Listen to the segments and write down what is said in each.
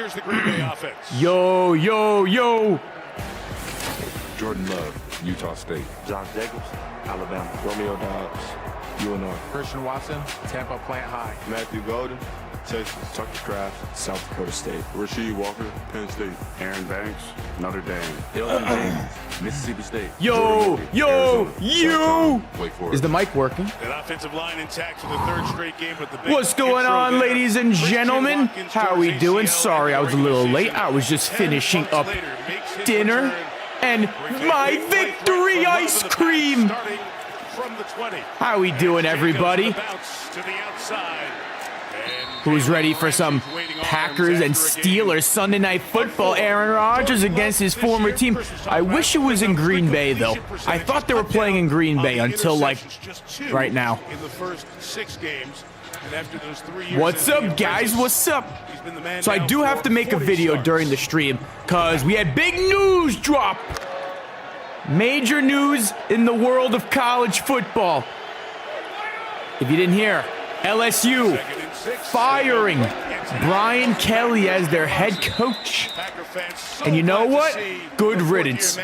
Here's the Green Bay offense. Yo, yo, yo. Jordan Love, Utah State. Josh Jacobs, Alabama. Romeo Dobbs, UNR. Christian Watson, Tampa Plant High. Matthew Golden, Texas. Tucker Kraft, South Dakota State. Rasheed Walker, Penn State. Aaron Banks, Notre Dame. Elvin James, Mississippi State. Yo, yo, yo. Wake Forest. Is the mic working? That offensive line intact for the third straight game with the big What's going intro on, there. ladies and Christian gentlemen? Watkins How are we joins doing? ACL Sorry, I was a little late. I was just 10 finishing months up later, makes his dinner return. and my victory ice cream. Starting from the 20. How we doing, everybody? Bounce to the outside. Who's ready for some Packers and Steelers Sunday Night Football? Aaron Rodgers against his former team. I wish it was in Green Bay, though. I thought they were playing in Green Bay until, like, right now. In the first 6 games, and after those 3 years. What's up, guys? What's up? So I do have to make a video during the stream because we had big news drop. Major news in the world of college football. If you didn't hear, LSU firing Brian Kelly as their head coach. And you know what? Good riddance.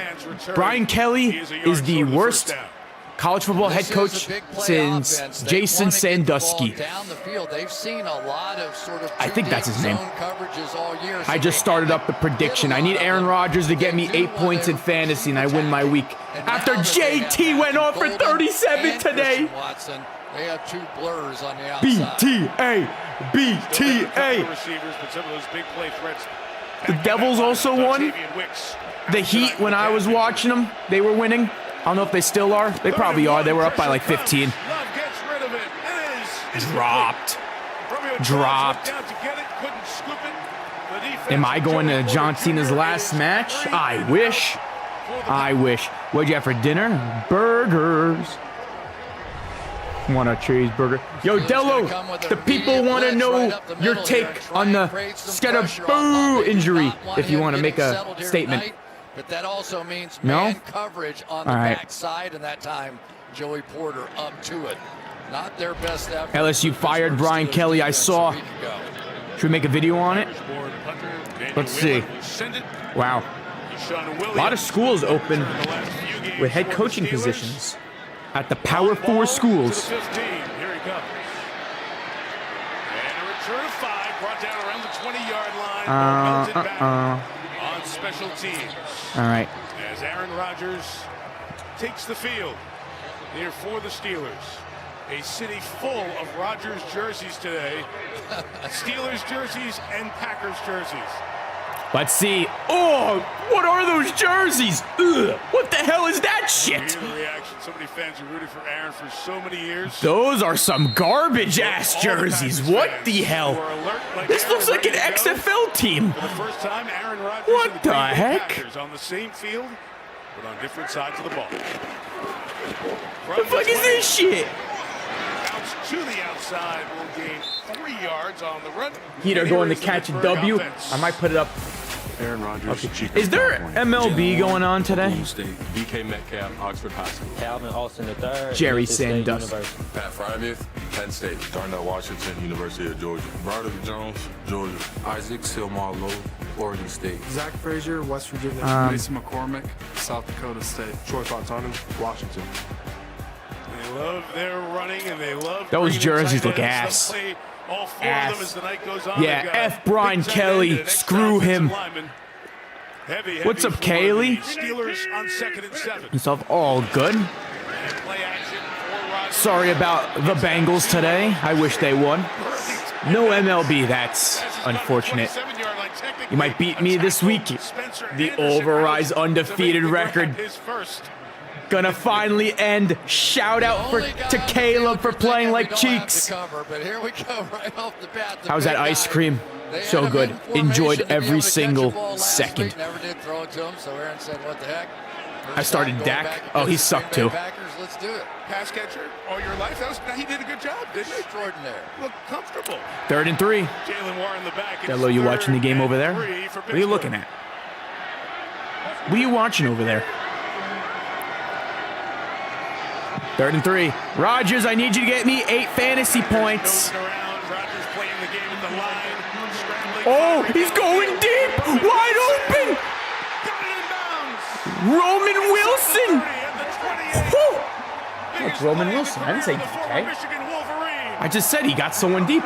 Brian Kelly is the worst college football head coach since Jason Sandusky. I think that's his name. I just started up the prediction. I need Aaron Rodgers to get me 8 points in fantasy and I win my week. After JT went off for 37 today. They have 2 blurs on the outside. BTA, BTA. The Devils also won. The Heat, when I was watching them, they were winning. I don't know if they still are. They probably are. They were up by like 15. Dropped. Dropped. Am I going to John Cena's last match? I wish. I wish. What'd you have for dinner? Burgers. Want a cheeseburger? Yo, Dello, the people want to know your take on the Skadaboo injury, if you want to make a statement. But that also means No? man coverage on the backside, and that time Joey Porter up to it. Not their best effort. LSU fired Brian Kelly, I saw. Should we make a video on it? Let's see. Wow. A lot of schools open with head coaching positions at the Power 4 schools. Here he comes. And a return of 5 brought down around the 20-yard line. On special teams. All right. As Aaron Rodgers takes the field here for the Steelers. A city full of Rodgers jerseys today. Steelers jerseys and Packers jerseys. Let's see. Oh, what are those jerseys? Ugh, what the hell is that shit? Reaction. So many fans who rooted for Aaron for so many years. Those are some garbage-ass jerseys. What the hell? This looks like an XFL team. For the first time, Aaron Rodgers What and the Green Bay heck? Packers on the same field, but on different sides of the ball. The fuck is this shit? Bounce to the outside will gain 3 yards on the run. Heater going to catch a W. I might put it up. Aaron Rodgers. Okay. Is there MLB going on today? BK Metcalf, Oxford High School. Calvin Austin III. Jerry State Sandusky. University. Pat Frymouth, Penn State. Darnell Washington, University of Georgia. Broderick Jones, Georgia. Isaac Silmar Lowe, Oregon State. Zach Frazier, West Virginia. Mason McCormick, South Dakota State. Troy Fontana, Washington. They love their running and they love Those bringing jerseys tight look ends. ass. They'll play all 4 of Ass. them as the night goes on. Yeah, They've got F. a Brian big tight Kelly. end, an extra Screw offensive him. lineman. Heavy, What's heavy up, for Kaylee? the Steelers on 2nd and 7. Himself all good. And play action for Rodgers. Sorry about the Bengals today. I wish they won. No MLB. That's unfortunate. You might beat me this week. The Overrise undefeated record. His first. Gonna finally end. Shout out to Caleb for playing like cheeks. How's that ice cream? So good. Enjoyed every single second. I started Dak. Oh, he sucked too. Let's do it. Pass catcher all your life. He did a good job, didn't he? Extraordinary. Look comfortable. 3rd and 3. Jalen Warren in the back. Dello, you watching the game over there? What are you looking at? What are you watching over there? 3rd and 3. Rodgers, I need you to get me 8 fantasy points. Rodgers playing the game at the line. Oh, he's going deep. Wide open. Roman Wilson. Whew. That's Roman Wilson. I didn't say DK. I just said he got someone deep.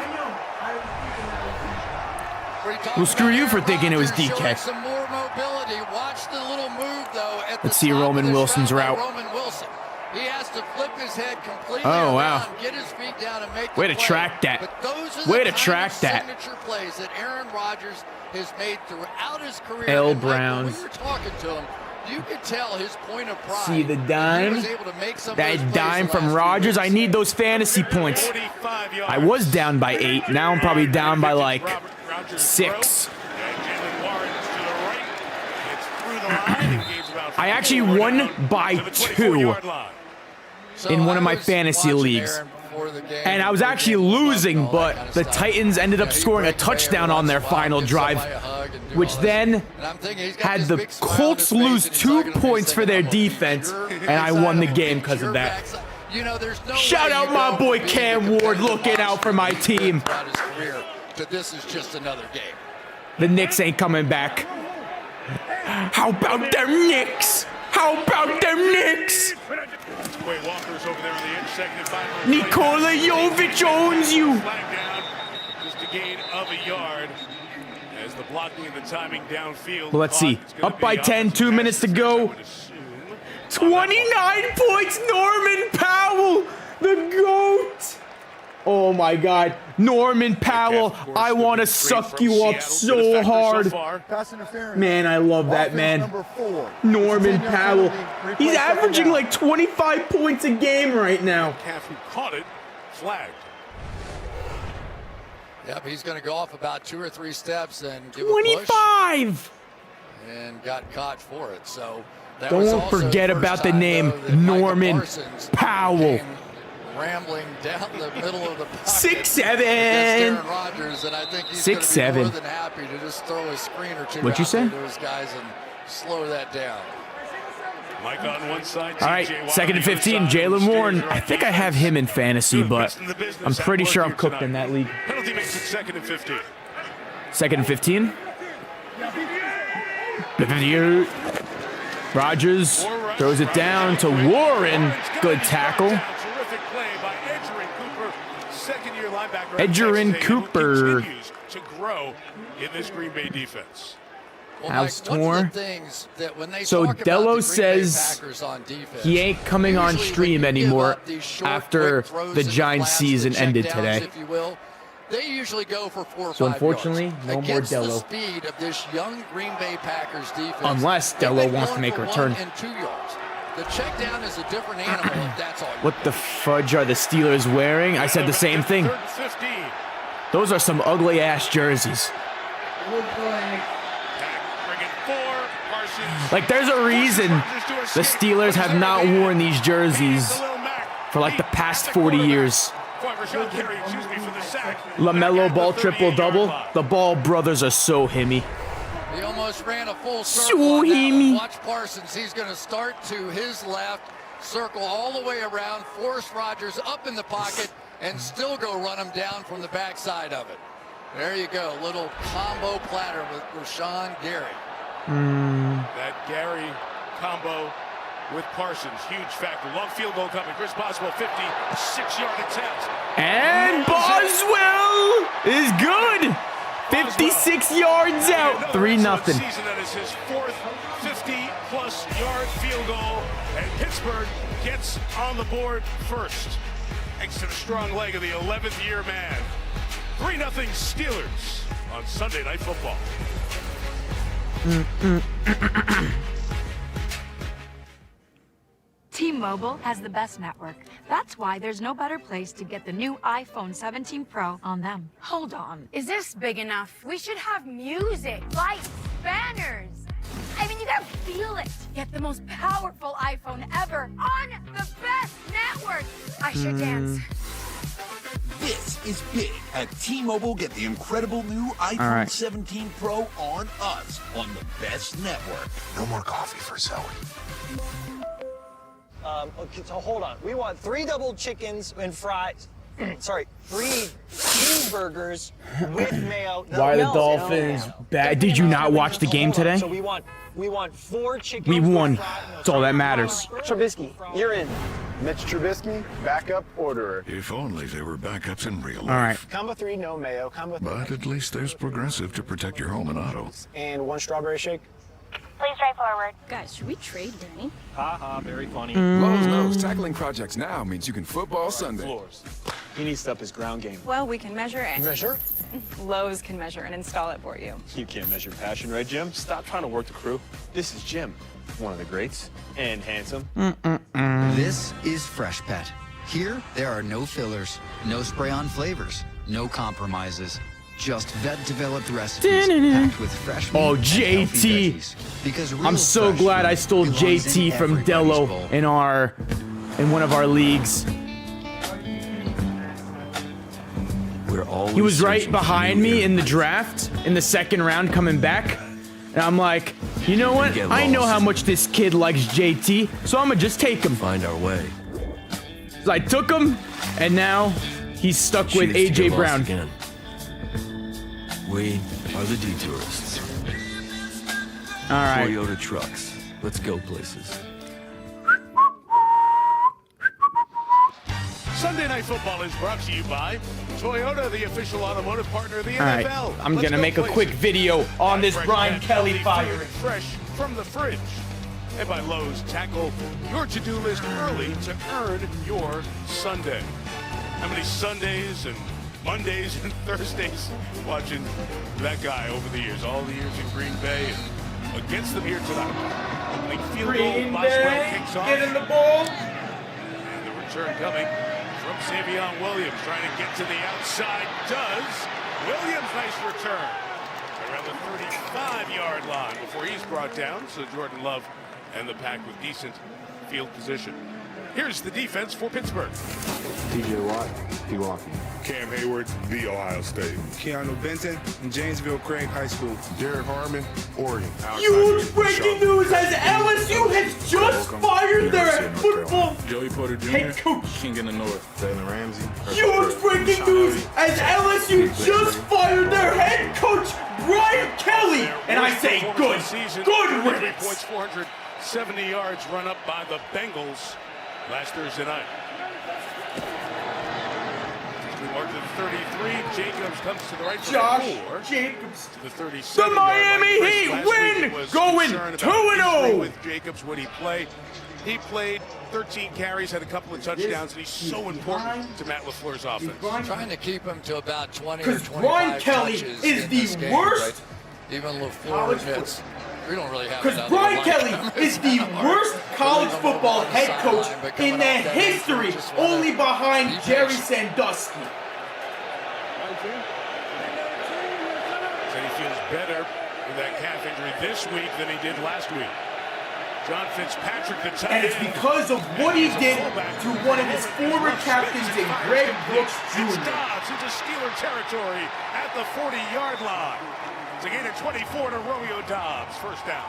Well, screw you for thinking it was DK. Some more mobility. Watch the little move, though, at Let's see Roman Wilson's route. Roman Wilson. He has to flip his head completely oh, around, wow. get his feet down, and make Way the to play. track that. But those are the Way to kind track of that. signature plays that Aaron Rodgers has made throughout his career. L. And Mike, Browns. when we were talking to him, you could tell his point of pride. See the dime? He was able to make some of those That plays dime the from last few Rodgers. I weeks. need those fantasy points. I was down by 8. Now I'm probably down by like 6. I actually won by 2 in one of my fantasy leagues. And I was actually losing, but the Titans ended up scoring a touchdown on their final drive, which then had the Colts lose 2 points for their defense, and I won the game because of that. Shout out my boy Cam Ward looking out for my team. This is just another game. The Knicks ain't coming back. How about them Knicks? How about them Knicks? Nikola Jovic owns you. Just a gain of a yard as the blocking and the timing downfield. Well, let's see. Up by 10, 2 minutes to go. 29 points, Norman Powell, the GOAT. Oh my God, Norman Powell, I want to suck you up so hard. Man, I love that man. Norman Powell. He's averaging like 25 points a game right now. Who caught it, flagged. Yep, he's going to go off about 2 or 3 steps and give 25. and got caught for it. So that Don't forget about the name Norman Powell. Rambling down the middle of the pocket 6'7". Aaron Rodgers, and I think he's 6'7". more than happy to just throw a screen or two What'd you say? to his guys and slow that down. Mike on one side, All right, 2nd and 15, Jalen Warren. I think I have him in fantasy, but I'm pretty sure I'm cooked in that league. Penalty makes it 2nd and 15. 2nd and 15. Rodgers throws it down to Warren. Good tackle. Terrific play by Edgerrin Cooper, second-year linebacker. Edgerrin Cooper. Continues to grow in this Green Bay defense. Well, House Mike, one of tour. the things that when they So talk about Dello the Green Bay says Packers on defense, he ain't coming on usually when stream you anymore give up these short, after quick throws the in Giants flats, season the ended checkdowns, today. if you will, they usually go for 4 or 5 So unfortunately, yards. no more Against Dello. the speed of this young Green Bay Packers defense. Unless they've Dello been wants to going make a for return. 1 and 2 yards. The check down is a different animal if that's all. What the fudge are the Steelers wearing? I said the same thing. 3rd and 15. Those are some ugly-ass jerseys. Bring it 4. Parsons. Like, there's a reason the Steelers have not worn these jerseys for like the past 40 years. LaMelo Ball triple-double. The Ball brothers are so himmy. He almost ran a full So circle on that one. himmy. Watch Parsons. He's going to start to his left, circle all the way around, force Rodgers up in the pocket, and still go run him down from the backside of it. There you go. Little combo platter with Rashawn Gary. That Gary combo with Parsons, huge factor. Long field goal coming. Chris Boswell, 56-yard attempt. And Boswell is good. 56 yards out. 3-0. Season that is his 4th 50-plus yard field goal, and Pittsburgh gets on the board first, thanks to the strong leg of the 11th-year man. 3-0 Steelers on Sunday Night Football. T-Mobile has the best network. That's why there's no better place to get the new iPhone 17 Pro on them. Hold on. Is this big enough? We should have music, lights, banners. I mean, you gotta feel it. Get the most powerful iPhone ever on the best network. I should dance. This is big. At T-Mobile, get the incredible new iPhone 17 Pro on us on the best network. No more coffee for Zoe. Okay, so hold on. We want 3 double chickens and fries. sorry, free cheeseburgers with mayo. Why are the Dolphins bad? Did you not watch the game today? So we want 4 chicken. We won. That's all that matters. Trubisky, you're in. Mitch Trubisky, backup orderer. If only there were backups in real life. All right. Combo 3, no mayo. Combo 3. But at least there's Progressive to protect your home and auto. And 1 strawberry shake. Please drive forward. Guys, should we trade Danny? Ha, very funny. Lowe's knows tackling projects now means you can football Sunday. He needs to up his ground game. Well, we can measure it. Measure? Lowe's can measure and install it for you. You can't measure passion, right, Jim? Stop trying to work the crew. This is Jim, one of the greats, and handsome. This is Fresh Pet. Here, there are no fillers, no spray-on flavors, no compromises. Just vet-developed recipes packed with fresh meat and healthy veggies. Because I'm so glad I stole JT from Dello in one of our leagues. He was right behind me in the draft in the 2nd round coming back. And I'm like, you know what? I know how much this kid likes JT, so I'm gonna just take him. Find our way. So I took him, and now he's stuck with AJ Brown. Again. We are the detourists. All right. Toyota trucks. Let's go places. Sunday Night Football is brought to you by Toyota, the official automotive partner of the NFL. All right, I'm gonna make a quick video on this Brian Kelly firing. Fresh from the fridge. And by Lowe's, tackle your to-do list early to earn your Sunday. How many Sundays and Mondays and Thursdays watching that guy over the years, all the years in Green Bay and against them here tonight. Like field goal, Boswell kicks off. Get in the ball. And the return coming from Savion Williams, trying to get to the outside. Does. Williams, nice return. Around the 35-yard line before he's brought down. So Jordan Love and the pack with decent field position. Here's the defense for Pittsburgh. TJ Watt, Milwaukee. Cam Hayward, The Ohio State. Keanu Benton, Janesville Craig High School. Derek Harmon, Oregon. Huge breaking news as LSU has just fired their football Joey Porter Jr., head coach. King in the North. Jalen Ramsey. Huge breaking news as LSU just fired their head coach, Brian Kelly. And I say good riddance. 3 points, 470 yards run up by the Bengals last Thursday night. We mark to the 33. Jacobs comes to the right for Josh the 4. Jacobs. To the 37. The Miami Heat win, going 2-0. With Jacobs, would he play? He played 13 carries, had a couple of touchdowns, and he's so important to Matt LaFleur's offense. Trying to keep him to about 20 or 25 Brian Kelly touches is in the this game, worst. right? Even LaFleur admits we don't really have. Because Brian Kelly is the worst college football head coach in the history, only behind Jerry Sandusky. Said he feels better with that calf injury this week than he did last week. John Fitzpatrick, the tight end. And it's because of what he did to one of his former captains in Greg Brooks It's Jr. Dobbs into Steeler territory at the 40-yard line. It's a gain of 24 to Romeo Dobbs. First down.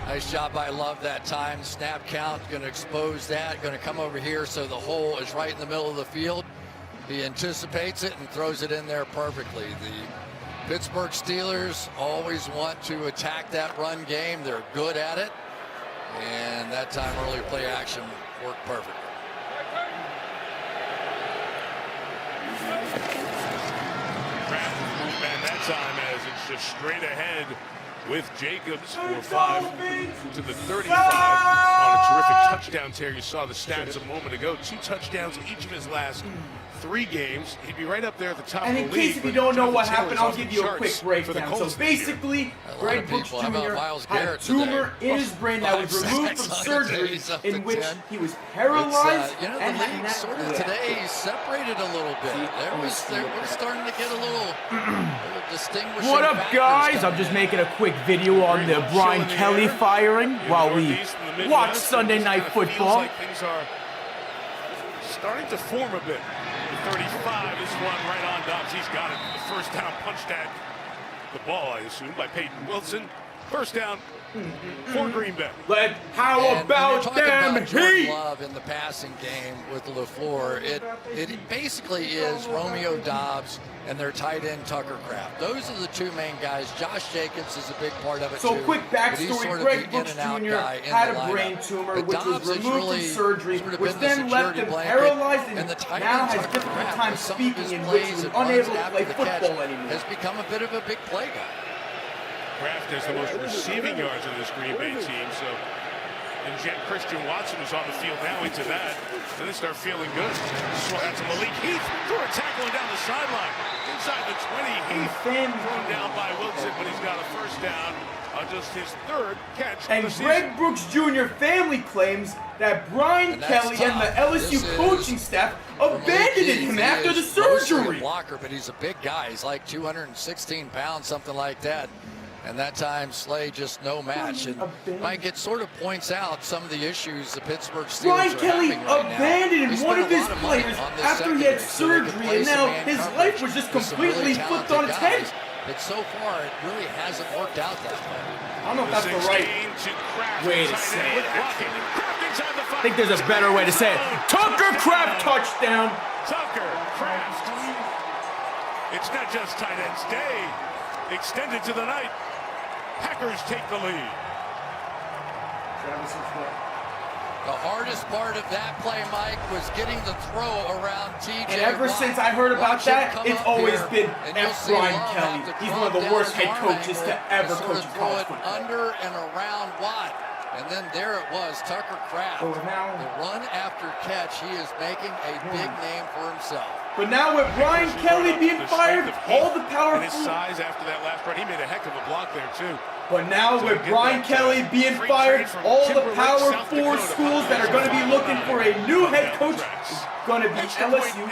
Nice job by Love that time. Snap count, going to expose that. Going to come over here so the hole is right in the middle of the field. He anticipates it and throws it in there perfectly. The Pittsburgh Steelers always want to attack that run game. They're good at it. And that time early play action worked perfectly. And that time as it's just straight ahead with Jacobs for 5 to the 35 on a terrific touchdown tear. You saw the stats a moment ago. 2 touchdowns in each of his last 3 games. He'd be right up there at the top of the league. And in case if you don't know what happened, I'll give you a quick breakdown. So basically, Greg Brooks Jr. had a tumor in his brain that was removed from surgery, in which he was paralyzed. The league sort of today separated a little bit. We're starting to get a little distinguishing. What up, guys? I'm just making a quick video on the Brian Kelly firing while we watch Sunday Night Football. Things are starting to form a bit. The 35 is one right on Dobbs. He's got it. The first down punched at the ball, I assume, by Peyton Wilson. First down for Green Bay. How about them Jordan Heat? Love in the passing game with LaFleur. It basically is Romeo Doubs and their tight end Tucker Kraft. Those are the two main guys. Josh Jacobs is a big part of it So too. quick but he's backstory, sort of Greg the Brooks in-and-out Jr. guy in had the a brain lineup. tumor, But which Dobbs was has removed really from surgery, sort of which been the then left security him blanket, paralyzed and and the tight now end has Tucker difficult Kraft, time with some of his speaking, in which plays he's that runs unable to after play the catch, football anymore. has become a bit of a big play guy. Kraft has the most receiving yards of this Green Bay team, so inject Christian Watson, who's on the field now, into that. Then they start feeling good. Swung out to Malik Heath, threw a tackle down the sideline. Inside the 20, Heath thrown down by Wilson, but he's got a first down on just his third catch And of the Greg season. Brooks Jr. family claims that Brian Kelly and the LSU coaching staff abandoned him after the surgery. A blocker, but he's a big guy. He's like 216 pounds, something like that. And that time, Slay just no match. And Mike, it sort of points out some of the issues the Pittsburgh Steelers Brian are Kelly having right abandoned now. one of his players after he had surgery, and now his life was just completely flipped on its head. But so far, it really hasn't worked out that way. I don't know if that's the right way to say it. I think there's a better way to say it. Tucker Kraft touchdown. Tucker Kraft. It's not just tight ends day. Extended to the night. Packers take the lead. The hardest part of that play, Mike, was getting the throw around TJ. And ever since I heard about that, it's always been F. Brian Kelly. He's one of the worst head coaches to ever coach in college football. Under and around Watt. And then there it was, Tucker Kraft. The run after catch, he is making a big name for himself. But now with Brian Kelly being fired, all the power. And his size after that last run, he made a heck of a block there too. But now with Brian Kelly being fired, all the Power 4 schools that are going to be looking for a new head coach is going to be LSU.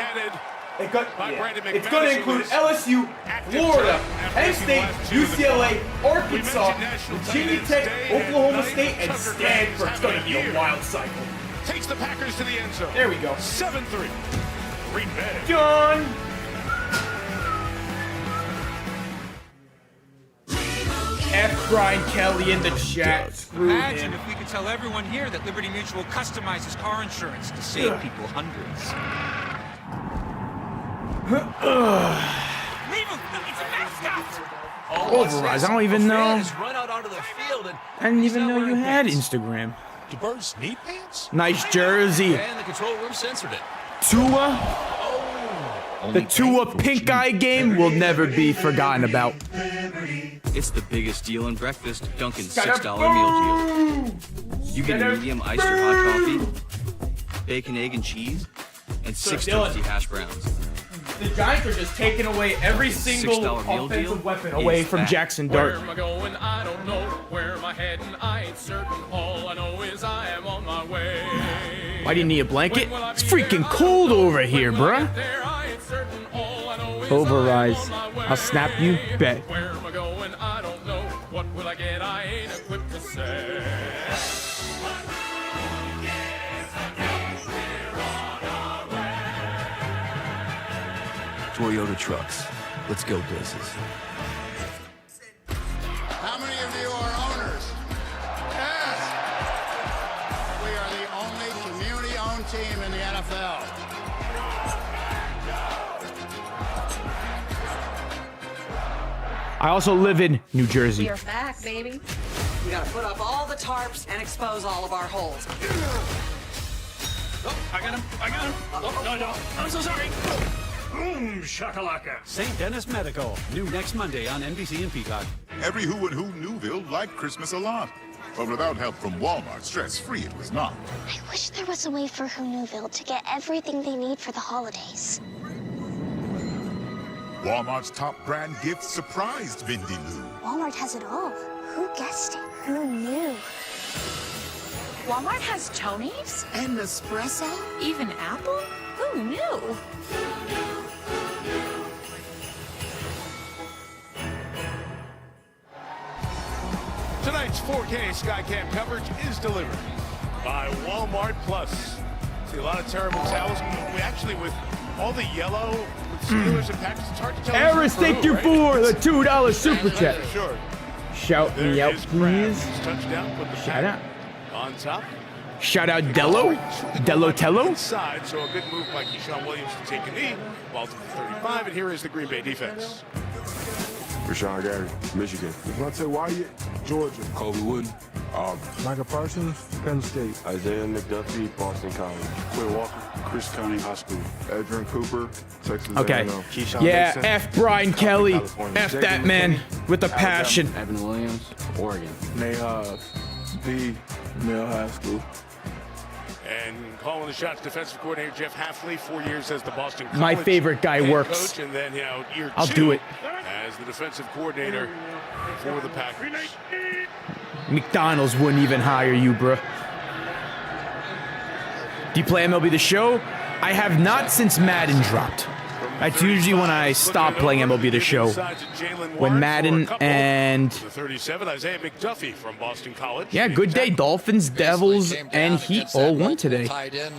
It's going to include LSU, Florida, Penn State, UCLA, Arkansas, Virginia Tech, Oklahoma State, and Stanford. It's going to be a wild cycle. Takes the Packers to the end zone. There we go. 7-3. Green Bay. Done. F. Brian Kelly in the chat. Screw Imagine him. if we could tell everyone here that Liberty Mutual customizes car insurance to save people hundreds. Overrise. I don't even know. Run out onto the field and I didn't even know you had Instagram. DeBurse knee pants? Nice jersey. And the control room censored it. Tua. The Tua pink eye game will never be forgotten about. It's the biggest deal in breakfast, Dunkin's $6 meal deal. You get a medium iced or hot coffee, bacon, egg, and cheese, and 6 toasty hash browns. The Giants are just taking away every single $6 meal deal offensive weapon away from that. Jackson Dart. Where am I going? I don't know. Where am I heading? I ain't certain. All I know is I am on my way. Why do you need a blanket? It's freaking cold over here, bruh. Overrise. I'll snap you, bet. Where am I going? I don't know. What will I get? I ain't equipped to say. Toyota trucks. Let's go places. How many of you are owners? Yes. We are the only community-owned team in the NFL. I also live in New Jersey. We're back, baby. We gotta put up all the tarps and expose all of our holes. Oh, I got him. Oh, no, I don't. I'm so sorry. Boom, shakalaka. St. Dennis Medical. New next Monday on NBC and Peacock. Every who and who Newville liked Christmas a lot. But without help from Walmart, stress-free it was not. I wish there was a way for Who Newville to get everything they need for the holidays. Walmart's top brand gift surprised Bindi Lou. Walmart has it all. Who guessed it? Who knew? Walmart has Tony's? And Nespresso? Even Apple? Who knew? Tonight's 4K Skycam coverage is delivered by Walmart Plus. See a lot of terrible towels. We actually, with all the yellow, with Steelers and Packers, it's hard to tell. Eris, thank you for the $2 super chat. Sure. Shout me out, please. Touchdown, put the Shout out. on top. Shout out Dello. Tello. Inside, so a good move by Keyshawn Williams to take a knee. Ball to the 35, and here is the Green Bay defense. Rashawn Gary, Michigan. Devontae Wyatt, Georgia. Kobe Wooden, Micah Parsons, Penn State. Isaiah McDuffie, Boston College. Quinn Walker, Chris County High School. Adrian Cooper, Texas Okay. A&M. Yeah, Mason, F Brian Kelly. California. F that man with a passion. Evan Williams, Oregon. Nate Haas, D. Mill High School. And calling the shots, defensive coordinator Jeff Hafley, 4 years as the Boston College My favorite guy head works. Coach, and then year I'll 2 do it. as the defensive coordinator for the Packers. McDonald's wouldn't even hire you, bruh. Do you play MLB The Show? I have not since Madden dropped. That's usually when I stop playing MLB The Show. When Madden and... The 37, Isaiah McDuffie from Boston College. Yeah, good day. Dolphins, Devils, and Heat all won today.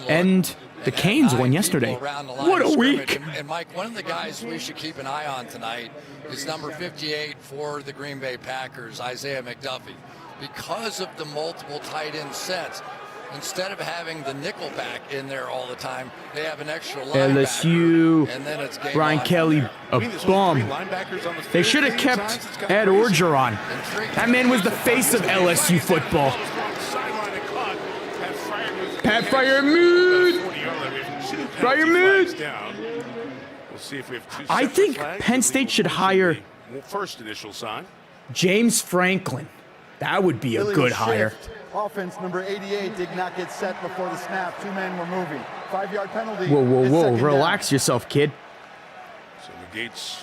And the Canes won yesterday. What a week! And Mike, one of the guys we should keep an eye on tonight is number 58 for the Green Bay Packers, Isaiah McDuffie. Because of the multiple tight end sets, instead of having the nickel back in there all the time, they have an extra linebacker. LSU, And then it's game Brian on. Kelly, a bum. They should have kept Ed Orgeron. That man was the face of LSU football. Pat Fryermuth! Fryermuth! We'll see if we have two I separate think flags. Penn State should hire First initial sign. James Franklin. That would be a good hire. Offense number 88 did not get set before the snap. 2 men were moving. 5-yard penalty. Whoa, whoa, and whoa. second Relax down. yourself, kid. So negates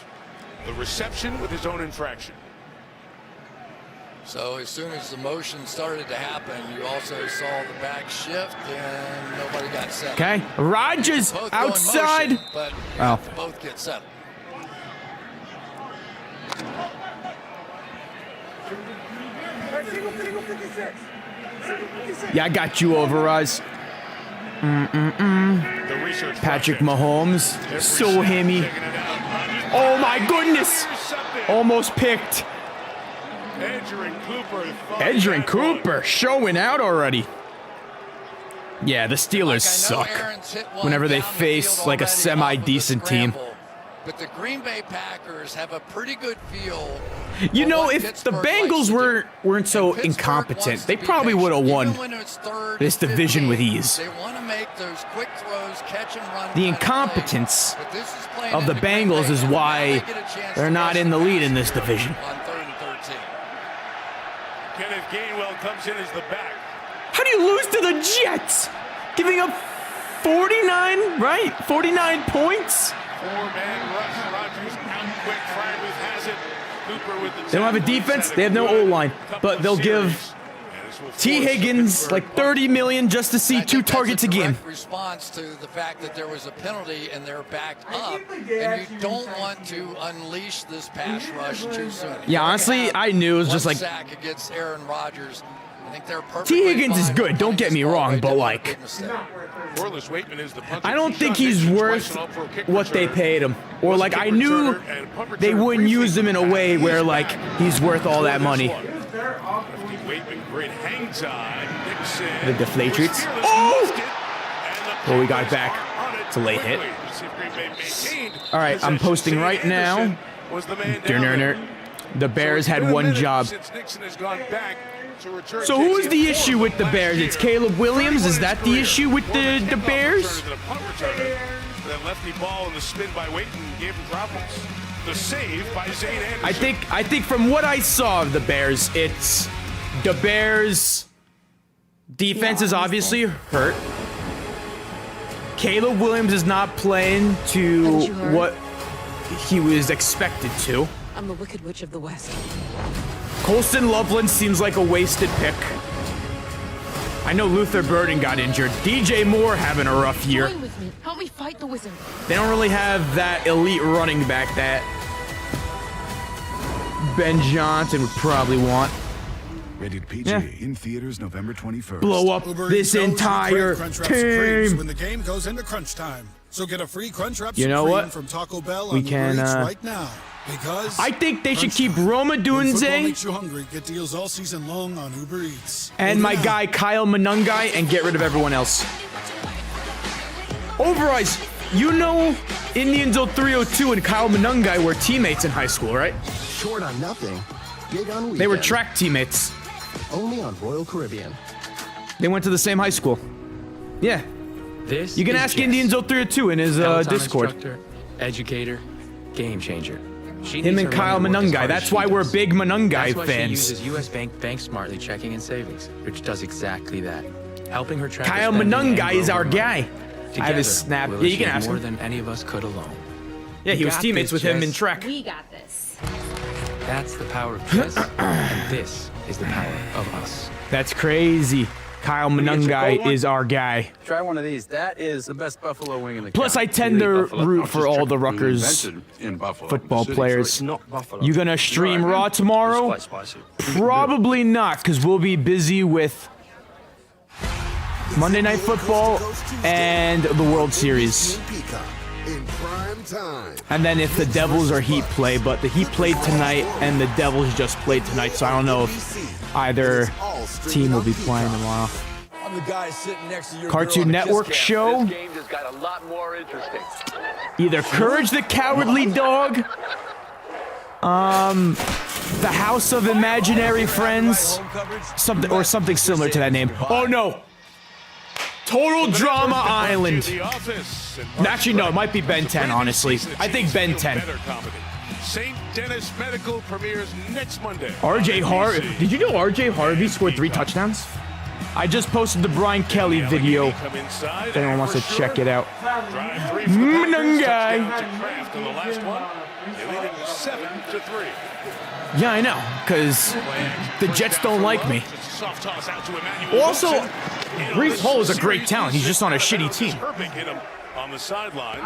the reception with his own infraction. So as soon as the motion started to happen, you also saw the back shift, and nobody got set. Okay. Rodgers Both go in outside. motion, but Oh. both get set. Yeah, I got you over, Oz. Patrick Mahomes. So hammy. Oh, my goodness. Almost picked. Edgerrin Cooper showing out already. Yeah, the Steelers suck whenever they face like a semi-decent team. But the Green Bay Packers have a pretty good feel. You know, if the Bengals weren't so incompetent, they probably would have won this division with ease. They want to make those quick throws, catch and run. The incompetence of the Bengals is why they're not in the lead in this division. On 3rd and 13. Kenneth Gainwell comes in as the back. How do you lose to the Jets? Giving up 49, right? 49 points? 4-man rush. Rodgers out quick. Fryermuth has it. Cooper with the They don't have a defense. They have no O-line. But they'll give T. Higgins like $30 million just to see 2 targets a game. Response to the fact that there was a penalty and they're backed up, and you don't want to unleash this pass rush too soon. Yeah, honestly, I knew it was just like sack against Aaron Rodgers. I think they're T. Higgins is good. Don't get me wrong, but like I don't think he's worth what they paid him. Or like I knew they wouldn't use him in a way where like he's worth all that money. The deflatrix. Oh, we got it back. It's a late hit. All right, I'm posting right now. The Bears had one job. So who is the issue with the Bears? It's Caleb Williams? Is that the issue with the Bears? That lefty ball and the spin by Waiton gave him problems. The save by Zane Anderson. I think from what I saw of the Bears, it's the Bears defense is obviously hurt. Caleb Williams is not playing to what he was expected to. I'm the Wicked Witch of the West. Colston Loveland seems like a wasted pick. I know Luther Burden got injured. DJ Moore having a rough year. Join with me. Help me fight the wizard. They don't really have that elite running back that Ben Johnson would probably want. Rated PG in theaters November 21st. Blow up this entire team. When the game goes into crunch time. So get a free Crunchwrap You know Supreme what? from Taco Bell We on can Uber Eats right now. Because I think they should keep Roma football Dunze makes you hungry. Get deals all season long on Uber Eats. and my Order now. guy Kyle Manungai and get rid of everyone else. Overeyes, you know Indians 0302 and Kyle Manungai were teammates in high school, right? Short on nothing, big on weekend. They were track teammates. Only on Royal Caribbean. They went to the same high school. Yeah. This You can is ask Jess, Indians 0302 in his Peloton Discord. instructor, educator, game changer. She Him needs and her Kyle money to work as Manungai. hard as That's she why we're does. big Manungai That's why fans. She uses US Bank Smartly checking and savings, which does exactly that, helping her track her Kyle spending and Manungai is grow our her guy. money. I have his Together, snap. we'll Yeah, you can achieve ask more him. than any of us could alone. Yeah, he You was got teammates this, with him in Jess. track. We got this. That's the power of chess, and this is the power of us. That's crazy. Kyle Manungai is our guy. Try one of these. That is the best buffalo wing in the Plus, I tend to root for all the Rutgers football players. You gonna stream Raw tomorrow? Probably not, because we'll be busy with Monday Night Football and the World Series. In prime time. And then if the Devils or Heat play, but the Heat played tonight and the Devils just played tonight, so I don't know if either team will be playing tomorrow. I'm the guy sitting next to your Cartoon Network show. This game just got a lot more interesting. Either Courage the Cowardly Dog, The House of Imaginary Friends, something similar to that name. Oh no! Total Drama Island. Actually, no, it might be Ben 10, honestly. I think Ben 10. St. Dennis Medical premieres next Monday. RJ Harvey. Did you know RJ Harvey scored 3 touchdowns? I just posted the Brian Kelly video. If anyone wants to check it out. Manungai. Yeah, I know, because the Jets don't like me. Also, Brees Hall is a great talent. He's just on a shitty team. Herbig hit him on the sideline.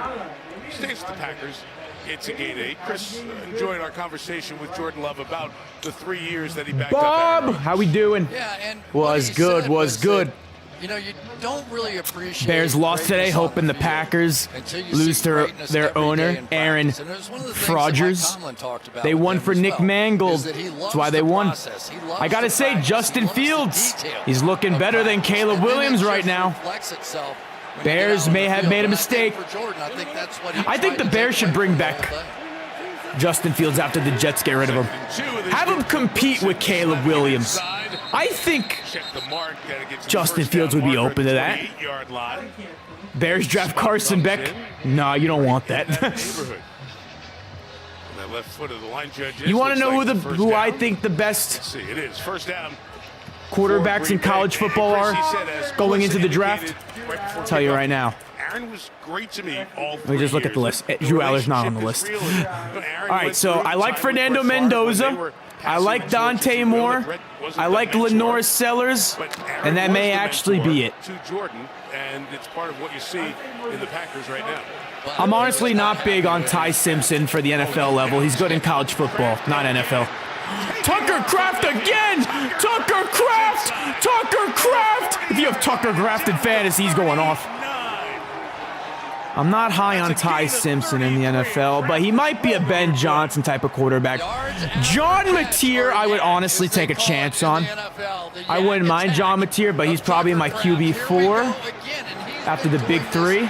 Stays with the Packers. It's a gate 8. Chris enjoyed our conversation with Jordan Love about the 3 years that he backed up. Bob, how we doing? Yeah, and was good, was good. You know, you don't really appreciate Bears lost today, hoping the Packers lose to their owner, Aaron Rodgers. They won for Nick Mangold. That's why they won. I gotta say, Justin Fields, he's looking better than Caleb Williams right now. Bears may have made a mistake. I think the Bears should bring back Justin Fields after the Jets get rid of him. Have him compete with Caleb Williams. I think Justin Fields would be open to that. Bears draft Carson Beck. No, you don't want that. You want to know who I think the best quarterbacks in college football are going into the draft? I'll tell you right now. Aaron was great to me all 3 Let me just look at the list. Drew Aller's not on the list. All right, so I like Fernando Mendoza. I like Dante Moore. I like Lenore Sellers. And that may actually be it. To Jordan, and it's part of what you see in the Packers right now. I'm honestly not big on Ty Simpson for the NFL level. He's good in college football, not NFL. Tucker Kraft again! Tucker Kraft! Tucker Kraft! If you have Tucker Kraft in fantasy, he's going off. I'm not high on Ty Simpson in the NFL, but he might be a Ben Johnson type of quarterback. John Mateer, I would honestly take a chance on. I wouldn't mind John Mateer, but he's probably my QB4 after the big 3.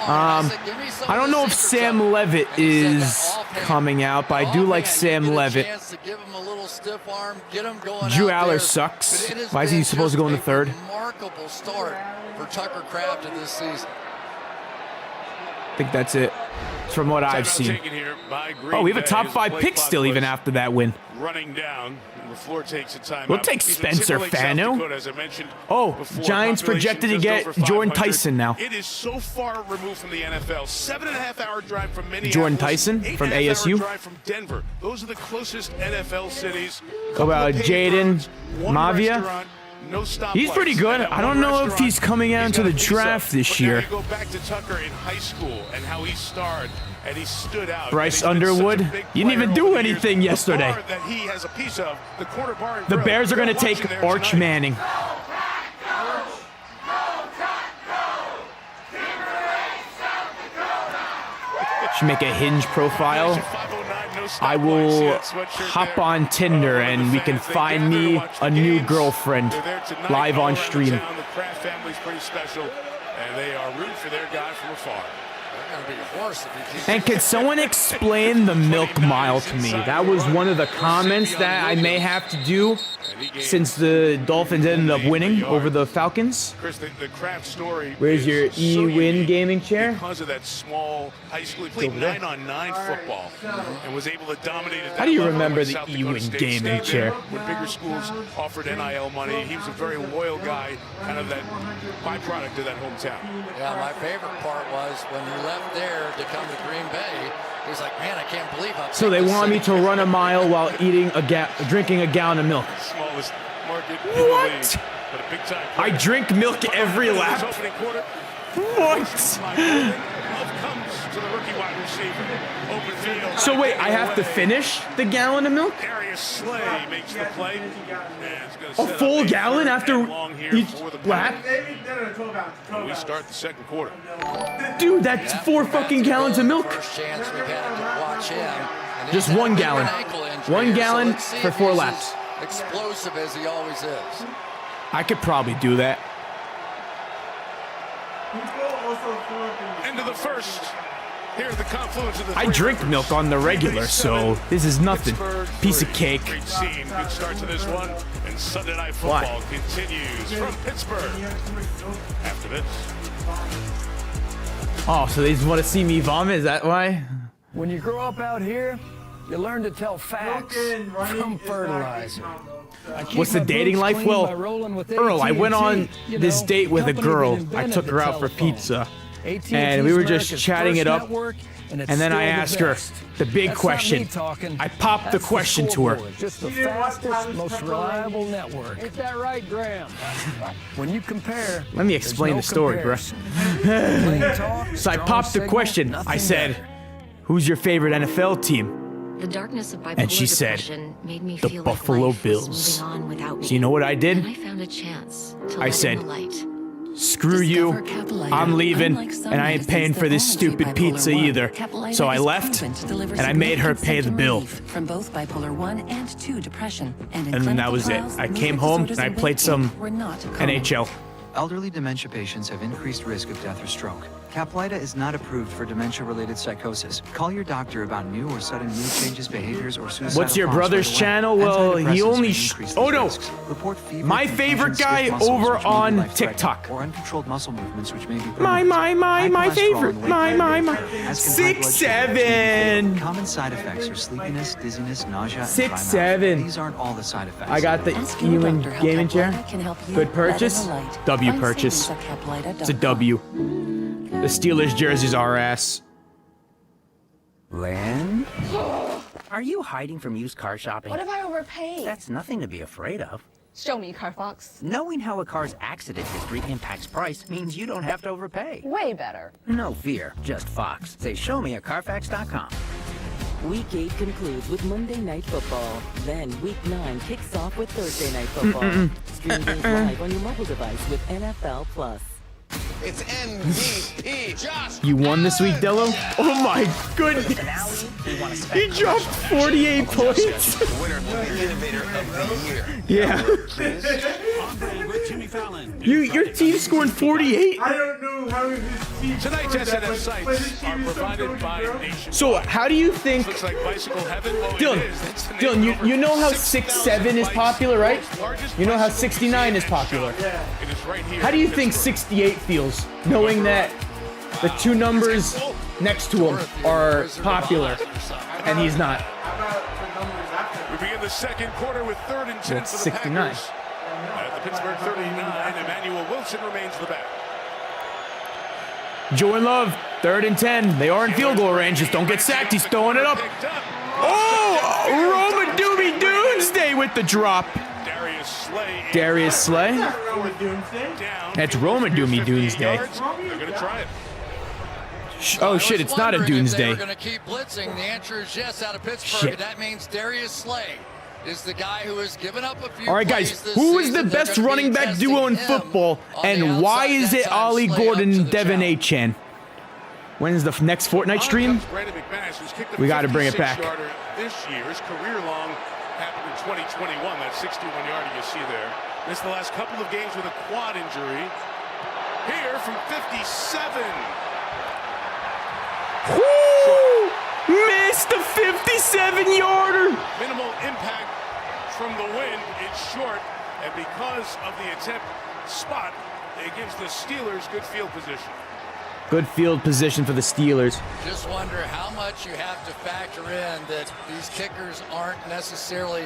I don't know if Sam Levitt is coming out, but I do like Sam Levitt. Drew Aller sucks. Why is he supposed to go in the 3rd? Remarkable start for Tucker Kraft in this season. I think that's it. From what I've seen. Oh, we have a top 5 pick still even after that win. Running down. LaFleur takes a timeout. We'll take Spencer Fano. Oh, Giants projected to get Jordan Tyson now. It is so far removed from the NFL. 7.5-hour drive from Minneapolis. Jordan Tyson from ASU. Drive from Denver. Those are the closest NFL cities. How about Jaden Mavia? He's pretty good. I don't know if he's coming out into the draft this year. Go back to Tucker in high school and how he starred and he stood out. Bryce Underwood, he didn't even do anything yesterday. The Bears are going to take Arch Manning. Should make a Hinge profile I will hop on Tinder and we can find me a new girlfriend live on stream. The Kraft family's pretty special, and they are rooting for their guy from afar. And can someone explain the milk mile to me? That was one of the comments that I may have to do since the Dolphins ended up winning over the Falcons. Chris, the Kraft story. Where's your E-Win gaming chair? Because of that small high school, he played 9-on-9 football and was able to dominate at that How do you level remember at the South Dakota E-Win State gaming State. chair? When bigger schools offered NIL money, he was a very loyal guy, kind of that byproduct of that hometown. Yeah, my favorite part was when he left there to come to Green Bay. He was like, man, I can't believe how. So they want me to run a mile while drinking a gallon of milk. Smallest market in the league, but a big time I drink milk every lap. What? So wait, I have to finish the gallon of milk? Darius Slay makes the play. A full gallon after each lap? We start the second quarter. Dude, that's 4 fucking gallons of milk. Just 1 gallon. 1 gallon for 4 laps. Explosive as he always is. I could probably do that. End of the first. Here's the confluence of the I drink milk on the regular, so this is nothing. Piece of cake. Great scene. Good start to this one. And Sunday Night Football continues from Pittsburgh. After this. Oh, so they just want to see me vomit? Is that why? When you grow up out here, you learn to tell facts from fertilizer. What's the dating life? Well, Earl, I went on this date with a girl. I took her out for pizza. And we were just chatting it up. And then I asked her the big question. I popped the question to her. Just the fastest, most reliable network. Ain't that right, Graham? When you compare, let me explain the story, bro. So I popped the question. I said, "Who's your favorite NFL team?" The darkness of bipolar And she said, made me "The feel Buffalo like life Bills." was moving on without me. So you know what I did? And I found a chance to I let said, in the light. "Screw you, I'm leaving, and I ain't paying for this stupid pizza either." So I left, and I made her pay the bill. From both bipolar 1 and 2 depression. And then that was it. I came home, and I played some NHL. Elderly dementia patients have increased risk of death or stroke. Caplyta is not approved for dementia-related psychosis. Call your doctor about new or sudden mood changes, behaviors, or suicidal What's your thoughts brother's right away. channel? Well, he Antidepressants only... may increase these Oh, no. risks. Report fever, My confusion, favorite stiff guy muscles, over which may be on life-threatening, TikTok. or uncontrolled muscle movements, which may be My High favorite. cholesterol and weight gain. As can high blood sugar, 6'7". Common side effects are sleepiness, dizziness, nausea, and 6'7". dry mouth. These aren't all the side effects. I got the E-Win gaming chair. Good purchase. W purchase. It's a W. The Steelers jerseys are ass. Lynn? Are you hiding from used car shopping? What if I overpaid? That's nothing to be afraid of. Show me, Carfox. Knowing how a car's accident history impacts price means you don't have to overpay. Way better. No fear, just Fox. Say show me at Carfax.com. Week 8 concludes with Monday Night Football. Then Week 9 kicks off with Thursday Night Football. Stream games live on your mobile device with NFL Plus. It's MVP, Josh. You won this week, Dello? Oh my goodness. He dropped 48 points. The winner will be Innovator of the Year. Yeah. Your team scored 48? I don't know how his team. Tonight's SNF sites are provided by Nation. So how do you think... Looks like bicycle heaven. Dylan, you know how 6'7" is popular, right? You know how 69 is popular. How do you think 68 feels, knowing that the 2 numbers next to him are popular, and he's not? We begin the second quarter with 3rd and 10 That's for the 69. Packers. At the Pittsburgh 39, Emmanuel Wilson remains the back. Jordan Love, 3rd and 10. They are in field goal range. Just don't get sacked. He's throwing it up. Oh, Roma Doobie Doomsday with the drop. Darius Slay. That's Roma Doomie Doomsday. They're going to try it. Oh shit, it's not a Doomsday. They're going to keep blitzing. The answer is yes out of Pittsburgh. Shit. And that means Darius Slay is the guy who has given up a few. All right, guys, who is the best running back duo in football, and why is it Ollie Gordon and Devin Achane? When's the next Fortnite stream? We got to bring it back. This year's career long happened in 2021. That 61-yarder you see there. Missed the last couple of games with a quad injury. Here from 57. Woo! Missed the 57-yarder. Minimal impact from the wind. It's short, and because of the attempt spot, it gives the Steelers good field position. Good field position for the Steelers. Just wonder how much you have to factor in that these kickers aren't necessarily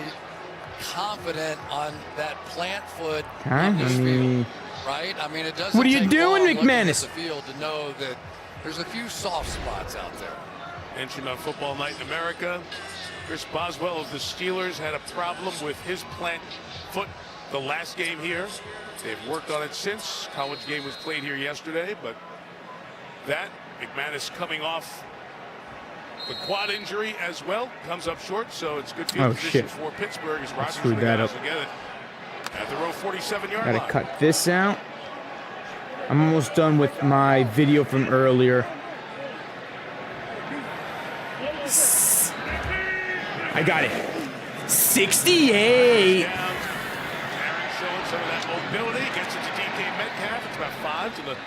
confident on that plant foot on this field, right? I mean, it doesn't. What are you doing, McManus? The field to know that there's a few soft spots out there. Mentioned on Football Night in America, Chris Boswell of the Steelers had a problem with his plant foot the last game here. They've worked on it since. College game was played here yesterday, but that McManus coming off the quad injury as well comes up short, so it's good field position for Pittsburgh as Rodgers screwed that up. get it at the row 47-yard line. Gotta cut this out. I'm almost done with my video from earlier. I got it. 68. Aaron showing some of that mobility, gets it to DK Metcalf. It's about 5 to the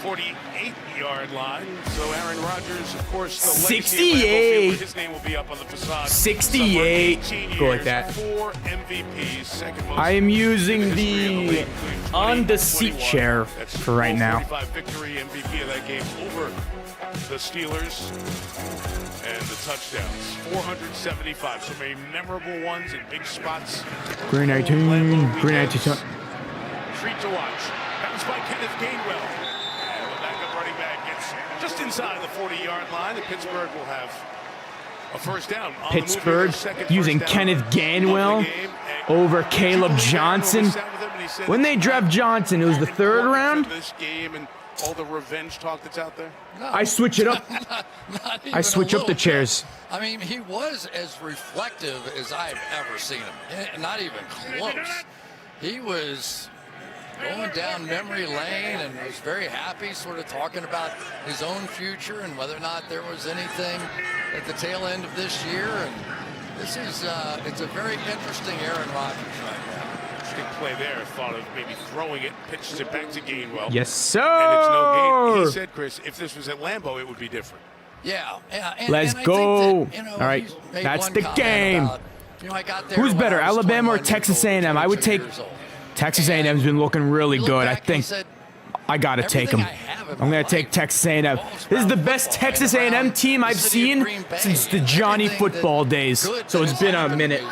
48-yard line. So Aaron Rodgers, of course, the 68. His name will be up on the facade. 68. Go like that. 4 MVPs, second most I am using the on the seat chair for right now. 45 victory, MVP of that game over the Steelers. And the touchdowns, 475. So many memorable ones in big spots. Green 18. Green 18. Treat to watch. Bounced by Kenneth Gainwell. And the backup running back gets just inside the 40-yard line. And Pittsburgh will have a first down. Pittsburgh using Kenneth Gainwell over Caleb Johnson. When they draft Johnson, it was the 3rd round. This game and all the revenge talk that's out there. No, I switch it up. I switch up the chairs. I mean, he was as reflective as I've ever seen him. Not even close. He was going down memory lane and was very happy, sort of talking about his own future and whether or not there was anything at the tail end of this year. And this is, it's a very interesting Aaron Rodgers right now. Play there, thought of maybe throwing it, pitches it back to Gainwell. Yes, sir. And it's no gain. He said, Chris, if this was at Lambeau, it would be different. Yeah. Let's go. That, all right, that's the game. About, I got there who's better, Alabama or Texas A&M? I would take Texas A&M's been looking really good. I think I got to take them. I'm going to take Texas A&M. This is the best Texas A&M team I've seen since the Johnny football days. So it's been a minute.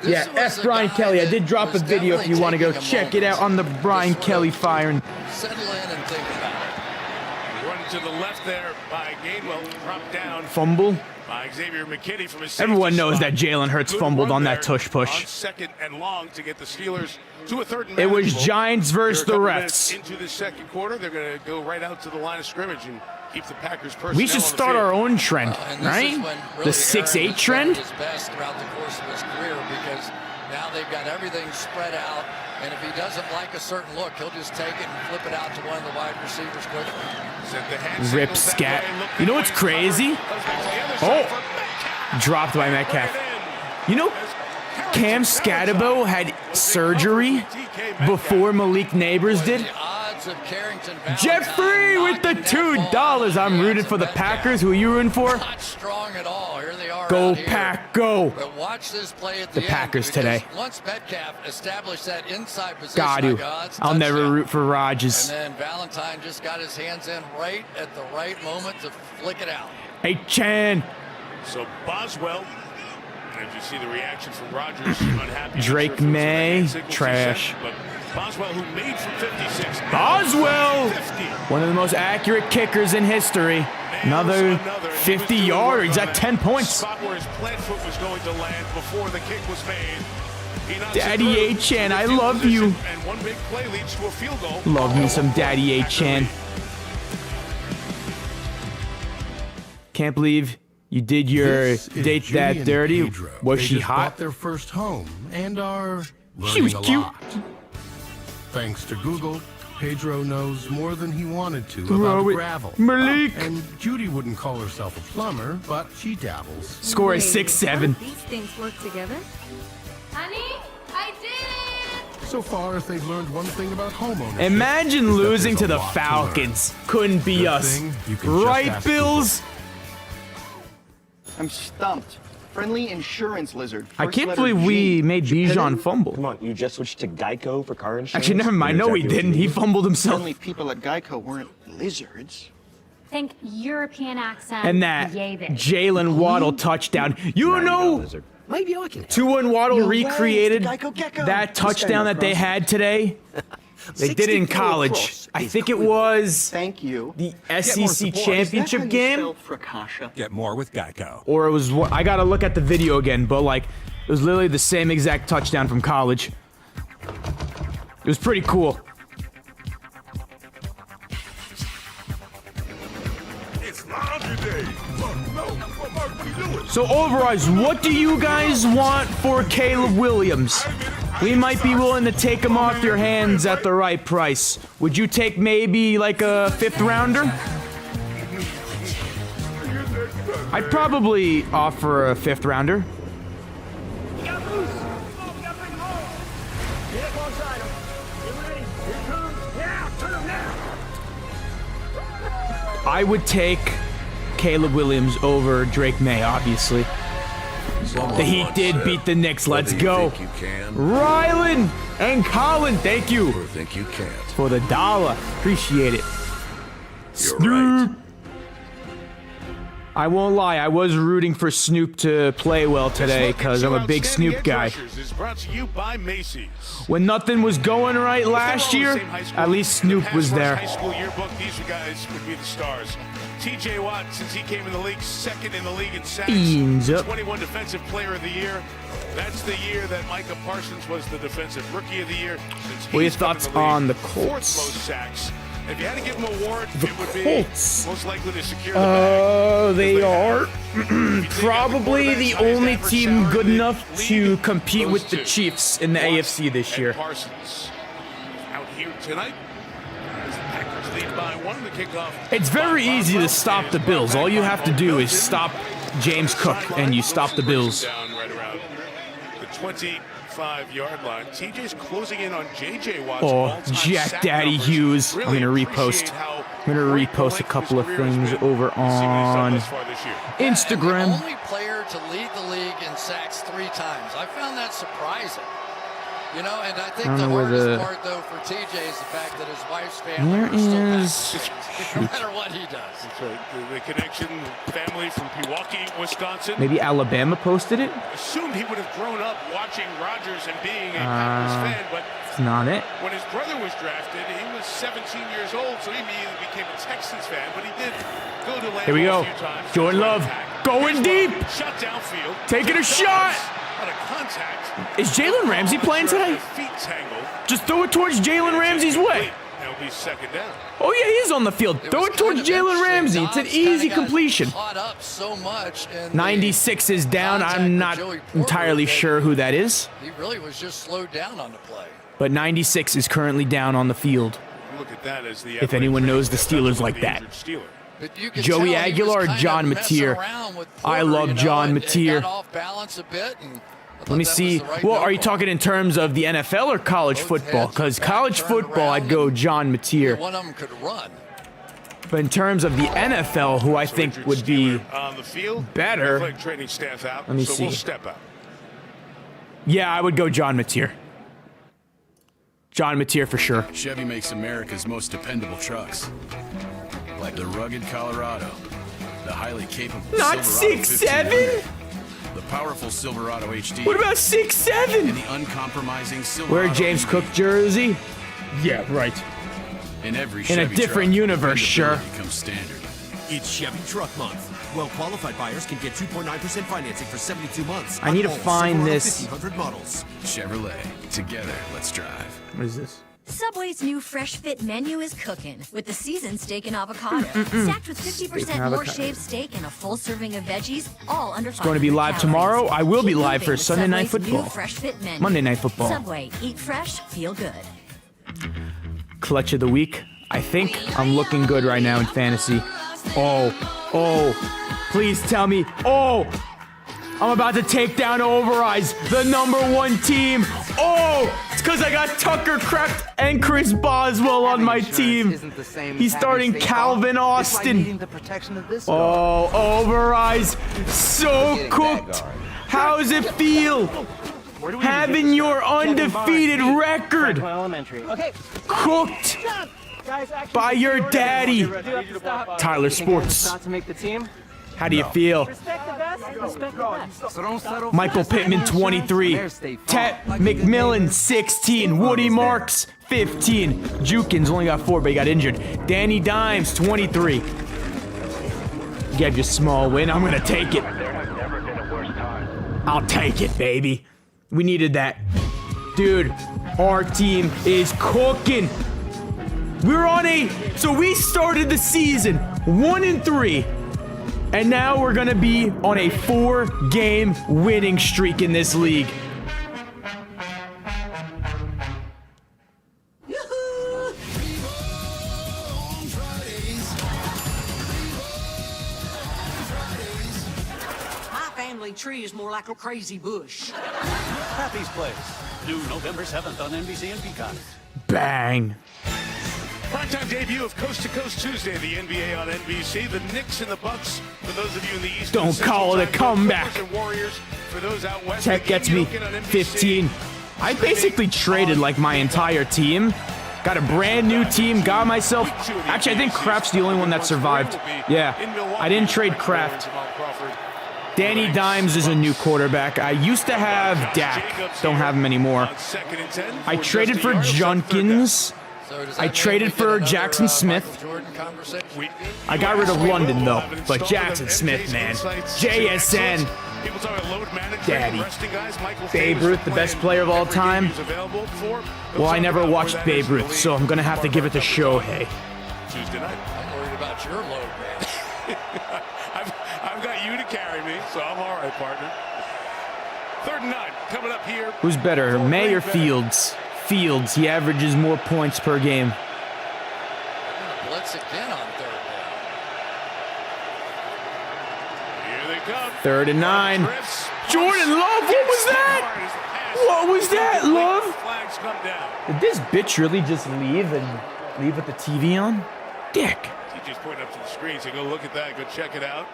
Yeah, F. Brian Kelly. I did drop a video if you want to go check it out on the Brian Kelly firing. Settle in and think about it. Run to the left there by Gainwell, dropped down. Fumble. By Xavier McKinney from his Everyone knows spot. that Jalen Hurts fumbled on that tush push. On 2nd and long to get the Steelers to a 3rd and it was manageable. Giants versus the refs. Into the 2nd quarter, they're going to go right out to the line of scrimmage and keep the Packers personnel. We should start our own trend, right? Really the 6'8" trend. His best throughout the course of his career because now they've got everything spread out, and if he doesn't like a certain look, he'll just take it and flip it out to one of the wide receivers quickly. Rip scat. You know what's crazy? Oh, dropped by Metcalf. You know, Cam Scatabo had surgery before Malik Neighbors did. Jeffrey with the $2. I'm rooting for the Packers. Who are you rooting for? Not strong at all. Here they are. Go Pack, go. But watch this play at the Packers today. Once Metcalf established that inside position, Got to. I'll never root for Rodgers. And then Valentine just got his hands in right at the right moment to flick it out. Hey, Chan. So Boswell, as you see the reaction from Rodgers, unhappy. Drake May, trash. But Boswell, who made from 56. Boswell, one of the most accurate kickers in history. Another 50-yarder. He's at 10 points. Spot where his plant foot was going to land before the kick was made. Daddy A-Chan, I love you. And one big play leads to a field goal. Love me some Daddy A-Chan. Can't believe you did your date that dirty. Was she hot? Their first home and are she was cute. Thanks to Google, Pedro knows more than he wanted to Throw about it. gravel. Malik. And Judy wouldn't call herself a plumber, but she dabbles. Score is 6-7. These things work together. Honey, I did it! So far, if they've learned one thing about homeownership, Imagine is that losing there's to a the lot to Falcons. learn. Couldn't be Good us. thing you can just Right, ask Bills? I'm stumped. Friendly insurance lizard. I First can't letter believe we G. made Bijan fumble. Come on, you just switched to Geico for car insurance? Actually, never mind. No, he didn't. He fumbled himself. Friendly people at Geico weren't lizards. Think European accent. And that Yay, bitch. Jalen Waddle touchdown. You know, Maybe I can. Tua and Waddle No way, recreated it's the Geico Gecko. that touchdown that they had today. They did it in 64 college. across I is think it quick. was Thank you. the more SEC support. championship Is that how you game. spell Fracascia? Get more with Geico. Or it was, I gotta look at the video again, but like, it was literally the same exact touchdown from college. It was pretty cool. It's laundry day. Look, no, Mark, what are you doing? So Overeyes, what do you guys want for Caleb Williams? We might be willing to take him off your hands at the right price. Would you take maybe like a 5th rounder? I'd probably offer a 5th rounder. I would take Caleb Williams over Drake May, obviously. The Heat did beat the Knicks. Let's go. Rylan and Colin, thank you for the $1. Appreciate it. Snoop. I won't lie, I was rooting for Snoop to play well today because I'm a big Snoop guy. Is brought to you by Macy's. When nothing was going right last year, at least Snoop was there. High school yearbook, these guys would be the stars. TJ Watt, since he came in the league, 2nd in the league in sacks. Beans up. 21 Defensive Player of the Year. That's the year that Micah Parsons was the Defensive Rookie of the Year. What are your thoughts on the Colts? 4th most sacks. If you had to give him an award, The it would Colts. be most likely to secure the bag. They are probably the only team good enough to compete with the Chiefs in the AFC this year. Parsons out here tonight. As the Packers lead by 1 to kick off. It's very easy to stop the Bills. All you have to do is stop James Cook, and you stop the Bills. Down right around the 25-yard line. TJ's closing in on JJ Watt's Oh, all-time Jack sack Daddy numbers. Hughes. Really I'm gonna appreciate repost. how I'm gonna great repost a the couple of length his things career has been. over See what he's done on thus far this year. Instagram. And the only player to lead the league in sacks 3 times. I found that surprising. You know, and I think I don't the know where hardest the- part, though, for TJ is the fact that his wife's family Where are still is- back, no matter what he does. That's right. The connection, family from Pewaukee, Wisconsin. Maybe Alabama posted it. Assumed he would have grown up watching Rodgers and being a Packers fan, but It's not it. when his brother was drafted, he was 17 years old, so he immediately became a Texans fan, but he did go to Lambeau Here we go. a few times. Jordan Love going deep. Shot downfield. Taking a shot. On a contact. Is Jalen Ramsey playing today? Feet tangle. Just throw it towards Jalen Ramsey's way. That'll be 2nd down. Oh yeah, he is on the field. Throw it towards Jalen Ramsey. It's an easy completion. Caught up so much in 96 is down. I'm not entirely sure who that is, he really was just slowed down on the play. but 96 is currently down on the field. Look at that as the If anyone knows the Steelers like that. But you could Joey tell he Aguilar or was kind John of messing Mateer? around with I Porter, love you know, John and Mateer. got off balance a bit, and Let me see. Well, are you talking in terms of the NFL or college football? Because college football, I'd go John Mateer. one of them could run. But in terms of the NFL, who I think would be on the field, better. athletic training staff out, Let me so see. we'll step out. Yeah, I would go John Mateer. John Mateer for sure. Chevy makes America's most dependable trucks. Like the rugged Colorado, the highly capable Not Silverado 6'7"? 1500, the powerful Silverado HD. What about 6'7"? And the uncompromising Silverado. Wear a James Cook jersey? Yeah, right. In every In a Chevy different truck, universe, sure. dependability comes standard. It's Chevy Truck Month. Well-qualified buyers can get 2.9% financing for 72 months. I need to on all find Silverado this. 1500 models. Chevrolet. Together, let's drive. What is this? Subway's new Fresh Fit menu is cooking with the seasoned steak and avocado. Stacked with 50% more avocado. shaved steak and a full serving of veggies, all under It's going to be live tomorrow. I will be live for Sunday Night Subway's new Football. Fresh Fit menu. Monday Night Football. Subway, eat fresh, feel good. clutch of the week. I think I'm looking good right now in fantasy. Oh, please tell me. Oh, I'm about to take down Overeyes, the #1 team. Oh, it's because I got Tucker Kraft and Chris Boswell on my team. He's starting Calvin Austin. Oh, Overeyes, so cooked. How's it feel having your undefeated record cooked by your daddy? Tyler Sports. How do you feel? Michael Pittman, 23. Tet McMillan, 16. Woody Marks, 15. Jukins only got 4, but he got injured. Danny Dimes, 23. Gave you a small win. I'm going to take it. I'll take it, baby. We needed that. Dude, our team is cooking. So we started the season 1-3. And now we're going to be on a 4-game winning streak in this league. My family tree is more like a crazy bush. Happy's Place. New November 7th on NBC and Peacock. Bang. Primetime debut of Coast to Coast Tuesday, the NBA on NBC. The Knicks and the Bucks, for those of you in the East. Don't call it a comeback. And Warriors, for those out west. Tech gets me 15. I basically traded like my entire team. Got a brand new team, got myself... Actually, I think Kraft's the only one that survived. Yeah, I didn't trade Kraft. Danny Dimes is a new quarterback. I used to have Dak. Don't have him anymore. I traded for Junkins. I traded for Jackson Smith. I got rid of London, though. But Jackson Smith, man. JSN. Daddy. Babe Ruth, the best player of all time. Well, I never watched Babe Ruth, so I'm going to have to give it to Shohei. Tuesday night. I'm worried about your load, man. I've got you to carry me, so I'm all right, partner. 3rd and 9 coming up here. Who's better, May or Fields? Fields. He averages more points per game. Blitz again on 3rd down. Here they come. 3rd and 9. Jordan Love, what was that? What was that, Love? Flags come down. Did this bitch really just leave with the TV on? Dick. TJ's pointing up to the screen, so go look at that. Go check it out.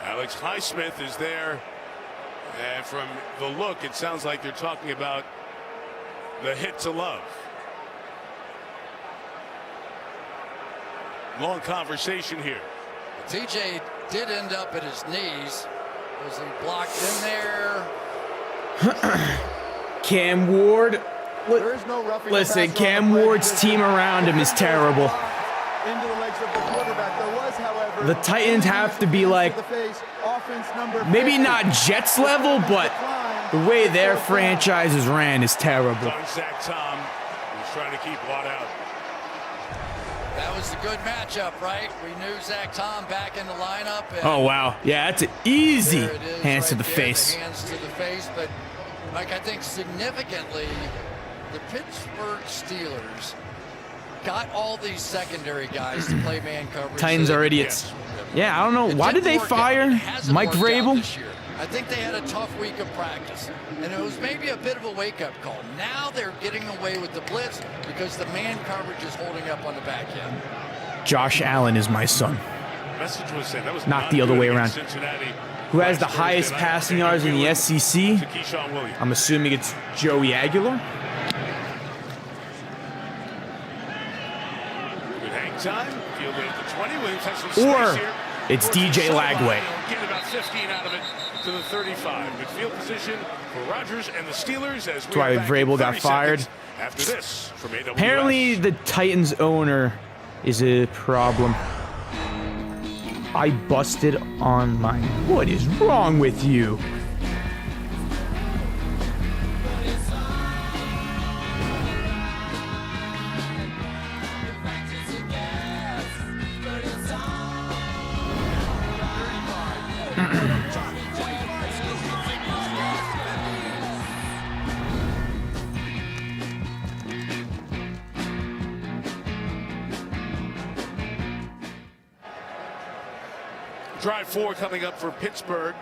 Alex Highsmith is there. And from the look, it sounds like they're talking about the hit to Love. Long conversation here. TJ did end up at his knees. Was he blocked in there? Cam Ward. Listen, Cam Ward's team around him is terrible. The Titans have to be like, maybe not Jets level, but the way their franchises ran is terrible. Zach Tom was trying to keep Watt out. That was a good matchup, right? We knew Zach Tom back in the lineup. Oh, wow. Yeah, that's an easy hands to the face. Hands to the face, but Mike, I think significantly, the Pittsburgh Steelers got all these secondary guys to play man coverage. Titans are idiots. Yeah, I don't know. Why did they fire Mike Vrabel? I think they had a tough week of practice, and it was maybe a bit of a wake-up call. Now they're getting away with the blitz because the man coverage is holding up on the back end. Josh Allen is my son. Message was sent. That was not the other way around. Cincinnati. Who has the highest passing yards in the SEC? I'm assuming it's Joey Aguilar. Good hang time. Fielded at the 20. Williams has some space Or here. it's DJ Lagway. Get about 15 out of it to the 35. Good field position for Rodgers and the Steelers as That's why Vrabel got fired. After this, from AWS. Apparently, the Titans owner is a problem. I busted on my... What is wrong with you? Drive 4 coming up for Pittsburgh.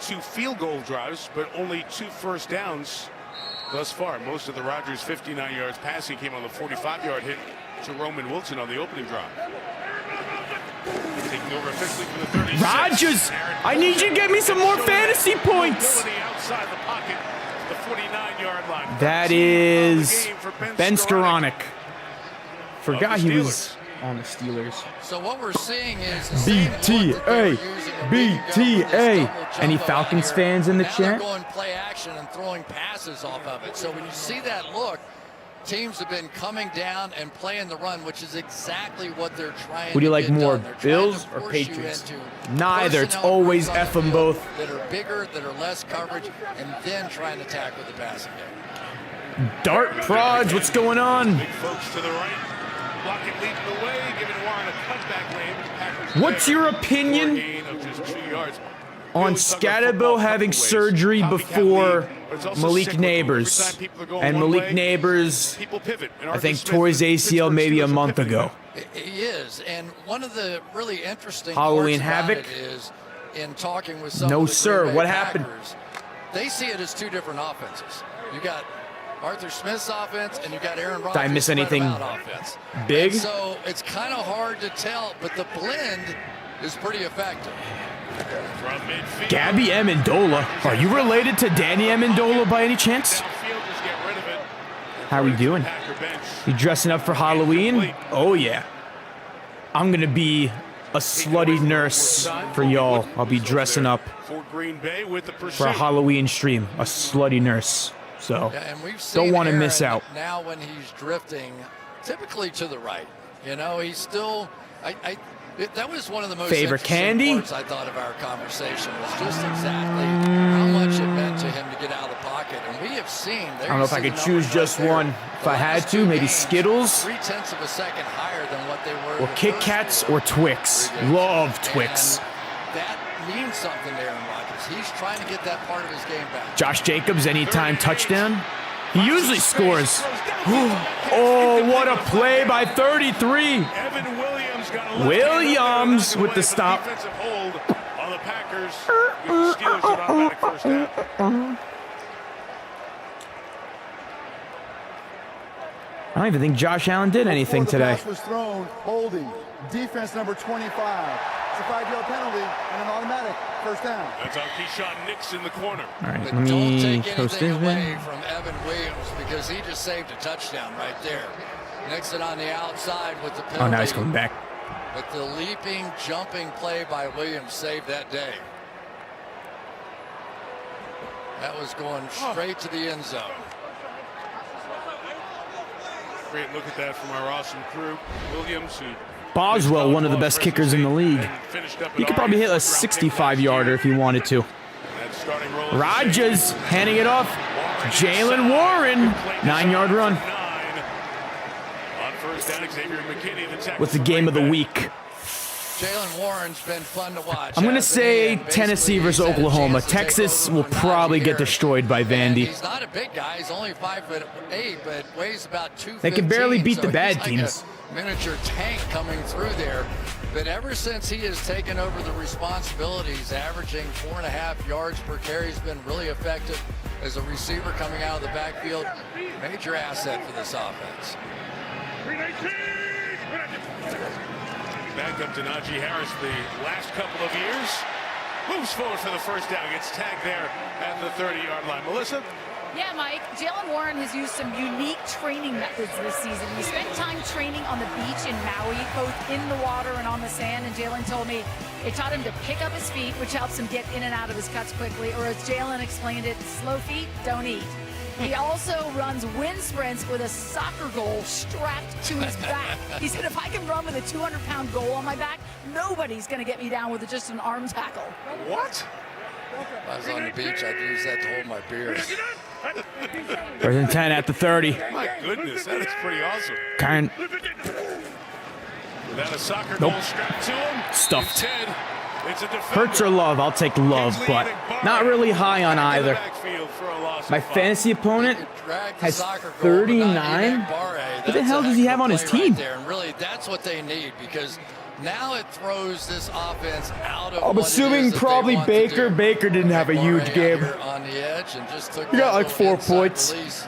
2 field goal drives, but only 2 first downs thus far. Most of the Rodgers 59 yards passing came on the 45-yard hit to Roman Wilson on the opening drive. Taking over officially from the 36. Rodgers, I need you to get me some more fantasy points. Outside the pocket, the 49-yard line. That is Ben Skoranek. Forgot he was on the Steelers. So what we're seeing is the same look that they were using a week ago with this BTA. Any double Falcons jumbo out fans in the here. Now they're chat? going play action and throwing passes off of it. So when you see that look, teams have been coming down and playing the run, which is exactly what they're trying Would you to like get more, done. They're trying Bills to or force Patriots? you into Neither. It's personnel always groups on F the them field both. that are bigger, that are less coverage, and then trying to tackle the passing game. Dart Proj, what's going on? Big folks to the right. Blocking leading the way, giving Warren a cutback lane. Packers What's your opinion gain of just 2 yards. on Scatterbill having surgery before Malik Neighbors? And Malik Neighbors, I think, tore his ACL maybe a month ago. He is, and one of the really interesting Halloween parts about Havoc? it is in talking with some No, of the sir. Green Bay What happened? Packers, they see it as 2 different offenses. You got Arthur Smith's offense, and you got Aaron Rodgers' Did I miss anything offense. big? And so it's kind of hard to tell, but the blend is pretty effective. From midfield. Gabby Amendola. Are you related to Danny Amendola by any chance? Downfield, just get rid of it. How we doing? Packer bench. You dressing up for Halloween? Oh, yeah. I'm going to be a slutty nurse for y'all. I'll be dressing up For Green Bay with the for a pursuit. Halloween stream. A slutty nurse. So, Yeah, and we've seen don't want to Aaron miss out. now when he's drifting, typically to the right. You know, he's still. That was one of the most Favorite interesting candy? parts I thought of our conversation was just exactly how much it meant to him to get out of the pocket. And we have seen. I don't know if I could choose just one. If I had to, maybe Skittles 0.3 of a second higher than what they were. or Kit Kats or Twix. Love Twix. And that means something to Aaron Rodgers. He's trying to get that part of his game back. Josh Jacobs, anytime touchdown. He usually scores. Oh, what a play by 33. Evan Williams got a Williams with the stop. defensive hold on the Packers. The Steelers are automatic first down. I don't even think Josh Allen did anything today. Was thrown, holding, defense number 25. It's a 5-yard penalty and an automatic first down. That's on Keyshawn Nix in the corner. All right, But let don't me take post anything this away in. from Evan Williams because he just saved a touchdown right there. Nixon on the outside with the penalty. Oh, now he's coming back. But the leaping, jumping play by Williams saved that day. That was going straight to the end zone. Great look at that from our awesome crew. Williams, who Boswell, one of the best kickers in the league. He could probably hit a 65-yarder if he wanted to. Rodgers handing it off. Jalen Warren, 9-yard run. On first down, Xavier McKinney, the tackle With the for game of the Green Bay. week. Jalen Warren's been fun to watch. I'm going to hasn't he? say And Tennessee basically, versus he's had a Oklahoma. chance to take Texas over will for Najee probably get Harris. destroyed by And Vandy. he's not a big guy. He's only 5'8", but weighs about 215. They can barely beat the so bad he's teams. Like a miniature tank coming through there. But ever since he has taken over the responsibilities, averaging 4.5 yards per carry, he's been really effective as a receiver coming out of the backfield. Major asset for this offense. Back up to Najee Harris the last couple of years. Moves forward for the first down. Gets tagged there at the 30-yard line. Melissa? Yeah, Mike. Jalen Warren has used some unique training methods this season. He spent time training on the beach in Maui, both in the water and on the sand. And Jalen told me it taught him to pick up his feet, which helps him get in and out of his cuts quickly. Or as Jalen explained it, slow feet don't eat. He also runs wind sprints with a soccer goal strapped to his back. He said, if I can run with a 200-pound goal on my back, nobody's going to get me down with just an arm tackle. What? If I was on the beach, I'd use that to hold my beer. First and 10 at the 30. My goodness, that is pretty awesome. Kind Without a soccer Nope. goal strapped to him. Stuffed. Instead, it's a defender. Hurts or love? I'll take love, but not really high on either. Backfield for a loss My of 5. fantasy opponent Drag the has soccer goal without 39. Barre. What the That's hell a does he heck have of on a his play team? right there. And really, that's what they need because Now it throws this offense out of I'm what assuming it is that probably they want to Baker. do. Baker didn't have a huge game. Here on the edge and just took He got that like little 4 inside points. release.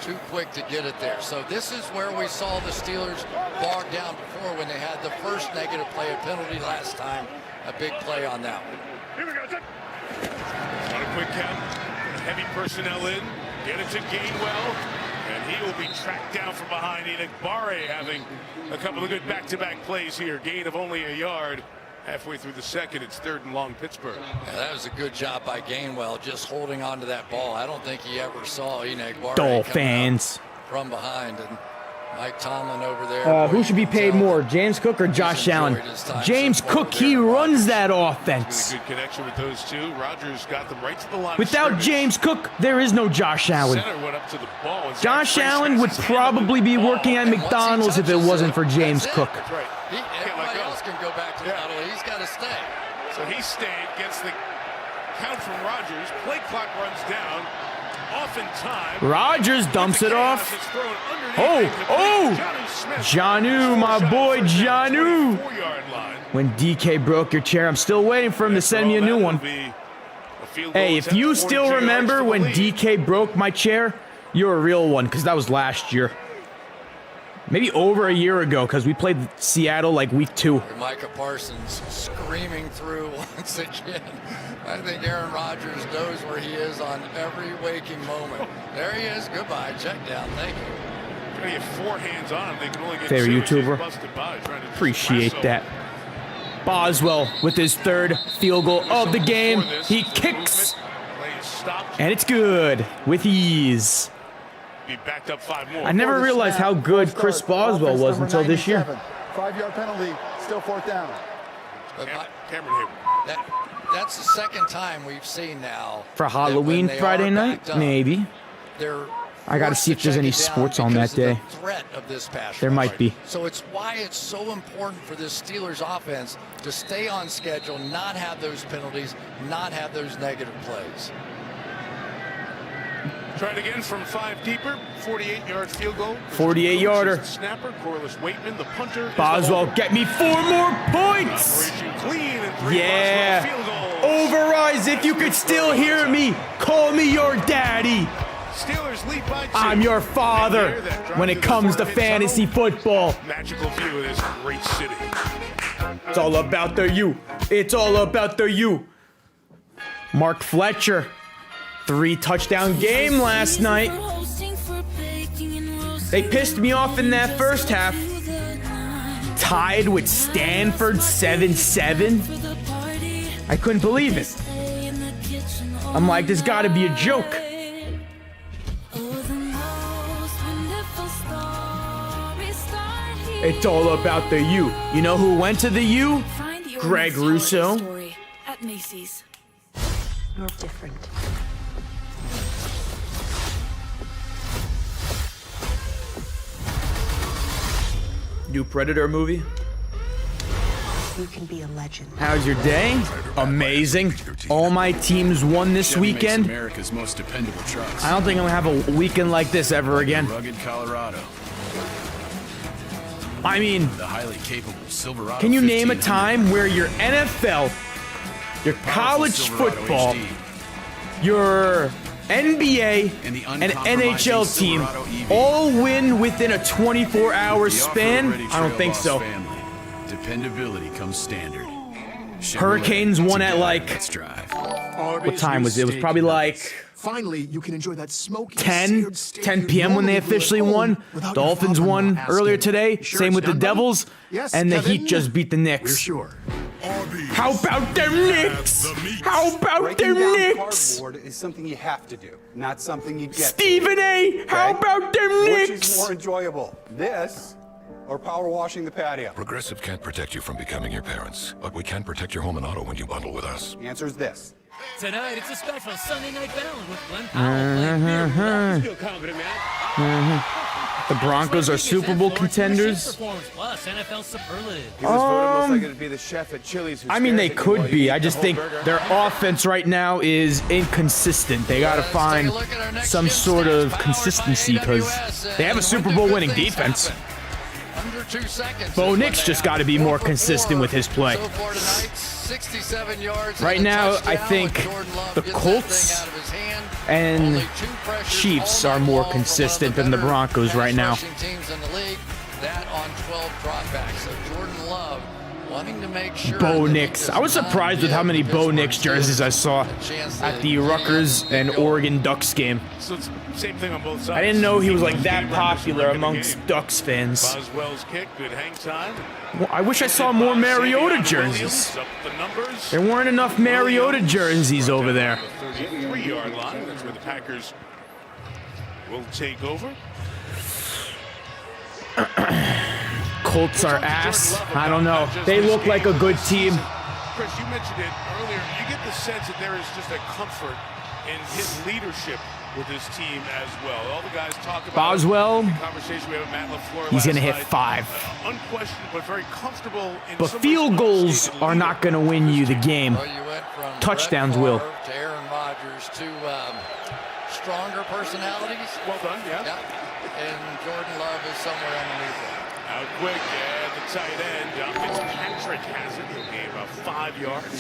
Too quick to get it there. So this is where we saw the Steelers bogged down before when they had the first negative play, a penalty last time. A big play on that one. On a quick count, heavy personnel in, get it to Gainwell, and he will be tracked down from behind. Enoch Barre having a couple of good back-to-back plays here. Gain of only a yard. Halfway through the second, it's 3rd and long, Pittsburgh. Yeah, that was a good job by Gainwell, just holding on to that ball. I don't think he ever saw Enoch Barre Dolphins from behind. And Mike Tomlin over there. Who should be paid more, James Cook or Josh Allen? James Cook, he runs that offense. Really good connection with those two. Rodgers got them right to the line. Without James Cook, there is no Josh Allen. Center went up to the ball and Josh Allen would probably be working at McDonald's if it wasn't for James Cook. That's right. Everybody else can go back to the huddle. He's got to stay. So he stayed, gets the count from Rodgers. Play clock runs down. Off in time. Rodgers dumps it off. Jonnu, my boy Jonnu. When DK broke your chair, I'm still waiting for him to send me a new one. Hey, if you still remember when DK broke my chair, you're a real one, because that was last year. Maybe over a year ago, because we played Seattle like week 2. Micah Parsons screaming through once again. I think Aaron Rodgers knows where he is on every waking moment. There he is. Goodbye. Check down. Thank you. Trying to get 4 hands on him. They can only get Fair 2. YouTuber. Appreciate that. Boswell with his 3rd field goal of the game. He kicks. And it's good with ease. Be backed up 5 more. I never realized how good Chris Boswell was until this year. 5-yard penalty, still 4th down. Cameron Hayward. That's the second time we've seen now. For Halloween Friday night? Maybe. I got to see if there's any sports on that day. Threat of this pass there might be. So it's why it's so important for this Steelers offense to stay on schedule, not have those penalties, not have those negative plays. Tried again from 5 deeper, 48-yard field goal. 48-yarder. Snapper, Corliss Waitman, the punter. Boswell, get me 4 more points. Clean and 3 yeah. field goals. Overrise, if you could still hear me, call me your daddy. Steelers lead by 2. I'm your father when it comes to fantasy football. Magical view of this great city. It's all about the you. It's all about the you. Mark Fletcher. 3-touchdown game last night. They pissed me off in that first half. Tied with Stanford 7-7. I couldn't believe it. I'm like, there's got to be a joke. It's all about the U. You know who went to the U? Greg Russo. At Macy's. You're different. New Predator movie. You can be a legend. How's your day? Amazing. All my teams won this weekend. America's most dependable trucks. I don't think I'm gonna have a weekend like this ever again. Rugged Colorado. I mean, the highly capable Silverado. Can you name a time where your NFL, your college football, your NBA, and NHL team all win within a 24-hour span? I don't think so. Dependability comes standard. Hurricanes won at like, what time was it? It was probably like finally you can enjoy that smoky 10 p.m. when they officially won. Dolphins won earlier today. Same with the Devils. And the Heat just beat the Knicks. How about them Knicks? How about them Knicks? Cardboard is something you have to do, not something you get. Stephen A. How about them Knicks? Which is more enjoyable, this or power washing the patio? Progressive can't protect you from becoming your parents, but we can protect your home and auto when you bundle with us. The answer is this. Tonight, it's a special Sunday night balance with Glenn Powell. Feel confident, man. The Broncos are Super Bowl contenders. Plus NFL superlative. He was voted most likely to be the chef at Chili's. I mean, they could be. I just think their offense right now is inconsistent. They got to find some sort of consistency because they have a Super Bowl winning defense. Under 2 seconds. Bo Nix just got to be more consistent with his play. So far tonight, 67 yards. Right now, I think the Colts and Chiefs are more consistent than the Broncos right now. Teams in the league, that on 12 dropbacks. So Jordan Love wanting to make sure. Bo Nix. I was surprised with how many Bo Nix jerseys I saw at the Rutgers and Oregon Ducks game. So it's same thing on both sides. I didn't know he was like that popular amongst Ducks fans. Boswell's kick, good hang time. Well, I wish I saw more Mariota jerseys. There weren't enough Mariota jerseys over there. 33-yard line. That's where the Packers will take over. Colts are ass. I don't know. They look like a good team. Chris, you mentioned it earlier. You get the sense that there is just a comfort in his leadership with his team as well. All the guys talk about Boswell, the conversation we have with Matt LaFleur. he's going to hit 5. Unquestioned, but very comfortable. But field goals are not going to win you the game. Well, you went from Touchdowns Brett will. Favre to Aaron Rodgers to stronger personalities. Well done, yeah. And Jordan Love is somewhere underneath it. Out quick, the tight end. Fitzpatrick has it. He'll gain about 5 yards.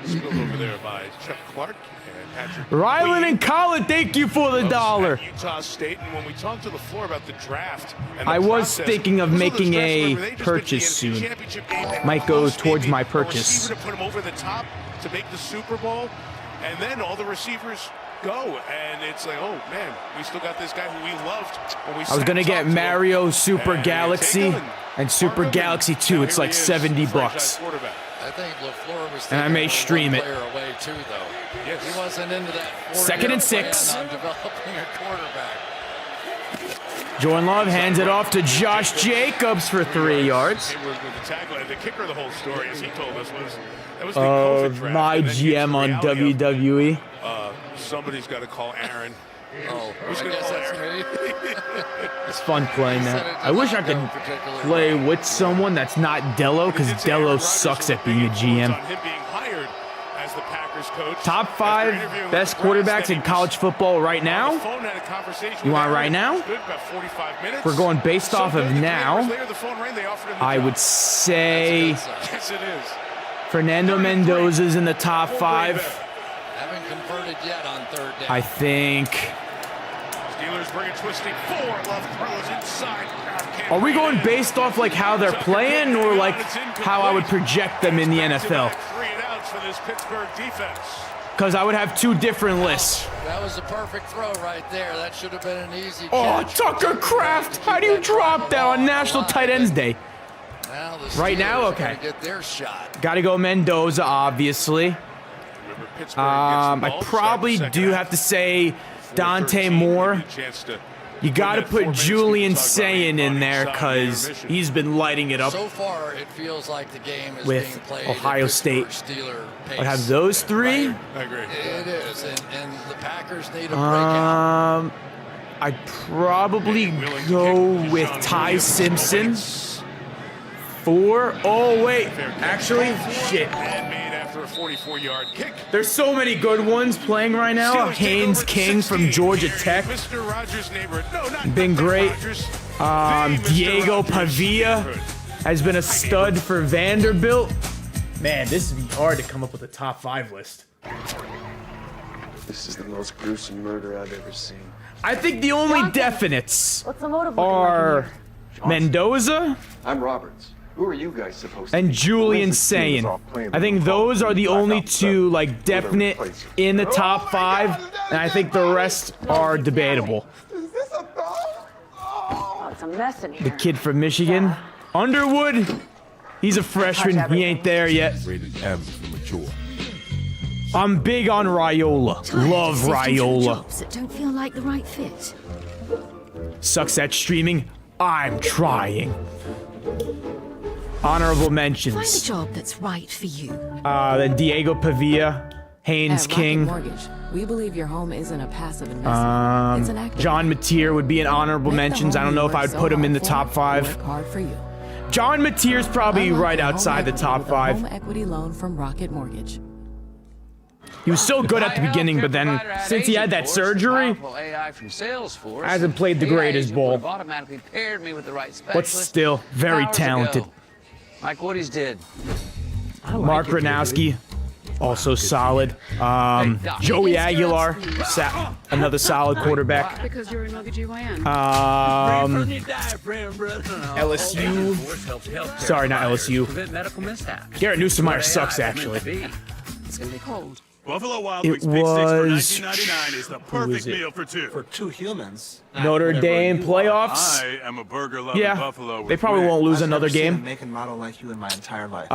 Spilled over there by Chuck Clark and Patrick. Rylan and Colin, thank you for the dollar. Utah State, and when we talked to LaFleur about the draft, and the I was process, thinking of making a purchase soon. Might go towards my purchase. To put him over the top to make the Super Bowl, and then all the receivers go, and it's like, oh man, we still got this guy who we loved when we I was gonna get Mario Super Galaxy and Super Galaxy 2. It's like $70. I think LaFleur was and I may stream it. Away too, though. Yes. He wasn't into that 2nd and 6. On developing a quarterback. Jordan Love hands it off to Josh Jacobs for 3 yards. The kicker of the whole story, as he told us, was that was the COVID draft. My GM on WWE. Somebody's got to call Aaron. Oh, who's going to call Aaron? It's fun playing that. I wish I could play with someone that's not Dello, because Dello sucks at being a GM. Top 5 best quarterbacks in college football right now? You want right now? We're going based off of now. I would say Fernando Mendoza's in the top 5. Haven't converted yet on 3rd down. I think. Steelers bring it twisting 4. Love throws inside. Are we going based off like how they're playing, or like how I would project them in the NFL? 3 and outs for this Pittsburgh defense. Because I would have 2 different lists. That was a perfect throw right there. That should have been an easy catch. Oh, Tucker Kraft! How do you drop that on National Tight Ends Day? Now the right now, okay. Get their shot. Got to go Mendoza, obviously. I probably do have to say Dante Moore. You got to put Julian Sayin in there because he's been lighting it up. So far, it feels like the game is with being played Ohio State. I'd have those 3. I agree. It is, and the Packers need a breakout. I'd probably go with Ty Simpson. 4. Oh wait, actually, shit. After a 44-yard kick. There's so many good ones playing right now. Haynes King from Georgia Tech. Mr. Rogers' neighborhood. No, not been great. Rogers. Diego Pavia has been a stud for Vanderbilt. Man, this would be hard to come up with a top 5 list. This is the most gruesome murder I've ever seen. I think the only definites are Mendoza. I'm Roberts. Who are you guys supposed to and be? Julian Sayin. I think those are the only 2 like definite in the top 5, and I think the rest are debatable. It's a mess in here. The kid from Michigan, Underwood. He's a freshman. He ain't there yet. I'm big on Raiola. Love Raiola. That don't feel like the right fit. Sucks at streaming. I'm trying. Honorable mentions. Find a job that's right for you. Then Diego Pavia, Haynes King. Mortgage, we believe your home isn't a passive investment. It's an active. John Mateer would be an honorable mentions. I don't know if I would put him in the top 5. Hard for you. John Mateer's probably right outside the top 5. Home equity loan from Rocket Mortgage. He was so good at the beginning, but then since he had that surgery, hasn't played the greatest ball. But still, very talented. Like what he's did. Mark Gronowski, also solid. Joey Aguilar, another solid quarterback. Because you're another GYN. LSU. Sorry, not LSU. Garrett Newsomeyer sucks, actually. It's gonna be cold. Buffalo Wild It Wings Big Six for was- $19.99 is the perfect meal for two. For two humans. Notre Dame playoffs. I am a burger-loving Yeah, Buffalo. they probably won't lose another game. Make and model like you in my entire life.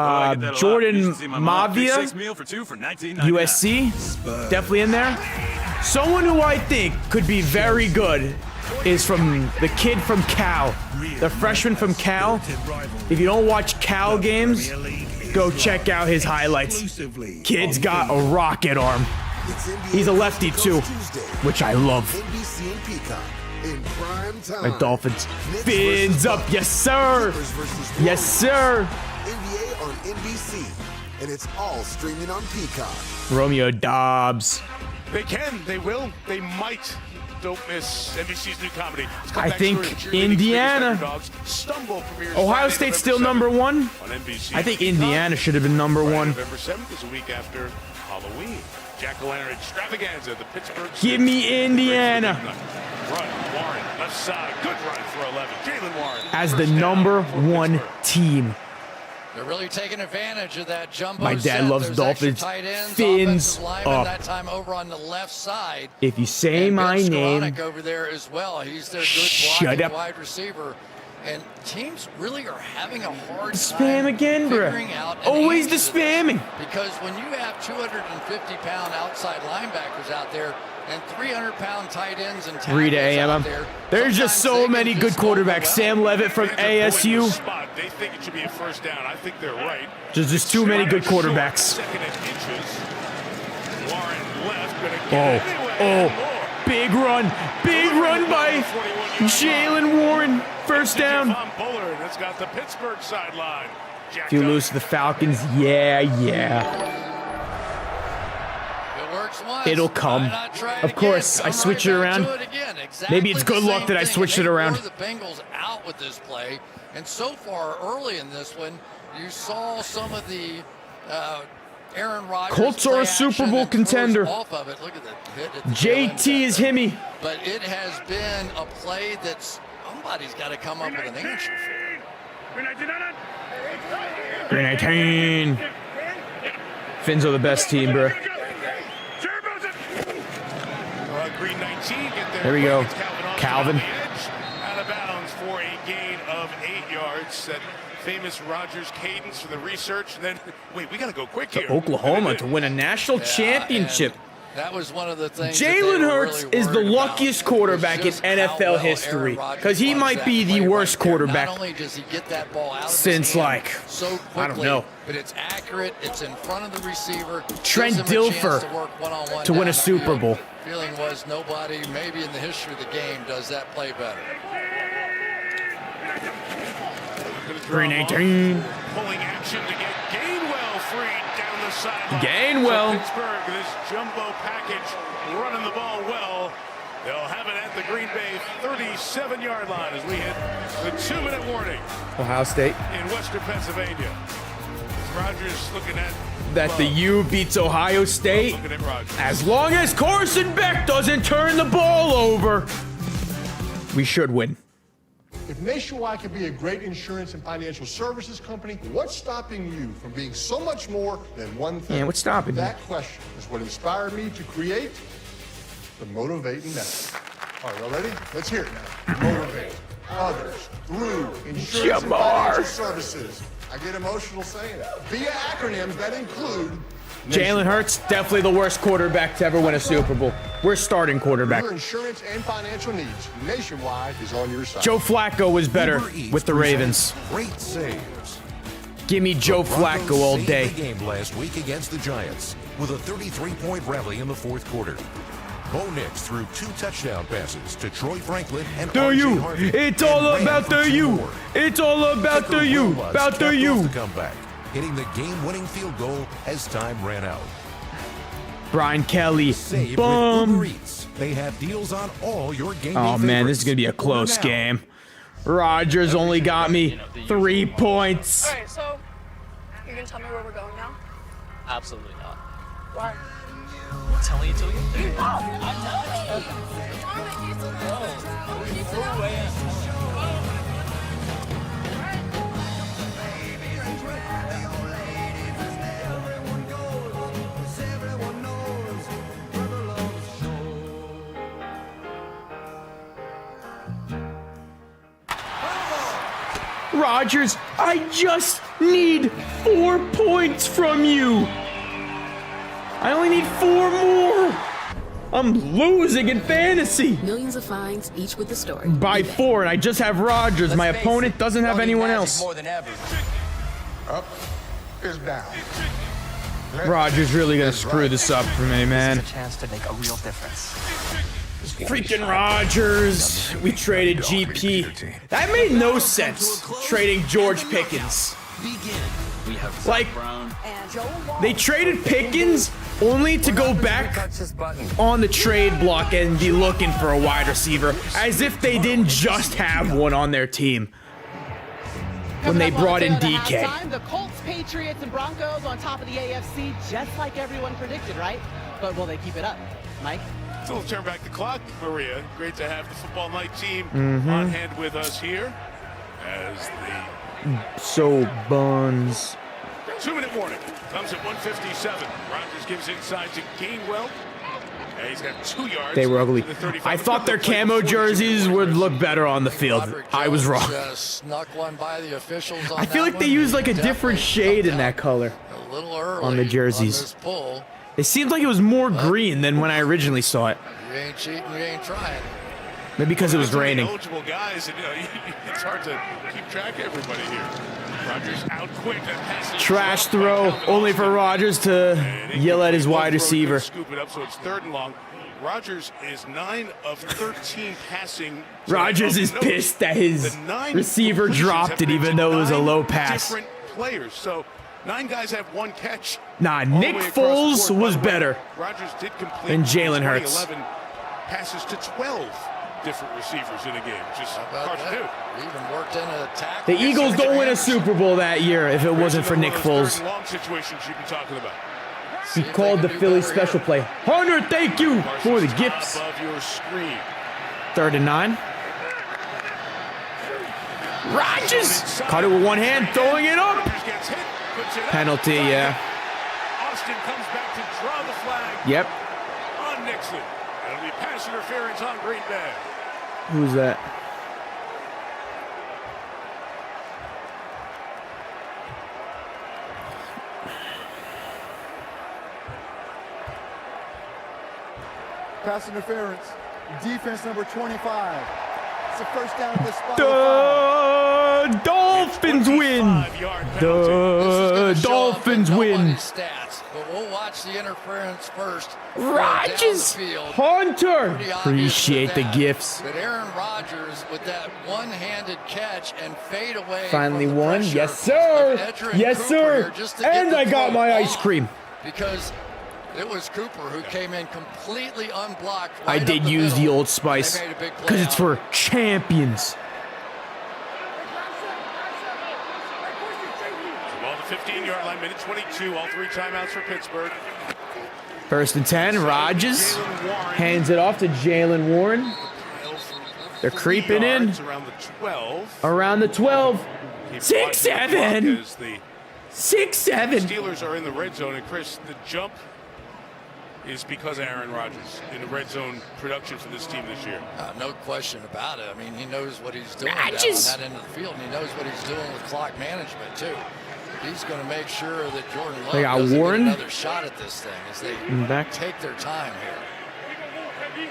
Jordan Big Mavia, Six meal for two for $19.99. USC, definitely in there. Someone who I think could be very good is from the kid from Cal, the freshman from Cal. If you don't watch Cal games, go check out his highlights. Kid's got a rocket arm. He's a lefty too, which I love. NBC and Peacock in prime time. My Dolphins. Fins up, yes sir. Yes sir. NBA on NBC, and it's all streaming on Peacock. Romeo Dobbs. They can, they will, they might. Don't miss NBC's new comedy. I think Indiana. Ohio State's still number one. I think Indiana should have been number one. November 7th is a week after Halloween. Jack-o'-lantern extravaganza, the Pittsburgh. Give me Indiana. Run, Warren, left side, good run for 11. Jalen Warren. As the number one team. They're really taking advantage of that jumbo. My dad loves Dolphins. Fins up. That time over on the left side. If you say my name, over there as well. He's their good shut up. wide receiver. And teams really are having a hard Spam time again, bro. figuring out an Always the answer to this. spamming. Because when you have 250-pound outside linebackers out there and 300-pound tight ends and tackles Rita out A.M. there, There's just so many good quarterbacks. Sam Levitt from ASU. They think it should be a first down. I think they're right. There's just too many good quarterbacks. Second and inches. Warren left, gonna get it Oh, big run by Jalen Warren. First down. Bullard has got the Pittsburgh sideline. If you lose to the Falcons, yeah. It'll come. Of course, I switch it around. Maybe it's good luck that I switched it around. The Bengals out with this play, and so far early in this one, you saw some of the Aaron Rodgers. Colts are a Super Bowl contender. Off of it. Look at the hit at the JT is himmy. But it has been a play that's somebody's got to come up with an answer for. Green 18. Fins are the best team, bro. Green 19, get there. There we go. Calvin. Out of bounds for a gain of 8 yards. That famous Rodgers cadence for the research. And then, wait, we got to go quick here. To Oklahoma to win a national championship. That was one of the things. Jalen Hurts is the luckiest quarterback in NFL history because he might be the worst quarterback Not only does he get that ball out since, like, so quickly, I don't know. But it's accurate. It's in front of the receiver. Trent Dilfer to win a Super Bowl. Feeling was nobody, maybe in the history of the game, does that play better. Green 18. Pulling action to get Gainwell freed down the sideline. Gainwell. So Pittsburgh, this jumbo package, running the ball well. They'll have it at the Green Bay 37-yard line as we hit the 2-minute warning. Ohio State. In Western Pennsylvania. Rodgers looking at that the U beats Ohio State. As long as Carson Beck doesn't turn the ball over, we should win. If Nationwide can be a great insurance and financial services company, what's stopping you from being so much more than one thing? Yeah, what's stopping you? That question is what inspired me to create the Motivating Method. All right, y'all ready? Let's hear it now. Motivate others through insurance and financial services. I get emotional saying it. Via acronyms that include Jalen Hurts, definitely the worst quarterback to ever win a Super Bowl. We're starting quarterback. Your insurance and financial needs. Nationwide is on your side. Joe Flacco was better with the Ravens. Great saves. Give me Joe Flacco all day. The game last week against the Giants with a 33-point rally in the fourth quarter. Bo Nix threw 2 touchdown passes to Troy Franklin and R.J. Harvey. It's all about the U. It's all about the U. About the U. Comeback, hitting the game-winning field goal as time ran out. Brian Kelly. Save with Boom. Uber Eats. They have deals on all your game Oh, day man, this is going to be a favorites. close Order now. game. Rodgers only got me 3 points. Alright, so you're gonna tell me where we're going now? Absolutely not. Why? We'll tell you till you do. Rodgers, I just need 4 points from you. I only need 4 more. I'm losing in fantasy. Millions of finds, each with a story. By 4, and I just have Rodgers. My opponent doesn't have anyone else. Up is down. Rodgers really gonna screw this up for me, man. Chance to make a real difference. Freaking Rodgers. We traded GP. That made no sense, trading George Pickens. Like, they traded Pickens only to go back on the trade block and be looking for a wide receiver, as if they didn't just have one on their team when they brought in DK. The Colts, Patriots, and Broncos on top of the AFC, just like everyone predicted, right? But will they keep it up, Mike? So we'll turn back the clock, Maria. Great to have the football night team Mhm. on hand with us here as the So buns. 2-minute warning comes at 1:57. Rodgers gives inside to Gainwell. And he's got 2 yards. They were ugly. to the 35. I thought their camo jerseys would look better on the field. I was wrong. Snuck one by the officials on I feel like they used like a different shade in that color a little early on the jerseys. on this pull. It seemed like it was more green than when I originally saw it. You ain't cheating, you ain't trying. Maybe because it was Too many raining. eligible guys, and it's hard to keep track of everybody here. Rodgers out quick. That pass is Trash dropped by throw, Calvin only for Austin. Rodgers to yell at his wide receiver. Scoop it up, so it's 3rd and long. Rodgers is 9 of 13 passing. Rodgers is pissed that his receiver dropped it, even though it was a low pass. Different players, so 9 guys have 1 catch. Nah, all the Nick way across the Foles board. was By the way, better Rodgers did complete than Jalen Hurts. 2011 passes to 12 different receivers in a game, which is hard to do. He even worked in a tackle. The Eagles don't win a Super Bowl that year if it wasn't for Nick Foles. Long situations you've been talking about. He called the Philly special play. Hunter, thank you for the gifts. Above your screen. 3rd and 9. Rodgers caught it with one hand, throwing it up. Rodgers gets hit, puts it up. Penalty, yeah. Austin comes back to draw the flag Yep. on Nixon. It'll be pass interference on Green Bay. Who's that? Pass interference. Defense number 25. It's a first down at the spot. The Dolphins win. The Dolphins win. Stats, but we'll watch the interference first. Rodgers, Hunter. Appreciate the gifts. But Aaron Rodgers with that one-handed catch and fade away. Finally from the won. pressure Yes, sir. of Edgerrin Yes, Cooper sir. here just to get And the I got throw my ice off, cream. because it was Cooper who came in completely unblocked. I right did up the use the middle, Old Spice and they made a big play because it's out. for champions. Ball to 15-yard line, minute 22. All 3 timeouts for Pittsburgh. 1st and 10. Rodgers hands it off to Jalen Warren. They're creeping in. Around the 12. Around the 12. 6-7. 6-7. Steelers are in the red zone, and Chris, the jump is because of Aaron Rodgers in the red zone production for this team this year. No question about it. I mean, he knows what he's doing down on Rodgers. that end of the field, and he knows what he's doing with clock management too. He's going to make sure that Jordan Love They got doesn't Warren. get another shot at this thing as they Back. take their time here.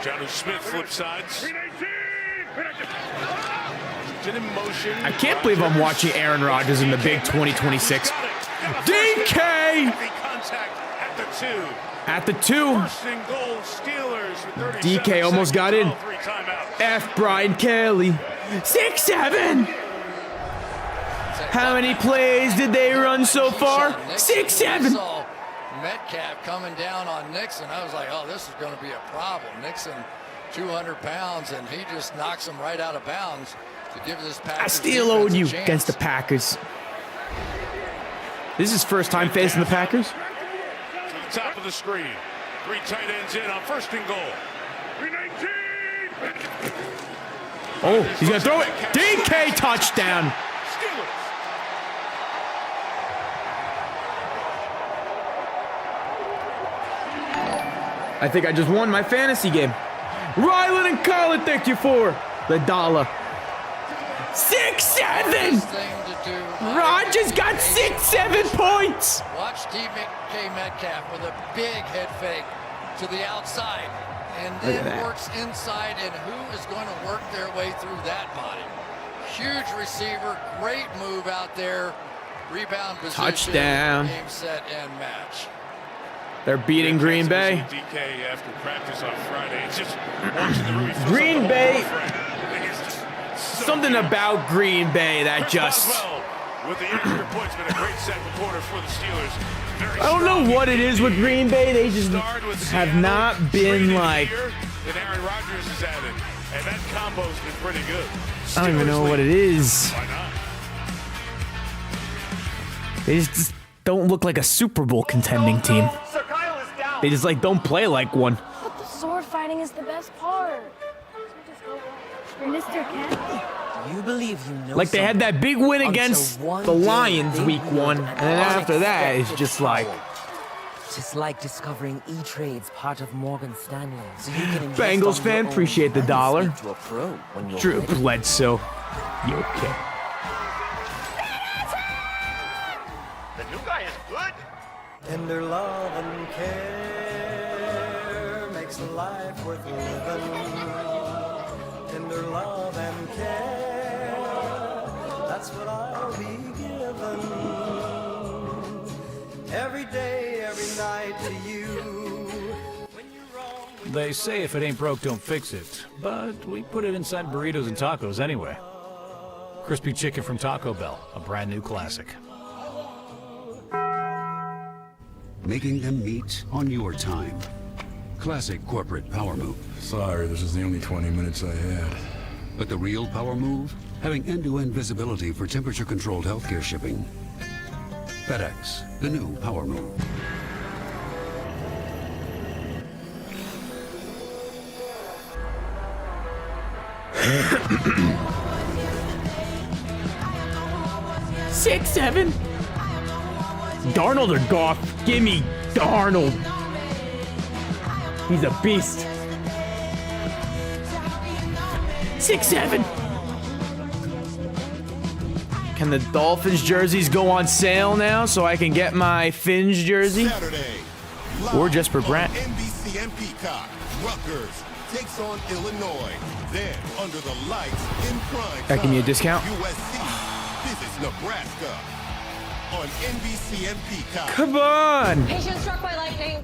Jonnu Smith flip sides. In motion. I can't believe I'm watching Aaron Rodgers in the big 2026. DK Heavy contact at the 2. at the 2. First and goal, Steelers with 37 DK almost got in. all 3 timeouts. F. Brian Kelly. 6-7. How many plays did they run so far? 6-7. Metcalf coming down on Nixon. I was like, oh, this is going to be a problem. Nixon, 200 pounds, and he just knocks him right out of bounds to give this Packers I still own you chance. against the Packers. This is his first time facing the Packers. To the top of the screen. 3 tight ends in on 1st and goal. 319. Oh, he's going to throw it. DK touchdown. I think I just won my fantasy game. Rylan and Colin, thank you for the dollar. 6-7. Rodgers got 6-7 points. Watch DK Metcalf with a big head fake to the outside, and then works inside, and who is going to work their way through that body? Huge receiver, great move out there. Rebound position. Touchdown. Game, set, and match. They're beating Green Bay. DK after practice on Friday. It's just watching the Ruby Green Bay. Something about Green Bay that just. With the extra points, been a great second quarter for the Steelers. Very I don't know what it is with Green Bay. They just have not been like. And Aaron Rodgers is at it, and that combo's been pretty good. I don't even know what it is. Why not? They just don't look like a Super Bowl contending team. They just like don't play like one. But the sword fighting is the best part. Mr. Cat. You believe you know Like they had that big win against the Lions week 1, and then after that it's just like. Just like discovering E-Trade's part of Morgan Stanley. So you can Bengals fan, appreciate the dollar. to a pro when you're Drew ready. Bledsoe. You okay? The new guy is good. Tender love and care makes life worth living. Tender love and care, that's what I'll be given. Every day, every night to you. They say if it ain't broke, don't fix it. But we put it inside burritos and tacos anyway. Crispy chicken from Taco Bell, a brand new classic. Making them meet on your time. Classic corporate power move. Sorry, this is the only 20 minutes I had. But the real power move? Having end-to-end visibility for temperature-controlled healthcare shipping. FedEx, the new power move. Six, 7. Darnold or Goff? Give me Darnold. He's a beast. 6-7. Can the Dolphins jerseys go on sale now so I can get my Finns jersey? Saturday, Or just for Brent? NBC and Peacock, Rutgers takes on Illinois. Then, under the lights, in prime That give me a time, discount? USC visits Nebraska on NBC and Peacock. Come on! Patient struck by lightning.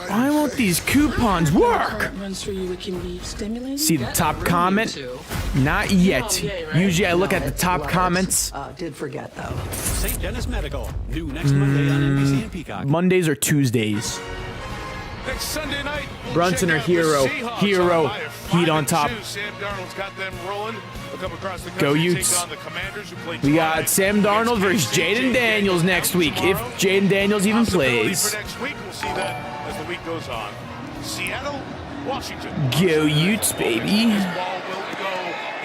Why won't these coupons work? Runs through you, it can be stimulating. See the top comment? Not yet. Usually I look at the top comments. Did forget though. St. Dennis Medical, new next Monday on NBC and Peacock. Mondays or Tuesdays. Next Sunday night, we'll Brunson check or out the Hero. Seahawks Hero. on Live. Heat on 5-2. top. Sam Darnold's got them rolling. They'll come across the Go country, Utes. take on the Commanders, who play We got tonight Sam Darnold against versus KC. Jaden Daniels next week. If Jaden Daniels even Possibility plays. For next week, we'll see that as the week goes on. Seattle, Washington. Go Utes, baby. This ball will go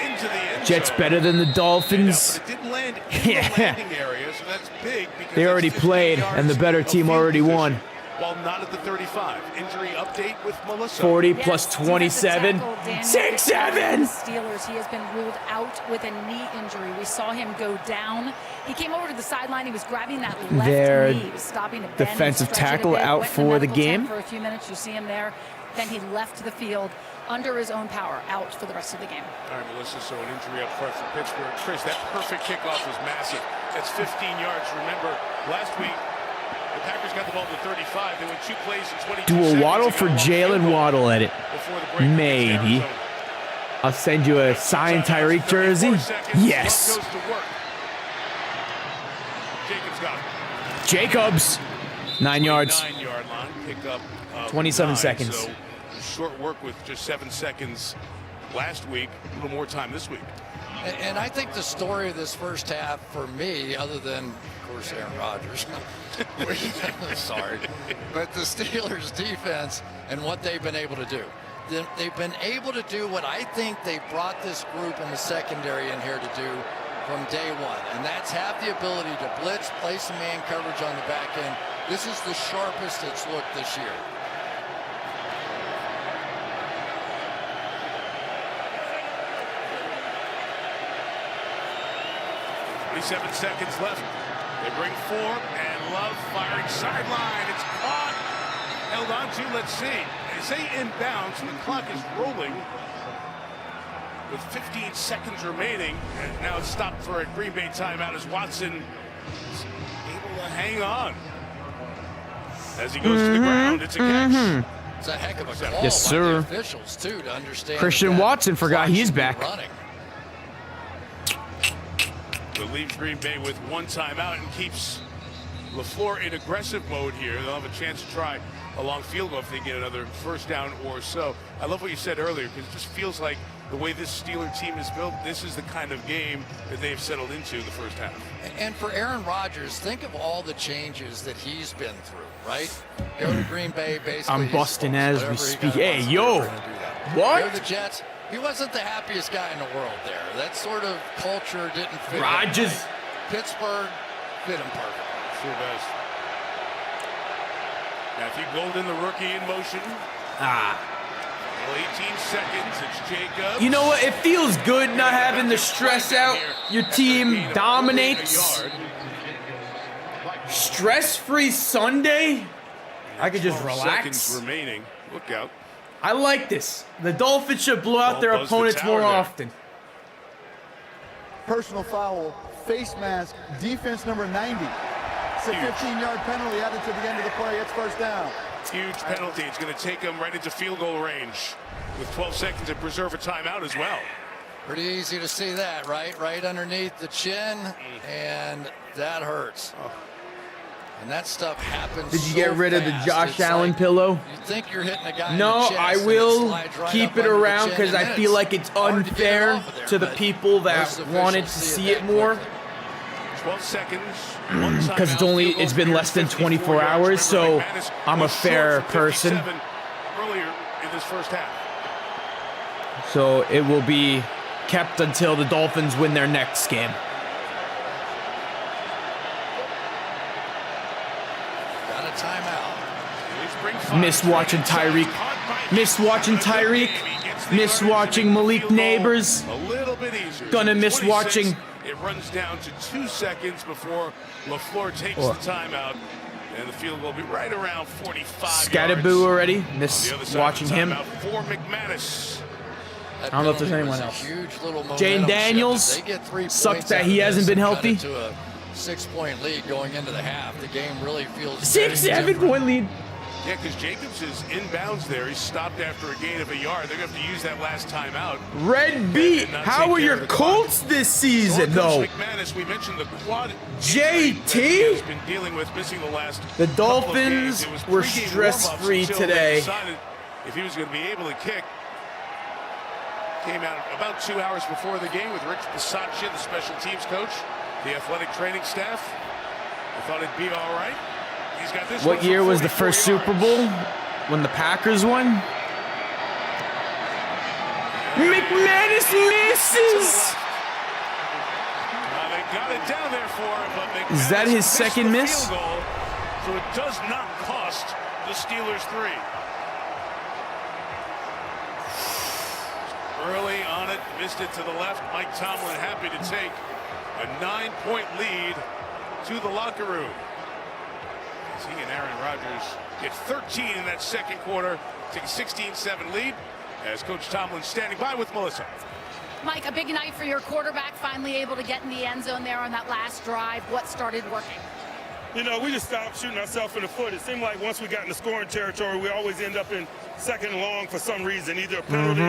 into the end Jets zone. better than the Dolphins. But it didn't land in the landing area, so that's big because They already that's 15 played, yards and the better of team field already position. won. While not at the 35. Injury update with Melissa. 40 plus 27. 6-7. Steelers. He has been ruled out with a knee injury. We saw him go down. He came over to the sideline. He was grabbing that left Their knee. He was stopping to bend defensive and stretch it a tackle bit. out Went in for the medical game. tent for a few minutes. You see him there. Then he left the field under his own power, out for the rest of the game. All right, Melissa, so an injury up front for Pittsburgh. Chris, that perfect kickoff was massive. That's 15 yards. Remember, last week, the Packers got the ball to 35. They went 2 plays in 22 Do a seconds Waddle to for get a long field Jalen goal Waddle at it. before the break against Maybe. Arizona. I'll send you a signed Tyreek jersey. 34 seconds. Yes. Clock goes to work. Jacobs got it. Jacobs. 9 yards. 9 yards. pickup of 27 9, seconds. So short work with just 7 seconds last week, a little more time this week. And I think the story of this first half for me, other than, of course, Aaron Rodgers, sorry, but the Steelers' defense and what they've been able to do. They've been able to do what I think they brought this group in the secondary in here to do from day one, and that's have the ability to blitz, play some man coverage on the back end. This is the sharpest it's looked this year. 27 seconds left. They bring 4, and Love firing sideline. It's caught, held on to. Let's see. They say inbounds, and the clock is rolling with 15 seconds remaining. And now it's stopped for a Green Bay timeout as Watson is able to hang on. As he goes to the ground, it's a catch. It's a heck of a call Yes, by sir. the officials, too, to understand Christian that Watson forgot clock he's should be back. running. So leaves Green Bay with 1 timeout and keeps LaFleur in aggressive mode here. They'll have a chance to try a long field goal if they get another first down or so. I love what you said earlier, because it just feels like the way this Steeler team is built, this is the kind of game that they've settled into the first half. And for Aaron Rodgers, think of all the changes that he's been through, right? Go to Green Bay, basically. I'm busting as we speak. Hey, yo. Go to What? the Jets. He wasn't the happiest guy in the world there. That sort of culture didn't fit him. Rodgers. Pittsburgh fit him perfectly. Sure does. Matthew Golden, the rookie, in motion. 18 seconds. It's Jacobs. You know what? It feels good not having to stress out. Your team dominates. Stress-free Sunday. I could just 12 relax. seconds remaining. Look out. I like this. The Dolphins should blow out their Buzz the opponents tower more there. often. Personal foul, face mask, defense number 90. It's a 15-yard penalty added to the end of the play. It's first down. Huge penalty. It's going to take them right into field goal range with 12 seconds to preserve a timeout as well. Pretty easy to see that, right? Right underneath the chin, and that hurts. And that stuff happens. Did you get so rid of the fast. Josh It's Allen like pillow? You think you're hitting a guy No, in the chest, I and it will slides right keep up it under the around chin, because and I then feel it's like it's hard to get it unfair off of there, to the but people that most wanted to officials see it it that more. quickly. 12 seconds. Because it's been less than 24 hours, so I'm a fair person. Earlier in this first half. So it will be kept until the Dolphins win their next game. Got a timeout. Miss watching Tyreek. Miss watching Tyreek. Miss watching Malik Neighbors. A little bit easier. Gonna miss 26, watching. It runs down to 2 seconds before LaFleur takes the timeout. And the field will be right around 45 Scatterboo yards. already. Miss watching him. Timeout for McManus. I don't know if there's anyone else. Jane Jane Daniels. Sucks that he hasn't been healthy. To a 6-point lead going into the half. The game really feels 7-point lead. Yeah, because Jacobs is inbounds there. He's stopped after a gain of a yard. They're going to have to use that last timeout. Red beat. How are your Colts this season, though? McManus, we mentioned the quad. JT? Has been dealing with missing the last. The Dolphins were stress-free today. Decided if he was going to be able to kick. Came out about 2 hours before the game with Rich Bisaccia, the special teams coach, the athletic training staff. I thought it'd be all right. He's got this. What year was the first Super Bowl? When the Packers won? McManus misses! They got it down there for him, but McManus Is that his missed second the miss? field goal, so it does not cost the Steelers 3. Early on it, missed it to the left. Mike Tomlin happy to take a 9-point lead to the locker room. As he and Aaron Rodgers get 13 in that second quarter, take a 16-7 lead as Coach Tomlin standing by with Melissa. Mike, a big night for your quarterback, finally able to get in the end zone there on that last drive. What started working? You know, we just stopped shooting ourselves in the foot. It seemed like once we got in the scoring territory, we always end up in second and long for some reason, either a penalty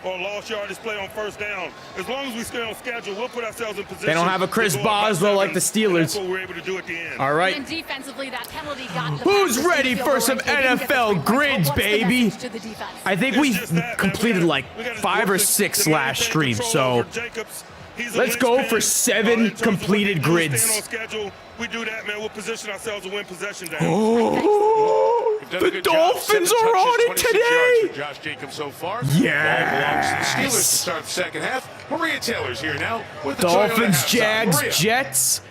or a lost yardage play on first down. As long as we stay on schedule, we'll put ourselves in position. They don't have a Chris Boswell like the Steelers. That's what we're able to do at the end. All right. And defensively, that penalty got the Who's ready for some NFL grids, baby? I think we completed like 5 or 6 last stream, so let's go for 7 completed grids. We do that, man. We'll position ourselves to win possession down. Oh, the Dolphins are on it today. For Josh Jacobs so far. Yes. Ball belongs to the Steelers to start the second half. Maria Taylor's here now with the Dolphins, Toyota Jags, Maria. Jets.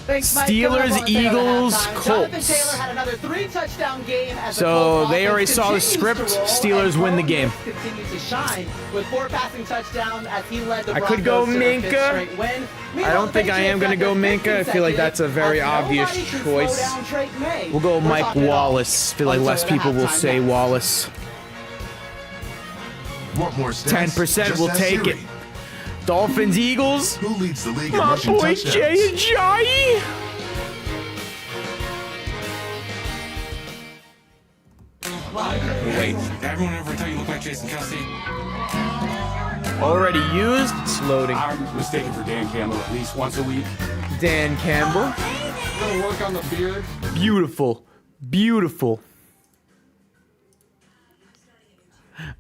Thanks, Mike. Steelers, Eagles, Jonathan Colts. Taylor had another 3-touchdown game as the So Colts they already offense saw the continues script. to roll, Steelers and win the Bo game. Nix continues to shine with 4 passing touchdowns as he led the I could go Broncos to their Minka. 5th straight win. I don't think I am going to go Minka. I feel like that's a very obvious choice. We'll go Mike Wallace. I feel like less people will say Wallace. Want more stats? 10% Just will ask take Siri. it. Dolphins, Eagles. Who leads the league in My rushing boy touchdowns? Jay Ajayi. Wait. Everyone ever tell you look like Jason Kelsey? Already used. It's loading. I'm mistaken for Dan Campbell at least once a week. Dan Campbell. Gonna work on the beard. Beautiful. Beautiful.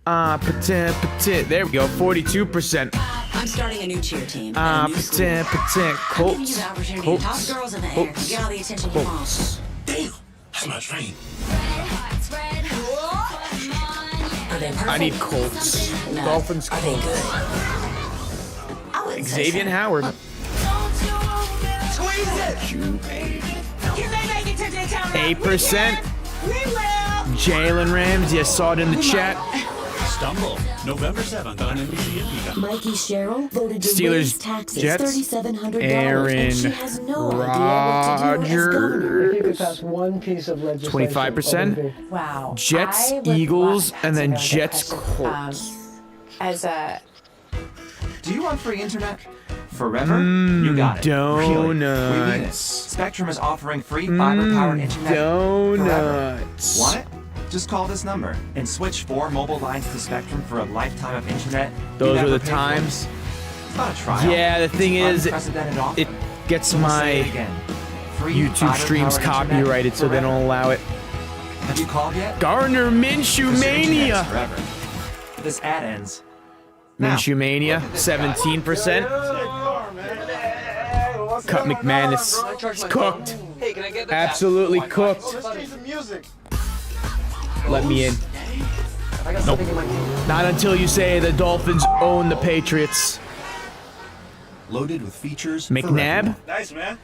Petit. There we go. 42%. I'm starting a new cheer team. at a new school. Petit. Colts. Use the opportunity to toss girls in the air and get all the attention you want. Damn, that's my train. Are they perfect? I need Colts. No. Dolphins, Are they Colts. good? I wouldn't say Xavier so. Howard. Squeeze it! Can they make it to Daytona? 8%. We will! Jalen Rams. Yes, saw it in the chat. Stumble, November 7th on NBC and Peacock. Mikey Sherrill voted to Steelers, raise taxes Jets, $3,700, Aaron and she has no idea what to do as governor. If you could pass one piece of legislation, 25%. Wow. Jets, I would Eagles, love and to then go to Jets, Texas, Colts. as a Do you want free internet? Forever? You got it. Really? We mean it. Donuts. Spectrum is offering free fiber-powered internet forever. Donuts. Want it? Just call this number and switch 4 mobile lines to Spectrum for a lifetime of internet. Those you are never the paid for. times. It's not a trial. Yeah, the thing It's is, unprecedented offer. it gets So we'll say it my again. Free YouTube streams fiber-powered copyrighted, so they internet don't allow it. forever. Have you called yet? Gardner Minshew Because your internet's Mania. forever. This ad ends. Now, Minshew Mania, 17%. Cut McManus. It's cooked. Hey, can I get Absolutely cooked. Let me in. Nope. Not until you say the Dolphins own the Patriots. Loaded with features. McNabb? Nice, man.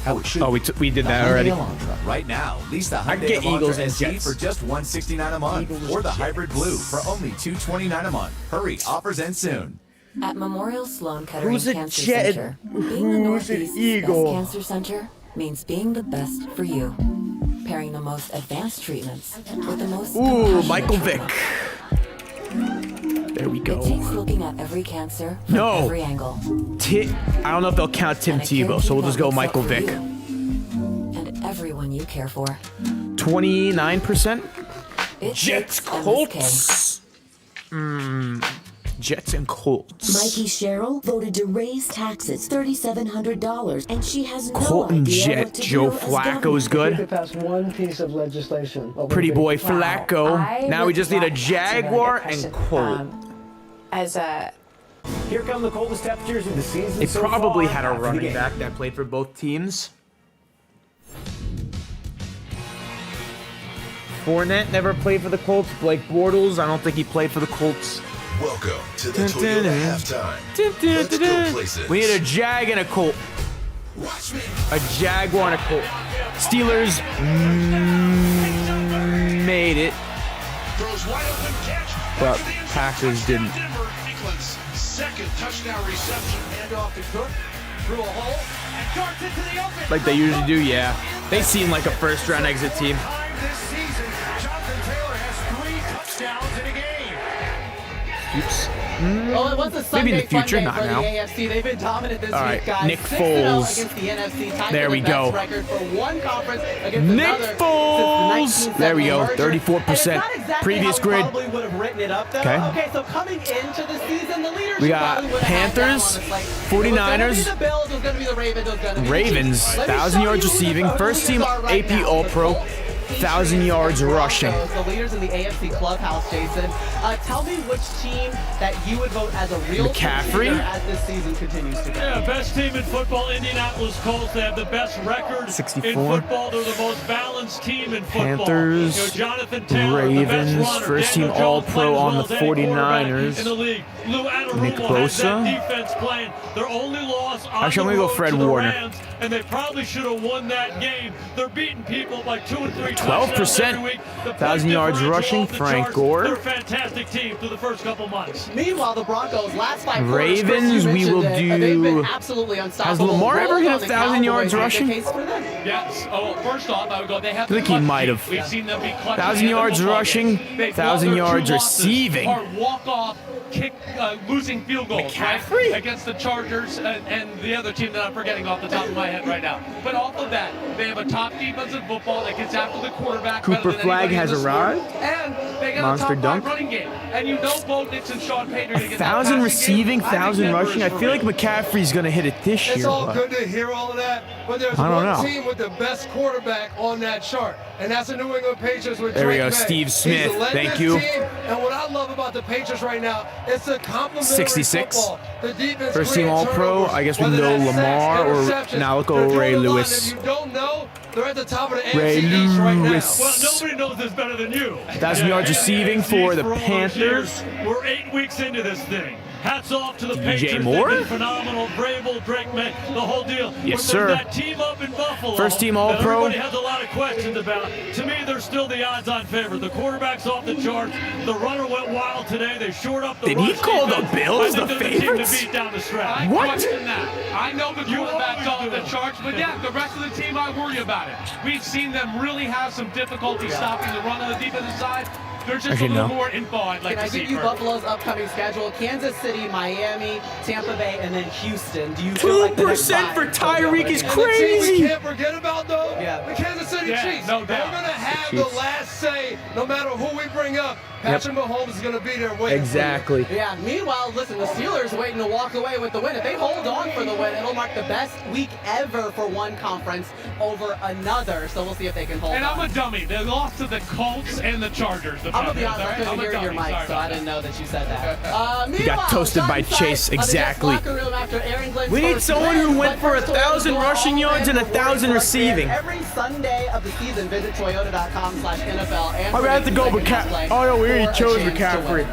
How it should. Oh, we did that already. Right now, lease the I Hyundai get Eagles Elantra and SE Jets. for just $169 a month, or the Hybrid Blue for only $229 a month. Hurry, offers end soon. At Memorial Sloan Kettering Who's a Cancer Jet? Center, being the Who's an Northeast's Eagle? best cancer center means being the best for you. Pairing the most advanced treatments with the most Ooh, compassionate Michael Vick. treatment. There we It takes go. looking at every cancer from No. every angle. I don't know if they'll count Tim And a care Tebow, so we'll team just go that Michael looks out Vick. for you And everyone you care for. 29%. It Jets, takes MSK. Colts. Jets and Colts. Mikey Sherrill voted to raise taxes $3,700, and she has no Colton idea Jet, what to Joe do as Flacco's governor. You good. could pass one piece of legislation. Pretty boy I Flacco. Now we would just need a love to go to Jaguar Texas, and Colt. as a Here come the coldest temperatures of the season. They so probably far had a after the running game. back that played for both teams. Fournette never played for the Colts. Blake Bortles, I don't think he played for the Colts. Welcome to the Toyota halftime. Let's go places. We need a Jag and a Colt. Watch me. A Jaguar and a Colt. Steelers made it, Throws wide open catch. but Packers didn't. Eagles' second touchdown reception. Hand off to Cook. Through a hole. And darts into the open. Like they usually do, yeah. They seem like a first-round exit team. This season, Jonathan Taylor has 3 touchdowns in a game. Oops. Well, it was a Sunday Maybe in the future, fun day not for now. the AFC. They've been dominant this All week, right, guys. Nick 6-0 Foles. against the NFC. Tied There for we the best go. record for one conference against Nick another Foles. since the There we go, 1970 merger. 34%. And it's not exactly Previous how grid. we probably would have written it up, though. Okay. So coming into the season, the leadership We got probably would have had that Panthers, on us, like, 49ers. It was going to be the Bills, it was going to be the Ravens, it was going to be the Ravens, Chiefs. Let me 1,000 show yards you who the receiving. leaders First team are right AP now. All-Pro. The Colts, 1,000 yards rushing. The leaders in the AFC clubhouse, Jason. Tell me which team that you would vote as a real McCaffrey? contender as this season continues to go. Yeah, best team in football, Indianapolis Colts. They have the best record 64. in football. They're the most balanced team in football. Panthers, You know, Jonathan Taylor, the best Ravens, runner. first team Daniel Jones All-Pro playing as on well the as any quarterback 49ers. in the league. Lou Nick Anarumo has that Bosa. defense playing. Their only loss on Actually, the I'm gonna go road Fred to the Warner. Rams, and they probably should have won that game. They're beating people by 2 and 3 12%. touchdowns every week. The 1,000 yards differential rushing, off the Frank charts. Gore. They're a fantastic team through the first couple months. Meanwhile, the Broncos last 5 Ravens, quarters, Chris, you we will mentioned it, they've been do- absolutely Has unstoppable. Lamar ever Rolled hit on the 1,000 yards Cowboys. rushing? Make a case for them. Yes. Oh, first off, I would go. They have. I think he might have. We've seen them be clutch. 1,000 yards rushing, 1,000 yards receiving. Or walk-off, kick, losing field goals. McCaffrey? Right? Against the Chargers and the other team that I'm forgetting off the top of my head right now. But off of that, they have a top defensive football that gets after the quarterback. Cooper better than Flag anybody in has the sport. arrived. And they got Monster a top dunk. 5 running game. And you know Bo Nix and Sean Payton are going to get that 1,000 passing receiving, game. I think 1,000 Denver rushing. is I for feel like real. McCaffrey's going to hit it this year. It's all but- good to hear all of that, but there's I don't one know. team with the best quarterback on that chart, and that's the New England Patriots with There we Drake go, May. Steve Smith. He's led Thank this you. Team, and what I love about the Patriots right now, it's a complementary 66. football. The defense First team creates All-Pro. turnovers, I guess we whether know that's Lamar sacks, or interceptions. now look They're over doing Ray a lot, and Lewis. If you don't know, they're at the top of the Ray AFC East right now. Lewis. Well, nobody knows this better than you. 1,000 yards receiving for the all those Panthers. years. We're 8 weeks into this thing. Hats off to the DJ Patriots. Moore? They've been phenomenal. Vrabel, Drake May, the whole deal. Yes, But there's sir. that team up in Buffalo. First team that All-Pro. Everybody has a lot of questions about. To me, they're still the odds-on favorite. The quarterback's off the charts. The runner went wild today. They shored up the Did he rush call the defense. Bills I think the they're the team favorites? to beat down the stretch. I What? question that. I know the quarterback's off the charts, but yeah, the rest of the team, I worry about it. We've seen them really have some difficulty stopping the run on the defensive side. There's just Actually, a little no. more info I'd like Can I to see. give you first. Buffalo's upcoming schedule? Kansas City, Miami, Tampa Bay, and then Houston. Do you feel like the next 2% five for will be Tyreek able is to- And the team crazy. we can't forget about, though, Yeah. the Kansas City Yeah, Chiefs. no doubt. They're going to have the Chiefs. last say no matter who we bring up. Patrick Mahomes is going to be there waiting for you. Exactly. Yeah, meanwhile, listen, the Steelers waiting to walk away with the win. If they hold on for the win, it'll mark the best week ever for one conference over another. So we'll see if they can hold And on. I'm a dummy. They lost to the Colts and the Chargers. I'm gonna be honest, I couldn't hear your mic, so I didn't know that you said that. Meanwhile, toasted by inside Chase, of the Jets exactly. locker room after Aaron Glenn's We need first someone win, who went but for first 1,000 Toyota's rushing all yards in and for 1,000 Rory receiving. Every Sunday of the season, visit toyota.com/NFL. And I'm gonna have to go predict the second McCaffrey. best play Oh no, we already for a chose chance to McCaffrey. win.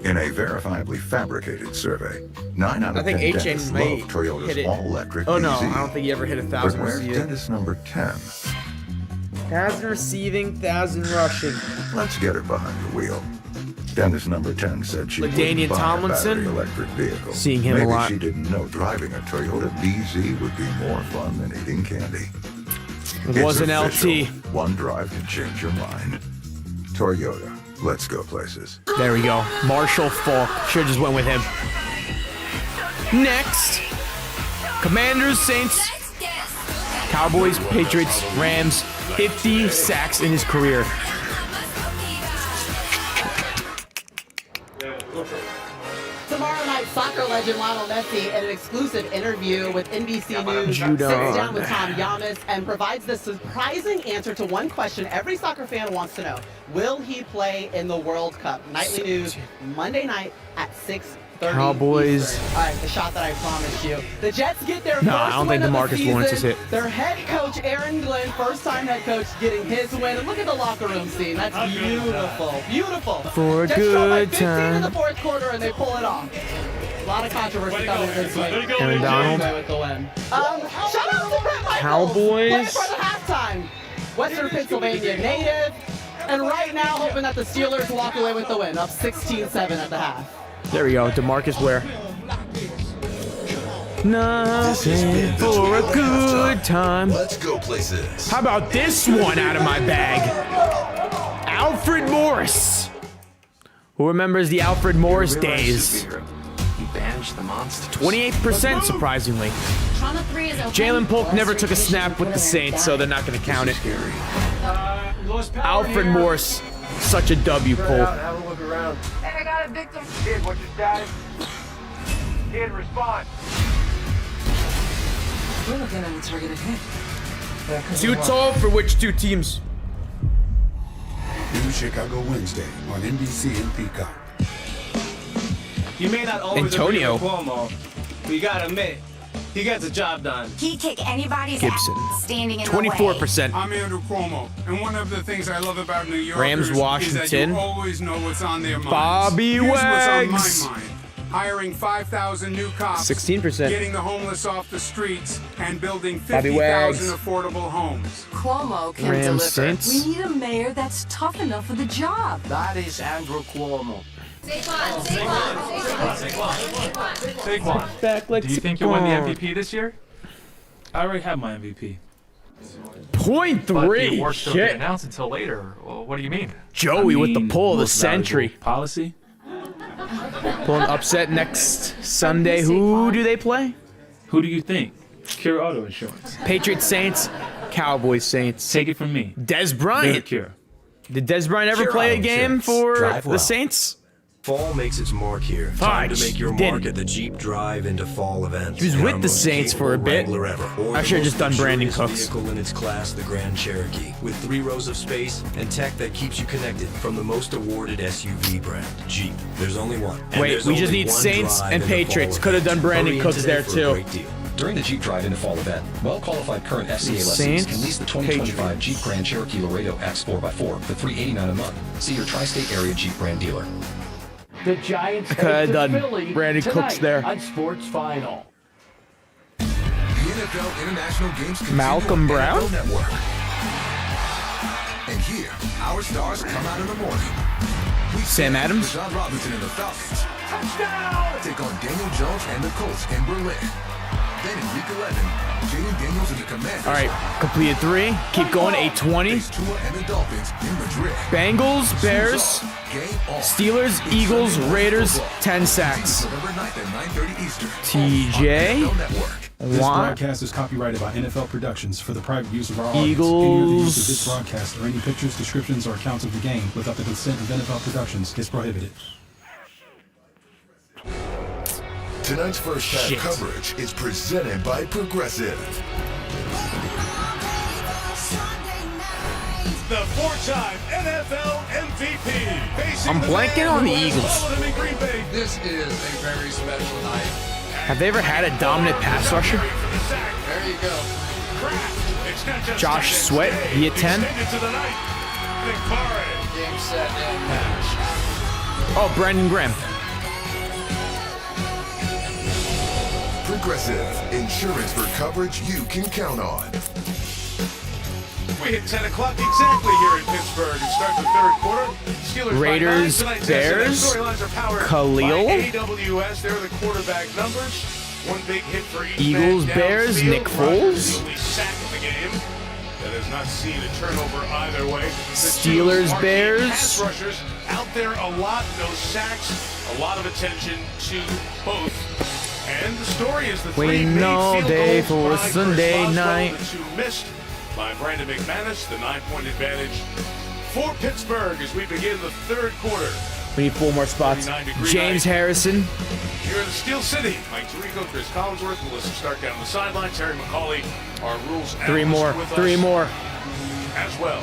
In a verifiably fabricated survey, 9 out I of think 10 H.A. dentists may love Toyota's hit it. all-electric Oh no, BZ. I don't think he ever hit But 1,000 where's receiving. dentist number 10? 1,000 receiving, 1,000 rushing. Let's get her behind the wheel. Dentist number 10 said she LaDainian wouldn't buy a Tomlinson? battery electric vehicle. Seeing him a Maybe lot. she didn't know driving a Toyota BZ would be more fun than eating candy. It was an official. LT. One drive can change your mind. Toyota. Let's go places. There we go. Marshall Falk. Should've just went with him. Next. Commanders, Saints, Cowboys, Patriots, Rams. 50 sacks in his career. Tomorrow night, soccer legend Lionel Messi in an exclusive interview with NBC News Judo. sits down with Tom Yamas and provides the surprising answer to one question every soccer fan wants to know. Will he play in the World Cup? Nightly News, Monday night at 6:30 Cowboys. Eastern. All right, the shot that I promised you. The Jets get their No, first I don't win think of the DeMarcus Lawrence is season. hit. Their head coach, Aaron Glenn, first-time head coach, getting his win. And look at the locker room scene. That's beautiful. Beautiful. For a Jets trail by good 15 in the time. fourth quarter, and they pull it off. A lot of controversy coming this way. Aaron Donald. With the win. Shout out to Brett Michaels. Cowboys. Playing for the halftime. Western Pennsylvania native. And right now, hoping that the Steelers walk away with the win, up 16-7 at the half. There we go. DeMarcus Ware. Nothing for a good time. Let's go places. How about this one out of my bag? Who remembers the Alfred Morris days? He banished the monster. 28%, surprisingly. Jalen Polk never took a snap with the Saints, so they're not going to count it. Alfred Morris, such a W, Polk. Have a look around. Hey, I got a victim. Kid, what's your status? Kid, respond. We're looking at a targeted hit. Too tall for which two teams? New Chicago Wednesday on NBC and Peacock. You may not always Antonio. agree with Cuomo, but you gotta admit, he gets the job done. He'd kick anybody's Gibson. ass standing in 24%. I'm Andrew Cuomo, and one of the things I love about New Yorkers Rams, is Washington. that you always know what's on their minds. Bobby Here's what's on Wags. my mind. Hiring 5,000 new cops, 16%. getting the homeless off the streets, and building Bobby 50,000 Wags. affordable homes. Cuomo can Rams, deliver. Saints. We need a mayor that's tough enough for the job. That is Andrew Cuomo. Saquon, Back like do you think you'll win the MVP this year? I already have my MVP. Point But the three. award still get Shit. announced until later. Well, what do you mean? Joey with the pull of the most valuable century. Policy? Pulling upset next Sunday. Who do they play? Who do you think? Cure Auto Insurance. Patriots, Saints, Cowboys, Saints. Take it from me. Des They're Bryant. Cure. Did Des Bryant ever Cure play a Auto game Insurance. for Drive the well. Saints? Fall makes its mark here. Time to Fudge, make your he mark didn't. at the Jeep Drive into fall event. He was And with our the most Saints for a capable bit. Wrangler ever. Or I the should have most just done Brandon luxurious Cooks. vehicle in its class, the Grand Cherokee, with 3 rows of space and tech that keeps you connected from the most awarded SUV brand, Jeep. There's only one. And Wait, there's we just only need one Saints drive and in the fall Patriots. Could have event. done Brandon Hurry in Cooks today there for a too. great deal. During the Jeep Drive into Fall event, well-qualified current FCA lessees Saints, can lease the 2025 Patriots. Jeep Grand Cherokee Laredo X4x4 for $389 a month. See your tri-state area Jeep brand dealer. The Giants I coulda head to done Philly Brandon tonight Cooks there. on Sports Final. The NFL International Games continue Malcolm on Brown? NFL Network. And here, our stars come out in the morning. We Sam Adams? John Robinson and the Falcons. Touchdown! Take on Daniel Jones and the Colts in Berlin. Then in Week 11, Jaden Daniels and the Commanders. All right, completed 3. Keep going, 8:20. face Tua and the Dolphins in Madrid. Bengals, Bears, Game on. Steelers, Eagles, Raiders, 10 sacks. November 9th at 9:30 Eastern. TJ, NFL Network. This Juan, broadcast is copyrighted by NFL Productions for the private use of our audience. Eagles. Any of the use of this broadcast or any pictures, descriptions, or accounts of the game without the consent of NFL Productions is prohibited. Tonight's first half Shit. coverage is presented by Progressive. The 4-time NFL MVP. Facing I'm the blanking man on the who has Eagles. followed him in Green Bay. This is a very special night. Have they ever had a dominant pass rusher? There you go. It's not just Josh seconds. Sweat, he at 10. Extended to the night. McFarland. Game, set, and match. Oh, Brandon Graham. Progressive, insurance for coverage you can count on. We hit 10 o'clock exactly here in Pittsburgh to start the third quarter. Steelers Raiders, by 9. Tonight's Bears, storylines are powered Khalil. by AWS. They're the quarterback numbers. One big hit for each Eagles, man Bears, downfield. Nick Rodgers, Foles. the only sack of the game that has not seen a turnover either way. The Steelers, two marquee Bears. pass rushers out there a lot, no sacks, a lot of attention to both. And the story is the three Waiting made all field day goals for by Sunday Chris Boswell, night. the 2 missed by Brandon McManus, the 9-point advantage for Pittsburgh as we begin the third quarter. We need 4 more spots. 39-degree James night. Harrison. Here in the Steel City, Mike Tirico, Chris Collinsworth, Melissa Stark down the sideline, Terry McCauley, our rules 3 analyst more. with 3 us more. as well.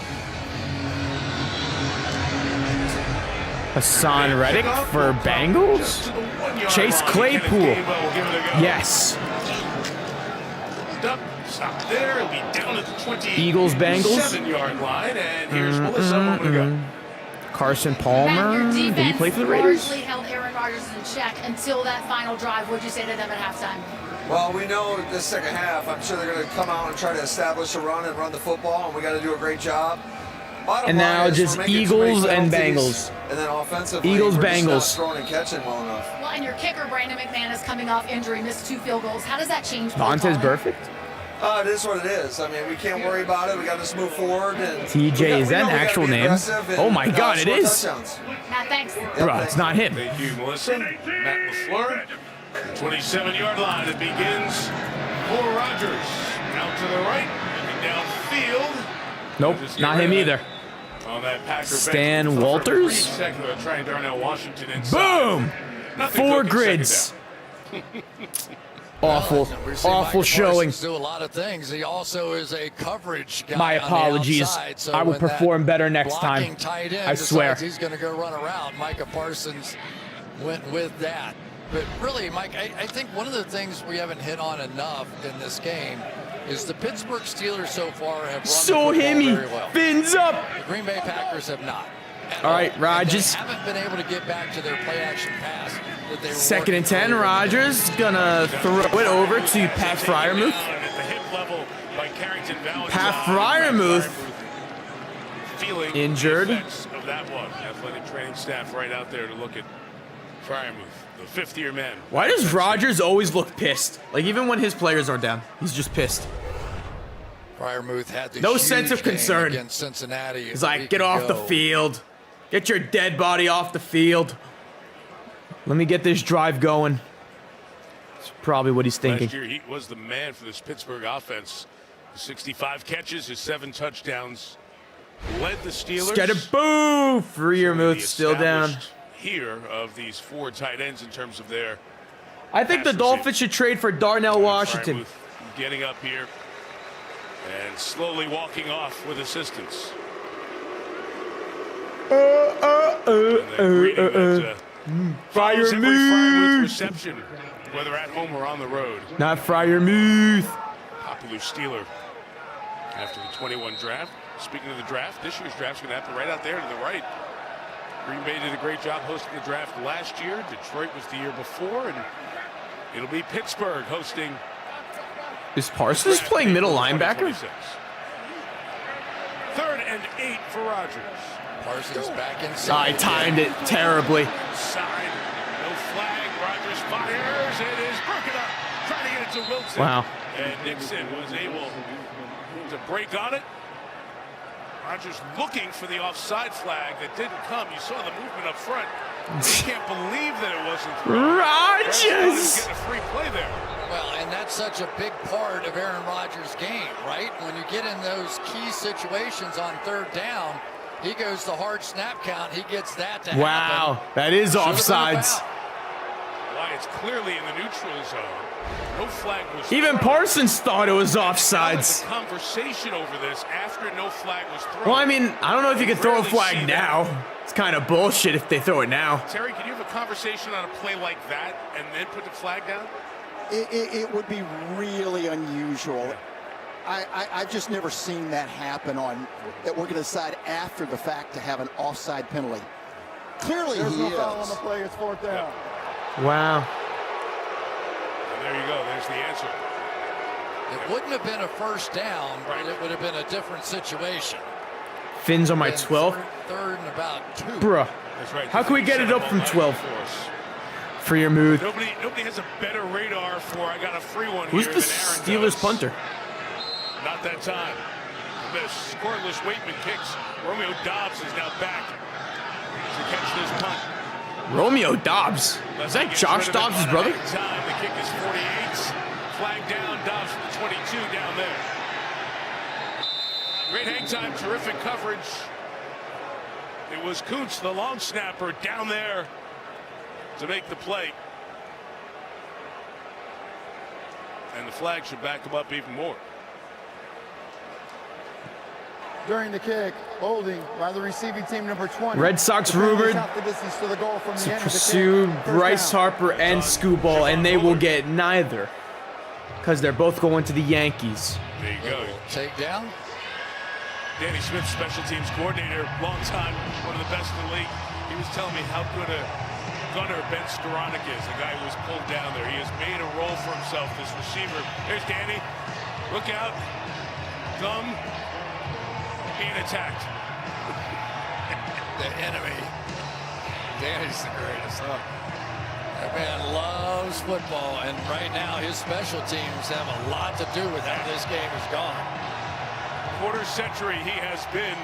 Hassan Reddick for Bengals. Chase Claypool. Yes. Stop there. It'll be down at the 27-yard Eagles, Bengals. line. And here's Melissa a moment ago. Carson Palmer. Did he play for the Raiders? Largely held Aaron Rodgers in check until that final drive. What'd you say to them at halftime? Well, we know this second half, I'm sure they're going to come out and try to establish a run and run the football, and we got to do a great job. Bottom And now line is just we're making too many Eagles and penalties, Bengals. And then offensively, Eagles, we're just not Bengals. throwing and catching well enough. Well, and your kicker, Brandon McManus, coming off injury, missed 2 field goals. How does that change? Montez Colin? Perfect. It is what it is. I mean, we can't worry about it. We got to just move forward. And TJ, is that an actual name? Oh my God, it is. Matt, thanks. Bro, it's not him. Thank you, Melissa. Matt LaFleur. 27-yard line. It begins for Rodgers. Out to the right, looking downfield. Nope, not him either. On that Packer Stan bench. Walters. Trying Darnell Washington inside. Boom! Nothing 4 cooking, grids. Well, Awful showing. Do a lot of things. He also is a coverage guy. My on the apologies. outside, so I will when that perform better next blocking time. tight end I swear. decides he's going to go run around. Micah Parsons went with that. But really, Mike, I think one of the things we haven't hit on enough in this game is the Pittsburgh Steelers so far have run So the football himmy. very well. Fins up. The Green Bay Packers have not. All right, Rodgers. And they haven't been able to get back to their play-action pass that they were 2nd and 10. working for. Rodgers gonna throw it over to Pat Fryermuth. Pat Fryermuth injured. Of that one. Athletic training staff right out there to look at Fryermuth, the fifth-year man. Why does Rodgers always look pissed? Like, even when his players are down, he's just pissed. Fryermuth had the No huge sense of game concern. against Cincinnati. He's like, get off the field. Get your dead body off the field. Let me get this drive going. That's probably what he's thinking. Last year, he was the man for this Pittsburgh offense. 65 catches, his 7 touchdowns. Led the Steelers. Get a boo! Fryermuth still down. Here of these 4 tight ends in terms of their. I think the Dolphins should trade for Darnell Washington. Getting up here and slowly walking off with assistance. Fryermuth reception, whether at home or on the road. Not Fryermuth. Popular Steeler after the 21 draft. Speaking of the draft, this year's draft's going to happen right out there to the right. Green Bay did a great job hosting the draft last year. Detroit was the year before, and it'll be Pittsburgh hosting. Is Parsons playing middle linebacker? 3rd and 8 for Rodgers. Parsons back inside. I timed it terribly. Side, no flag. Rodgers fires. It is broken up. Trying to get it to Wilson. Wow. And Nixon was able to break on it. Rodgers looking for the offside flag that didn't come. You saw the movement up front. You can't believe that it wasn't thrown. Rodgers getting a free play there. Well, and that's such a big part of Aaron Rodgers' game, right? When you get in those key situations on 3rd down, he goes to hard snap count. He gets that to happen. Wow, that is offsides. Why, it's clearly in the neutral zone. No flag was Even thrown. Parsons thought it was offsides. The conversation over this after no flag was thrown. Well, I mean, I don't know if you can throw a flag now. It's kind of bullshit if they throw it now. Terry, can you have a conversation on a play like that and then put the flag down? It would be really unusual. I've just never seen that happen that we're going to decide after the fact to have an offside penalty. Clearly There's he no is. foul on the play. It's 4th down. Wow. And there you go. There's the answer. It wouldn't have been a 1st down, but it would have been a different situation. Fins on my 12. 3rd and about 2. Bruh. That's right. How can we get it up from 12? Fryermuth. Nobody has a better radar for I got a free one Who's here the than Aaron Steelers does. punter? Not that time. The scoreless Waitman kicks. Romeo Dobbs is now back to catch this punt. Romeo Dobbs. Is that Josh Dobbs' brother? Time. The kick is 48. Flag down. Dobbs from the 22 down there. Great hang time. Terrific coverage. It was Kuntz, the long snapper, down there to make the play. And the flag should back him up even more. During the kick, holding by the receiving team number 20. Red Sox rumored to pursue Bryce Harper and Scooball, and they will get neither because they're both going to the Yankees. There you go. Take down. Danny Smith, special teams coordinator, long time, one of the best in the league. He was telling me how good a gunner Ben Skoranek is, the guy who was pulled down there. He has made a role for himself, this receiver. There's Danny. Look out. Thumb being attacked. The enemy. Danny's the greatest. That man loves football, and right now his special teams have a lot to do with how this game is gone. Quarter century he has been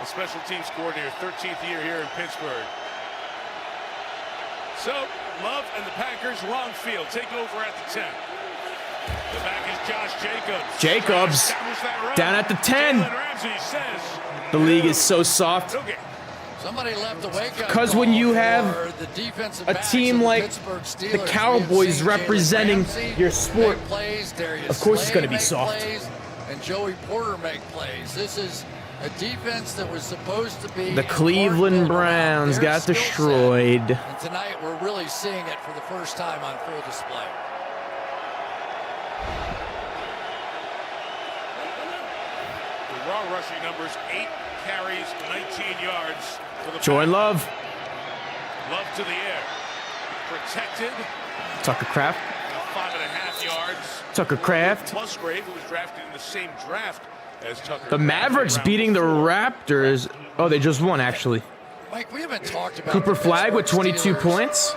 a special teams coordinator, 13th year here in Pittsburgh. So, Love and the Packers, long field, take over at the 10. The back is Josh Jacobs. Jacobs down at the 10. Ramsey says, the league is so soft. Somebody left the wake up. Because when you have a team like the Cowboys representing your sport, of course it's going to be soft. And Joey Porter make plays. This is a defense that was supposed to be. The Cleveland Browns got destroyed. And tonight we're really seeing it for the first time on full display. The raw rushing numbers, 8 carries, 19 yards. Jordan Love. Love to the air. Protected. Tucker Kraft. 5.5 yards. Tucker Kraft. Musgrave, who was drafted in the same draft as Tucker. The Mavericks beating the Raptors. Oh, they just won, actually. Mike, we haven't talked about Cooper Flagg with 22 points.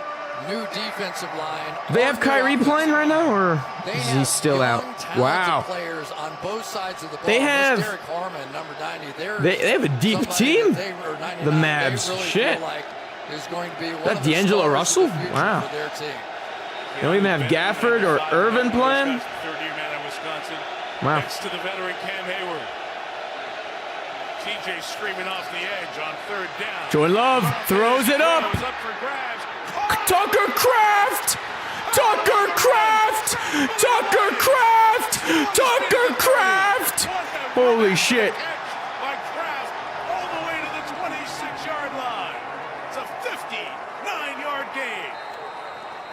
New defensive line. They have Kyrie playing right now, or is he still out? Wow. Players on both sides of the ball. They have. Derek Harmon, number 90. They have a deep team. The Mavs. Really Shit. like is going to be one That D'Angelo Russell? Wow. For their team. They don't even have Gafford or Irvin playing. Third-year man at Wisconsin. Wow. Next to the veteran Cam Hayward. TJ screaming off the edge on third down. Jordan Love throws it up. Up for grabs. Tucker Kraft! Tucker Kraft! Tucker Kraft! Tucker Kraft! Holy shit. By Kraft all the way to the 26-yard line. It's a 59-yard gain.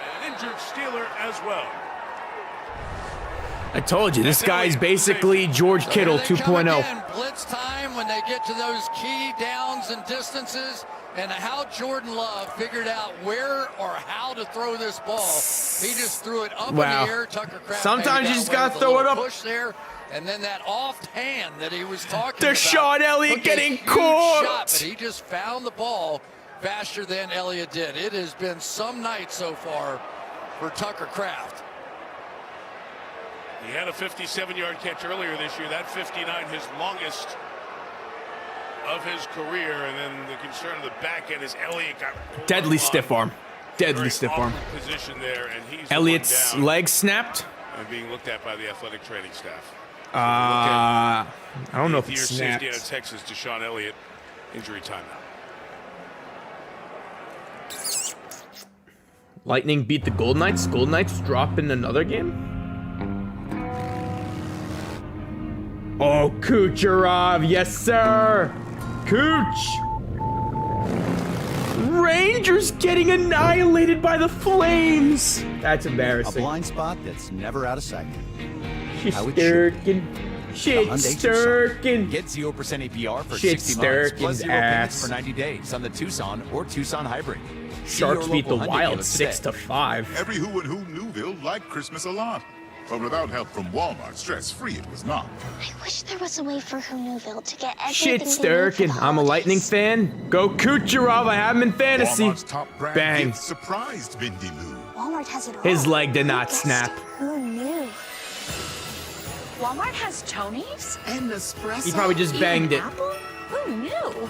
An injured Steeler as well. I told you, this guy's basically George Kittle 2.0. Blitz time when they get to those key downs and distances, and how Jordan Love figured out where or how to throw this ball. He just threw it up in the air. Tucker Kraft. Sometimes you just gotta throw it up. Push there, and then that off hand that he was talking about. Deshaun Elliott getting caught. caught. But he just found the ball faster than Elliott did. It has been some night so far for Tucker Kraft. He had a 57-yard catch earlier this year. That 59, his longest of his career. And then the concern of the back end is Elliott got Deadly stiff arm. Deadly stiff arm. Position there, and he's Elliott's leg snapped. And being looked at by the athletic training staff. I don't know if it's snapped. Safety out of Texas, Deshaun Elliott, injury timeout. Lightning beat the Golden Knights. Golden Knights drop in another game. Oh, Kucherov, yes sir. Cooch. Rangers getting annihilated by the Flames. That's embarrassing. A blind spot that's never out of sight. Shit-stirkin'. Shit-stirkin'. Get 0% APR for Shit 60 months plus 0 payments ass. for 90 days on the Tucson or Tucson Hybrid. Sharks beat the Wild today. 6-5. Every who and who Newville liked Christmas a lot. But without help from Walmart, stress-free it was not. I wish there was a way for Newville to get everything Shit-stirkin'. I'm a Lightning fan. Go Kucherov. I have him in fantasy. Walmart's top brand Bang. gift surprised Vindy Lou. Walmart has it all. His leg did not Who guessed snap. it? Who knew? Walmart has Tony's and espresso. He probably just banged it. Apple? Who knew?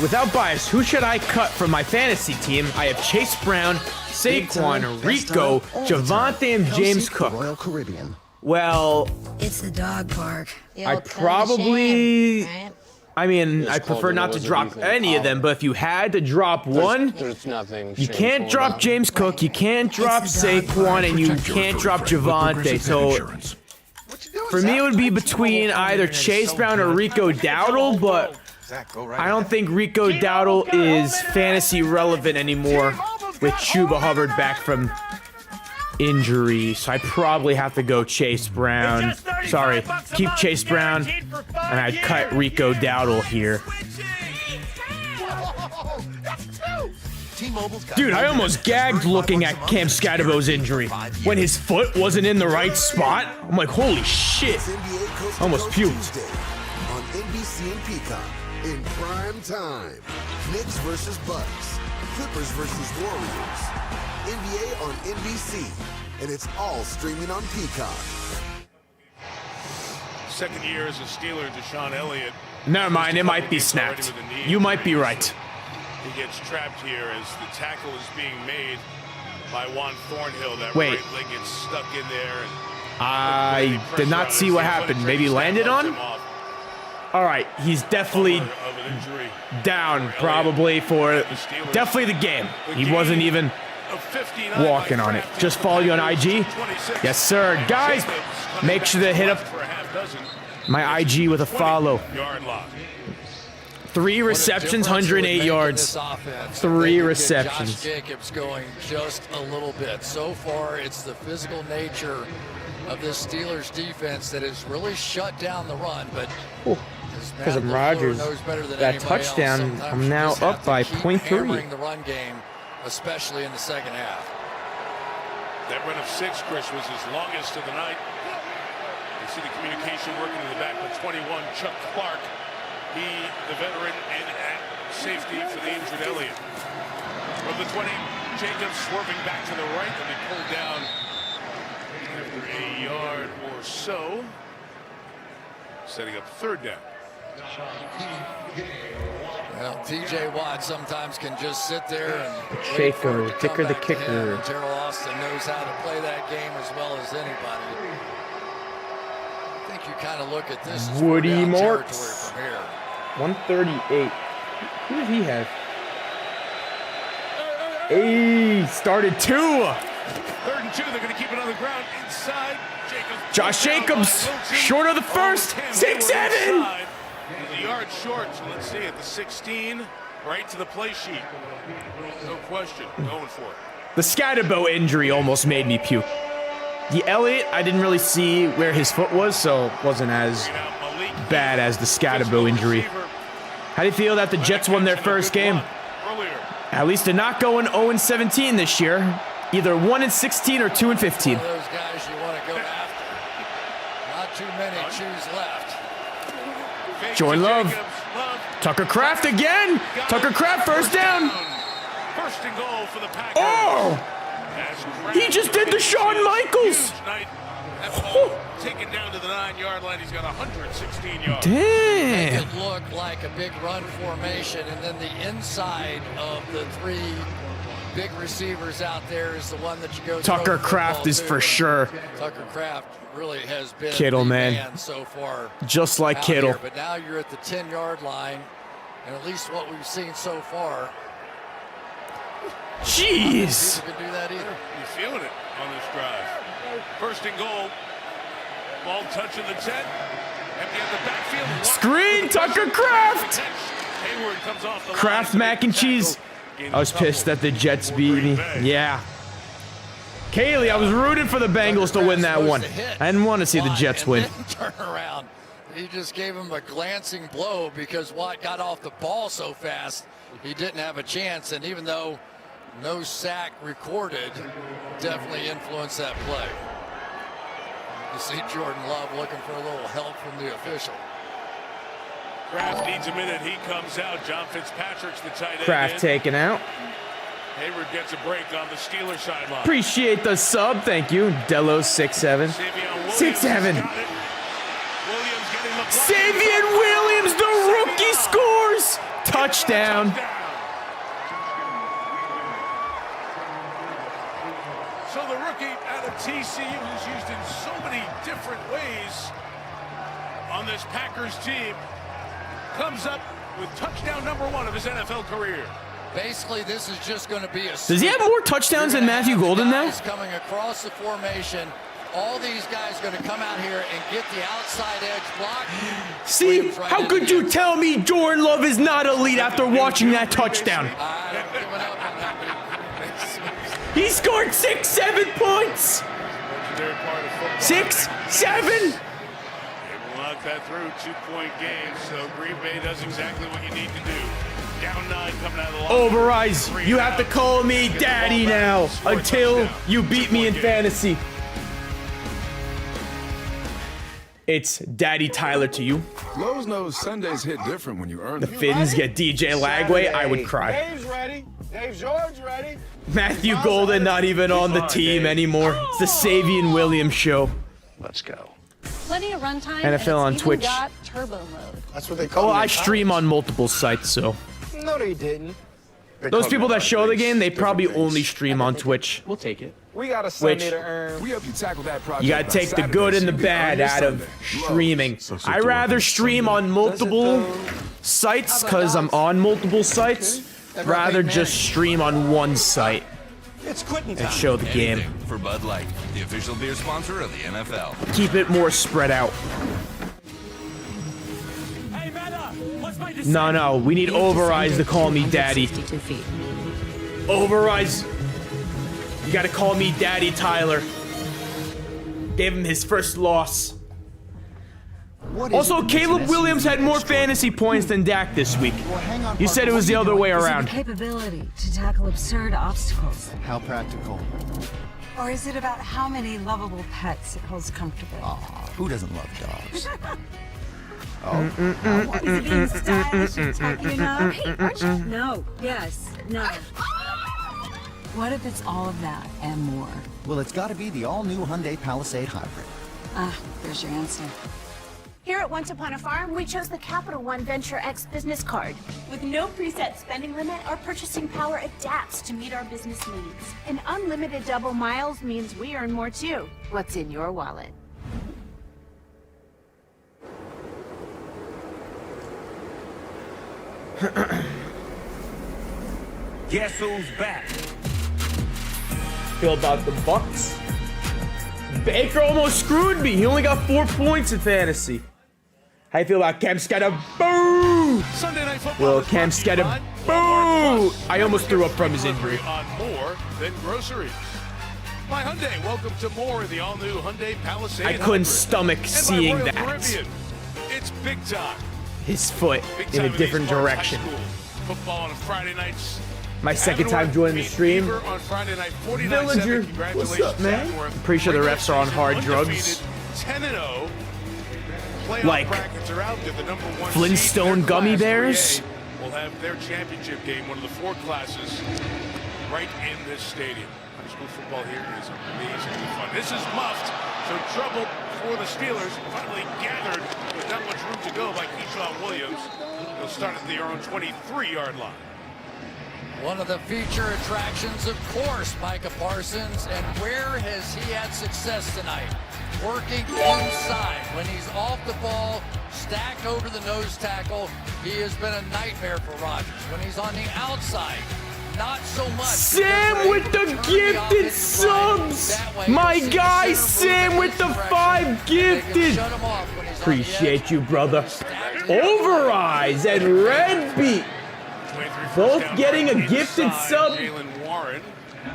Without bias, who should I cut from my fantasy team? I have Chase Brown, Saquon, Rico, Javonte, and James Cook. Royal Caribbean. Well, It's the dog park. I probably... I mean, I prefer not to drop any of them, but if you had to drop one, There's nothing. you can't drop James Cook, you can't drop Saquon, and you can't drop Javonte. So for me, it would be between either Chase Brown or Rico Dowdle, but I don't think Rico Dowdle is fantasy relevant anymore with Chuba Hubbard back from injury. So I probably have to go Chase Brown. Sorry, keep Chase Brown, and I'd cut Rico Dowdle here. T-Mobile's got Dude, I almost gagged looking at Cam Scatterbo's injury. When his foot wasn't in the right spot, I'm like, holy shit. Almost puked. On NBC and Peacock in prime time. Knicks versus Bucks. Clippers versus Warriors. NBA on NBC. And it's all streaming on Peacock. Second year as a Steeler, Deshaun Elliott. Never mind, it might be snapped. You might be right. He gets trapped here as the tackle is being made by Juan Thornhill. That Wait. right leg gets stuck in there. And I did not see what happened. Maybe landed on? All right, he's definitely down probably for definitely the game. He wasn't even walking on it. Just follow you on IG? Yes, sir. Guys, make sure to hit up my IG with a follow. 3 receptions, 108 yards. 3 receptions. Josh Jacobs going just a little bit. So far, it's the physical nature of this Steelers defense that has really shut down the run. But because of Rodgers, that touchdown, I'm now up by 0.3. Hammering the run game, especially in the second half. That run of 6, Chris, was his longest of the night. You see the communication working in the back with 21, Chuck Clark. He, the veteran, in at safety for the injured Elliott. From the 20, Jacobs swerving back to the right, and he pulled down after a yard or so. Setting up 3rd down. Well, TJ Watt sometimes can just sit there and Pacheco, kicker the kicker. Terrell Austin knows how to play that game as well as anybody. I think you kind of look at this as Woody territory Mortz. from here. 138. Who did he have? Hey, started 2. 3rd and 2, they're going to keep it on the ground inside. Josh Jacobs, short of the first. 6-7. He's a yard short, so let's see at the 16, right to the play sheet. No question, going for it. The Scatterbo injury almost made me puke. The Elliott, I didn't really see where his foot was, so it wasn't as bad as the Scatterbo injury. How do you feel that the Jets won their first game? At least they're not going 0-17 this year. Either 1-16 or 2-15. Those guys you want to go after. Not too many choose left. Jordan Love. Tucker Kraft again. Tucker Kraft, first down. First and goal for the Packers. Oh! He just did the Shawn Michaels. Taken down to the 9-yard line. He's got 116 yards. Damn. Make it look like a big run formation, and then the inside of the 3 big receivers out there is the one that you go. Tucker Kraft is for sure. Tucker Kraft really has been Kittle, the man. so far. Just like Kittle. Here. But now you're at the 10-yard line, and at least what we've seen so far. Jeez. People can do that either. You're feeling it on this drive. First and goal. Ball touching the 10. Empty at the backfield. Screen, Tucker Kraft. Hayward comes off the Kraft mac and cheese. I was pissed that the Jets beat me. Yeah. Kaylee, I was rooting for the Bengals to win that one. I didn't want to see the Jets win. Turn around. He just gave him a glancing blow because Watt got off the ball so fast, he didn't have a chance. And even though no sack recorded, definitely influenced that play. You see Jordan Love looking for a little help from the official. Kraft needs a minute. He comes out. John Fitzpatrick's the tight end. Kraft taken out. Hayward gets a break on the Steelers sideline. Appreciate the sub. Thank you. Delos 6'7". 6'7". Savion Williams, the rookie, scores. Touchdown. So the rookie out of TCU, who's used in so many different ways on this Packers team, comes up with touchdown number 1 of his NFL career. Basically, this is just going to be a... Does he have more touchdowns than Matthew Golden now? Coming across the formation. All these guys going to come out here and get the outside edge block. See, how could you tell me Jordan Love is not elite after watching that touchdown? He scored 6-7 points. 6-7. Lock that through, 2-point game, so Green Bay does exactly what you need to do. Down 9 coming out of the line. Overrise, you have to call me daddy now until you beat me in fantasy. It's Daddy Tyler to you. Lowe's knows Sundays hit different when you earn The them. Finns get DJ Lagway. I would cry. Dave's ready. Dave George ready. Matthew Golden not even on the team anymore. It's the Savion Williams show. Let's go. Plenty of runtime. NFL on Twitch. Got turbo mode. That's what they call Oh, it. I stream on multiple sites, so. No, they didn't. Those people that show the game, they probably only stream on Twitch. We'll take it. We got a Sunday Which- to earn. We help you tackle that project. You gotta take the good and the bad out of streaming. I rather stream on multiple sites because I'm on multiple sites, rather just stream on one site It's quitting and show the game. For Bud Light, the official beer sponsor of the NFL. Keep it more spread out. No, we need Overrise to call me daddy. Overrise, you gotta call me Daddy Tyler. Gave him his first loss. Also, Caleb Williams had more fantasy points than Dak this week. You said it was the other way around. Capability to tackle absurd obstacles. How practical. Or is it about how many lovable pets it holds comfortably? Who doesn't love dogs? Is it being stylish and tacky enough? Hey, aren't you? No. Yes. No. What if it's all of that and more? Well, it's got to be the all-new Hyundai Palisade Hybrid. There's your answer. Here at Once Upon a Farm, we chose the Capital One Venture X business card. With no preset spending limit, our purchasing power adapts to meet our business needs. And unlimited double miles means we earn more too. What's in your wallet? Guess who's back? Feel about the Bucks. Baker almost screwed me. He only got 4 points in fantasy. How you feel about Cam Sketta? Boo! Sunday Night Football. Well, Cam Sketta, boo! I almost threw up from his injury. On more than groceries. My Hyundai, welcome to more of the all-new Hyundai Palisade. I couldn't stomach seeing that. Caribbean. It's big time. His foot in a different direction. Football on Friday nights. My second time joining the stream. On Friday night, Villager, what's up, man? I'm pretty sure the refs are on hard drugs. 10-0. Like Flintstone gummy bears. Will have their championship game, one of the 4 classes, right in this stadium. High school football here is amazingly fun. This is muffed, so trouble for the Steelers. Finally gathered with not much room to go by Keyshawn Williams. They'll start at their own 23-yard line. One of the feature attractions, of course, Micah Parsons. And where has he had success tonight? Working inside. When he's off the ball, stacked over the nose tackle, he has been a nightmare for Rodgers. When he's on the outside, not so much. Sam with the gifted subs! My guy, Sam with the 5 gifted! Appreciate you, brother. Overeyes and Red Beat. Both getting a gifted sub. Jalen Warren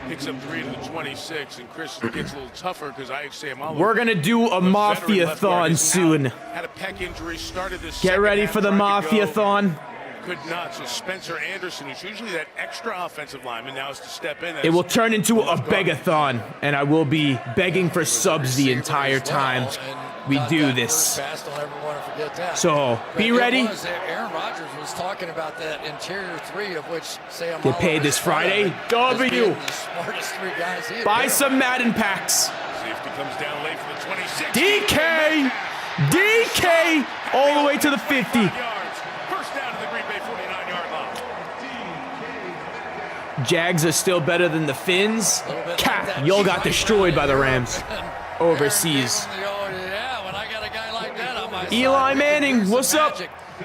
picks up 3 to the 26, and Chris gets a little tougher because Isaiah We're gonna do a Mafia-thon soon. Had a pec injury, started this. Get ready for the Mafia-thon. Could not. So Spencer Anderson, who's usually that extra offensive lineman, now has to step in. It will turn into a begathon, and I will be begging for subs the entire time we do this. So be ready. Aaron Rodgers was talking about that interior 3, of which Sam Get paid this Friday. W. Buy some Madden packs. Safety comes down late for the 26. DK all the way to the 50. First down to the Green Bay 49-yard line. Jags are still better than the Finns. Cat, y'all got destroyed by the Rams overseas. Eli Manning, what's up?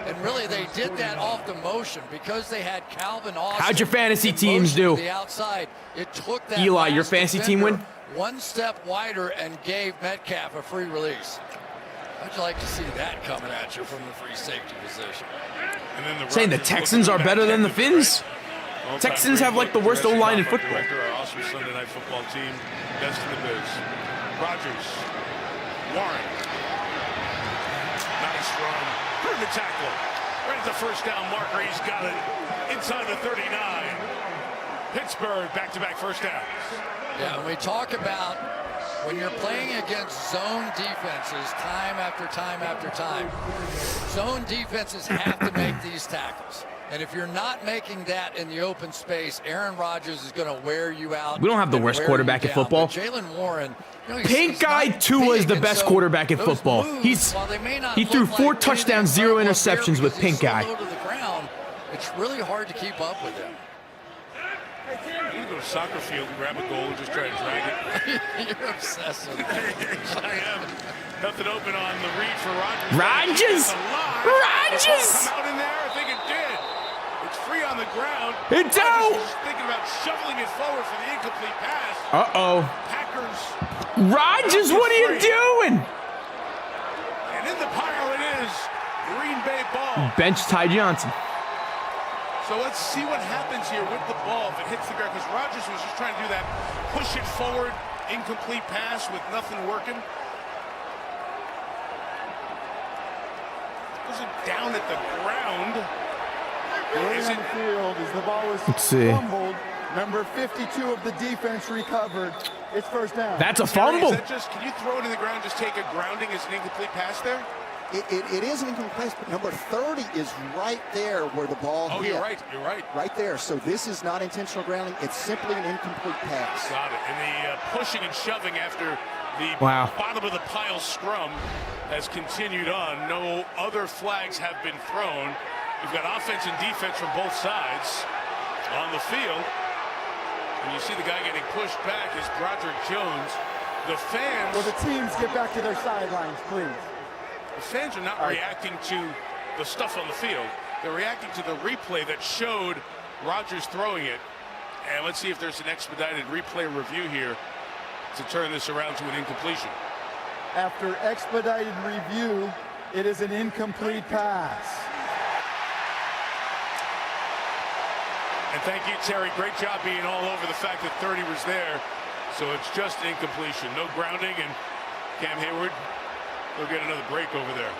And really, they did that off the motion because they had Calvin Austin. How'd your fantasy teams do? The outside. It took that Eli, your fantasy team win? One step wider and gave Metcalf a free release. How'd you like to see that coming at you from the free safety position? Saying the Texans are better than the Finns? Texans have like the worst O-line in football. Our awesome Sunday Night Football team, best in the biz. Rodgers, Warren. Nice run. Through the tackle. Right at the first down marker, he's got it inside the 39. Pittsburgh back-to-back first downs. Yeah, when we talk about when you're playing against zone defenses time after time after time, zone defenses have to make these tackles. And if you're not making that in the open space, Aaron Rodgers is going to wear you out. We don't have the worst quarterback in football. Jaylen Warren, Pink Guy Tua is the best quarterback in football. He threw 4 touchdowns, 0 interceptions with Pink Guy. It's really hard to keep up with him. You go to soccer field and grab a goal and just try to drag it. You're obsessive. I am. Nothing open on the read for Rodgers. Rodgers! Come out in there? I think it did. It's free on the ground. It's out! Just thinking about shoveling it forward for the incomplete pass. Uh-oh. Packers. Rodgers, what are you doing? And in the pile it is. Green Bay ball. Bench Ty Johnson. So let's see what happens here with the ball if it hits the ground, because Rodgers was just trying to do that push it forward, incomplete pass with nothing working. Goes it down at the ground. Is it field as the ball was fumbled? Number 52 of the defense recovered. It's first down. That's a fumble. Is that just, can you throw it in the ground, just take a grounding as an incomplete pass there? It is an incomplete pass, but number 30 is right there where the ball hit. You're right. You're right. Right there. So this is not intentional grounding. It's simply an incomplete pass. Got it. And the pushing and shoving after the bottom of the pile scrum has continued on. No other flags have been thrown. You've got offense and defense from both sides on the field. And you see the guy getting pushed back is Broderick Jones. The fans... Will the teams get back to their sidelines, please? The fans are not reacting to the stuff on the field. They're reacting to the replay that showed Rodgers throwing it. And let's see if there's an expedited replay review here to turn this around to an incompletion. After expedited review, it is an incomplete pass. And thank you, Terry. Great job being all over the fact that 30 was there. So it's just incompletion. No grounding, and Cam Hayward will get another break over there.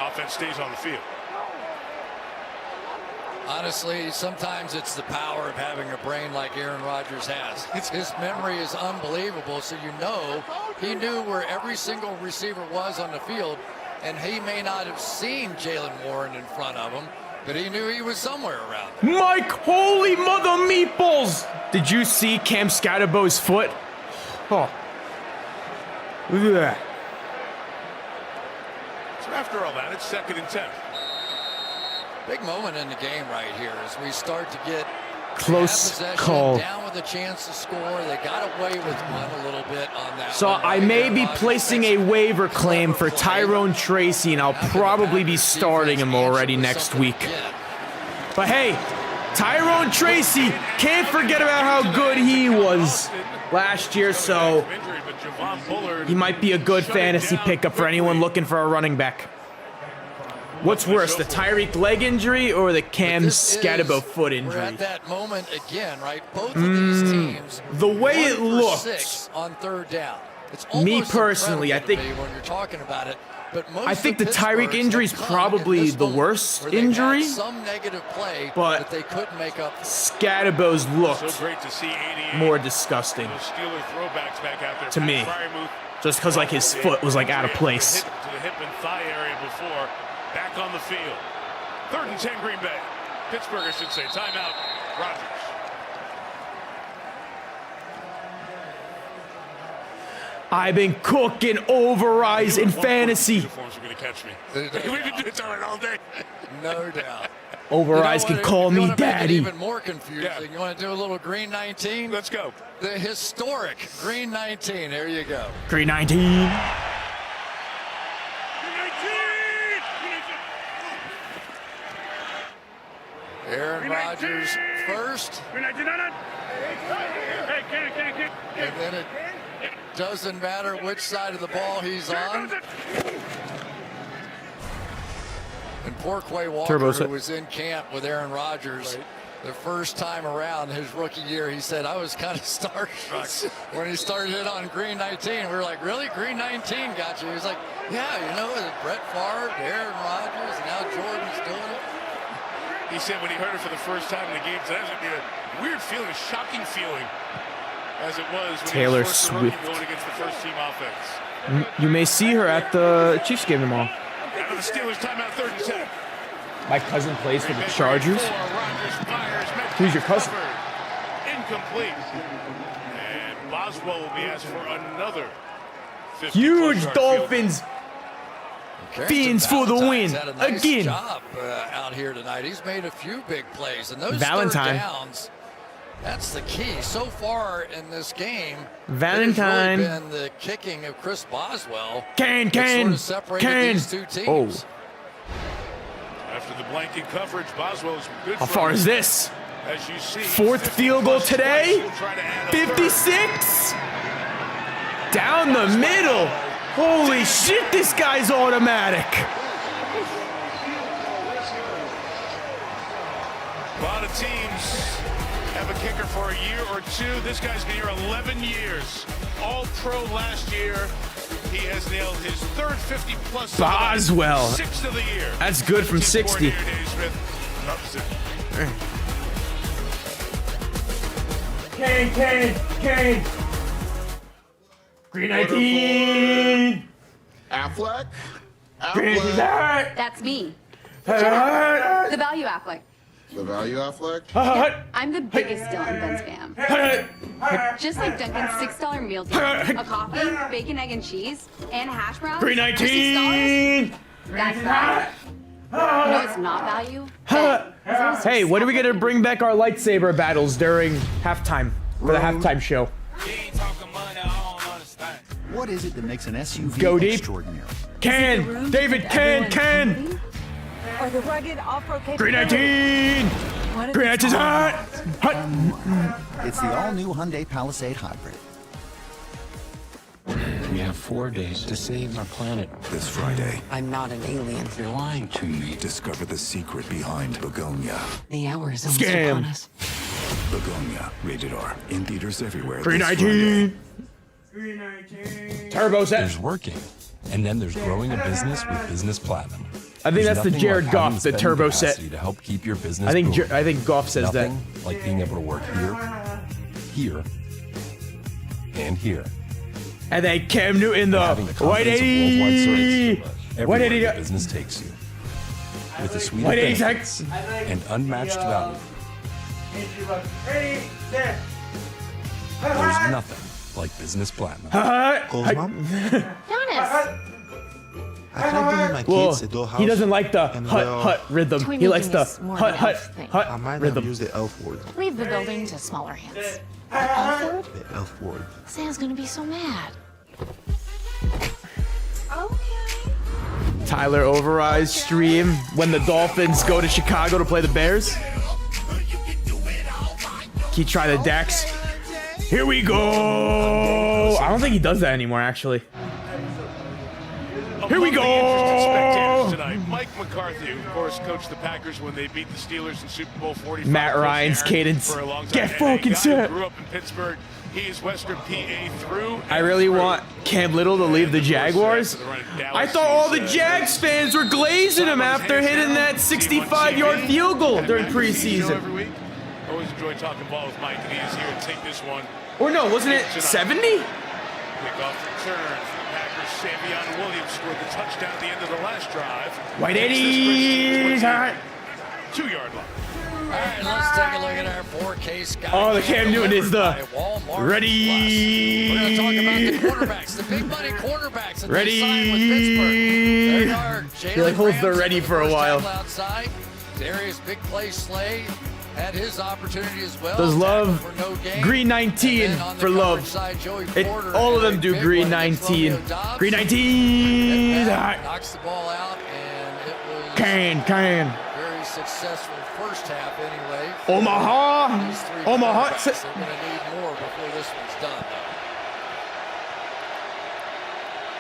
Offense stays on the field. Honestly, sometimes it's the power of having a brain like Aaron Rodgers has. His memory is unbelievable, so you know he knew where every single receiver was on the field, and he may not have seen Jaylen Warren in front of him, but he knew he was somewhere around there. Mike, holy mother meatballs! Did you see Cam Scatterbo's foot? Oh. Ugh. So after all that, it's 2nd and 10. Big moment in the game right here as we start to get close call. Down with a chance to score. They got away with one a little bit on that. So I may be placing a waiver claim for Tyrone Tracy, and I'll probably be starting him already next week. But hey, Tyrone Tracy, can't forget about how good he was last year, so he might be a good fantasy pickup for anyone looking for a running back. What's worse, the Tyreek leg injury or the Cam Scatterbo foot injury? We're at that moment again, right? Both of these teams. The way it looked, 6 on 3rd down. It's me personally, I think when you're talking about it, but I think the Tyreek injury is probably the worst injury. Some negative play, but they couldn't make up. Scatterbo's looked more disgusting to me, just because like his foot was like out of place. To the hip and thigh area before. Back on the field. 3rd and 10 Green Bay. Pittsburgh, I should say. Timeout. Rodgers. I've been cooking over eyes in fantasy. Uniforms are going to catch me. We've been doing it all day. No doubt. Over eyes can call me daddy. Even more confusing. You want to do a little green 19? Let's go. The historic green 19. There you go. Green 19. Aaron Rodgers first. And then it doesn't matter which side of the ball he's on. And poor Quay Walker, who was in camp with Aaron Rodgers, the first time around his rookie year, he said, I was kind of starstruck when he started it on Green 19. We were like, really? Green 19 got you? He was like, yeah, you know, Brett Favre, Aaron Rodgers, and now Jordan's doing it. He said when he heard it for the first time in the game, that was a weird feeling, a shocking feeling, as it was when Taylor he was Swift going against the first team offense. You may see her at the Chiefs game tomorrow. Out of the Steelers, timeout, 3rd and 10. My cousin plays for the Chargers. Who's your cousin? Incomplete. And Boswell will be asked for another 50 Huge Dolphins. Fiends for the win had a nice again. Job out here tonight. He's made a few big plays, and those Valentine. third downs. That's the key so far in this game. Valentine. It has really been the kicking of Chris Boswell. Can. Sort of separated these two teams. Oh. After the blanket coverage, Boswell's good. How far is this? As you see, 4th field goal today. 56. Down the middle. Holy shit, this guy's automatic. A lot of teams have a kicker for a year or two. This guy's been here 11 years. All pro last year. He has nailed his 3rd 50-plus. Boswell. 6th of the year. That's good from 60. Kane. Green 19. Affleck. That's me. The value Affleck. The value Affleck. I'm the biggest Dylan Benz fan. Just like Duncan's $6 meal deal, a coffee, bacon, egg, and cheese, and hash browns. Green 19. That's value. No, it's not value. Hey, when are we gonna bring back our lightsaber battles during halftime for the halftime show? What is it that makes an SUV Go deep. extraordinary? David, can. Or the rugged off-road Green 19. Green 19's hot. It's the all-new Hyundai Palisade Hybrid. We have 4 days to save our planet. This Friday. I'm not an alien. You're lying to me. Discover the secret behind Begonia. The hour is almost upon us. Begonia, rated R. In theaters everywhere. Green 19. Turbo set. There's working, and then there's growing a business with Business Platinum. I think that's the Jared Goff, the turbo set. To help keep your business I think booming. I think Goff says Nothing that. like being able to work here, and here. And then Cam Newton, the Having the white confidence of 80. worldwide service White everywhere 80. the business takes you. With a suite of White 80 benefits and unmatched value. There's nothing like Business Platinum. Well, he doesn't like the hut rhythm. He likes the hut rhythm. Use the elf word. Leave the building to smaller hands. The elf word. Sam's gonna be so mad. Tyler Override's stream when the Dolphins go to Chicago to play the Bears. Keep trying to Dax. Here we go. I don't think he does that anymore, actually. Here we go. Tonight, Mike McCarthy, of course, coached the Packers when they beat the Steelers in Super Bowl 45. Matt Ryan's cadence. For a long time. Get And fucking a guy who set. grew up in Pittsburgh. He is Western PA through. I really want Cam Little to leave the Jaguars. I thought all the Jags fans were glazing him after hitting that 65-yard field goal during preseason. Always enjoy talking ball with Mike, and he is here to take this one. Or no, wasn't it 70? Kickoff return for the Packers. Savion Williams scored the touchdown at the end of the last drive. White 80s. 2-yard line. All right, let's take a look at our 4K sky. Oh, the Cam Newton is the ready. We're going to talk about the quarterbacks, the big money quarterbacks that Ready. they signed with Pittsburgh. There you are. He like holds the ready for a while. Outside. Darius Big Play Slay had his opportunity as well. Does love no green 19 for love. Side, All of them do green 19. Green 19. Knocks the ball out, and it was Can. very successful first half anyway. Omaha. They're going to Omaha. need more before this one's done.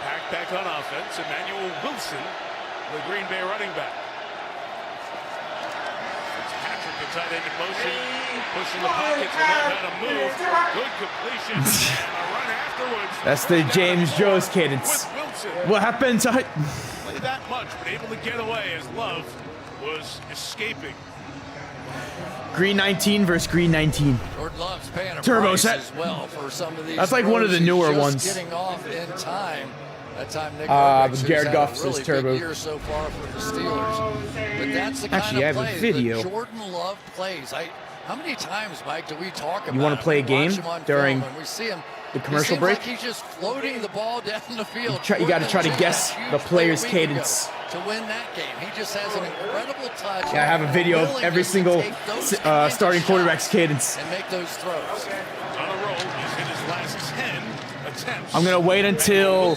Packed back on offense. Emmanuel Wilson, the Green Bay running back. Fitzpatrick in tight end in motion, pushing the pockets, and not how to move. Good completion, and a run afterwards. That's the James Jones cadence. What happened to... Play that much, but able to get away as Love was escaping. Green 19 versus Green 19. Jordan Love's paying a Turbo price set. as well for some of these. That's like one of the newer just ones. Getting off in time. That time Nick Herbig, Jared who's Goff had a says really turbo. big year so far for the Steelers. But that's the kind Actually, I of have a play video. that Jordan Love plays. How many times, Mike, do we talk about? You want to play a game during we see him, the commercial break? Like he's just floating the ball down the field. You got to try to guess the player's cadence. To win that game, he just has an incredible touch. Yeah, I have a video of every single starting quarterback's cadence. And make those throws. On a roll, he's in his last 10 attempts. I'm going to wait until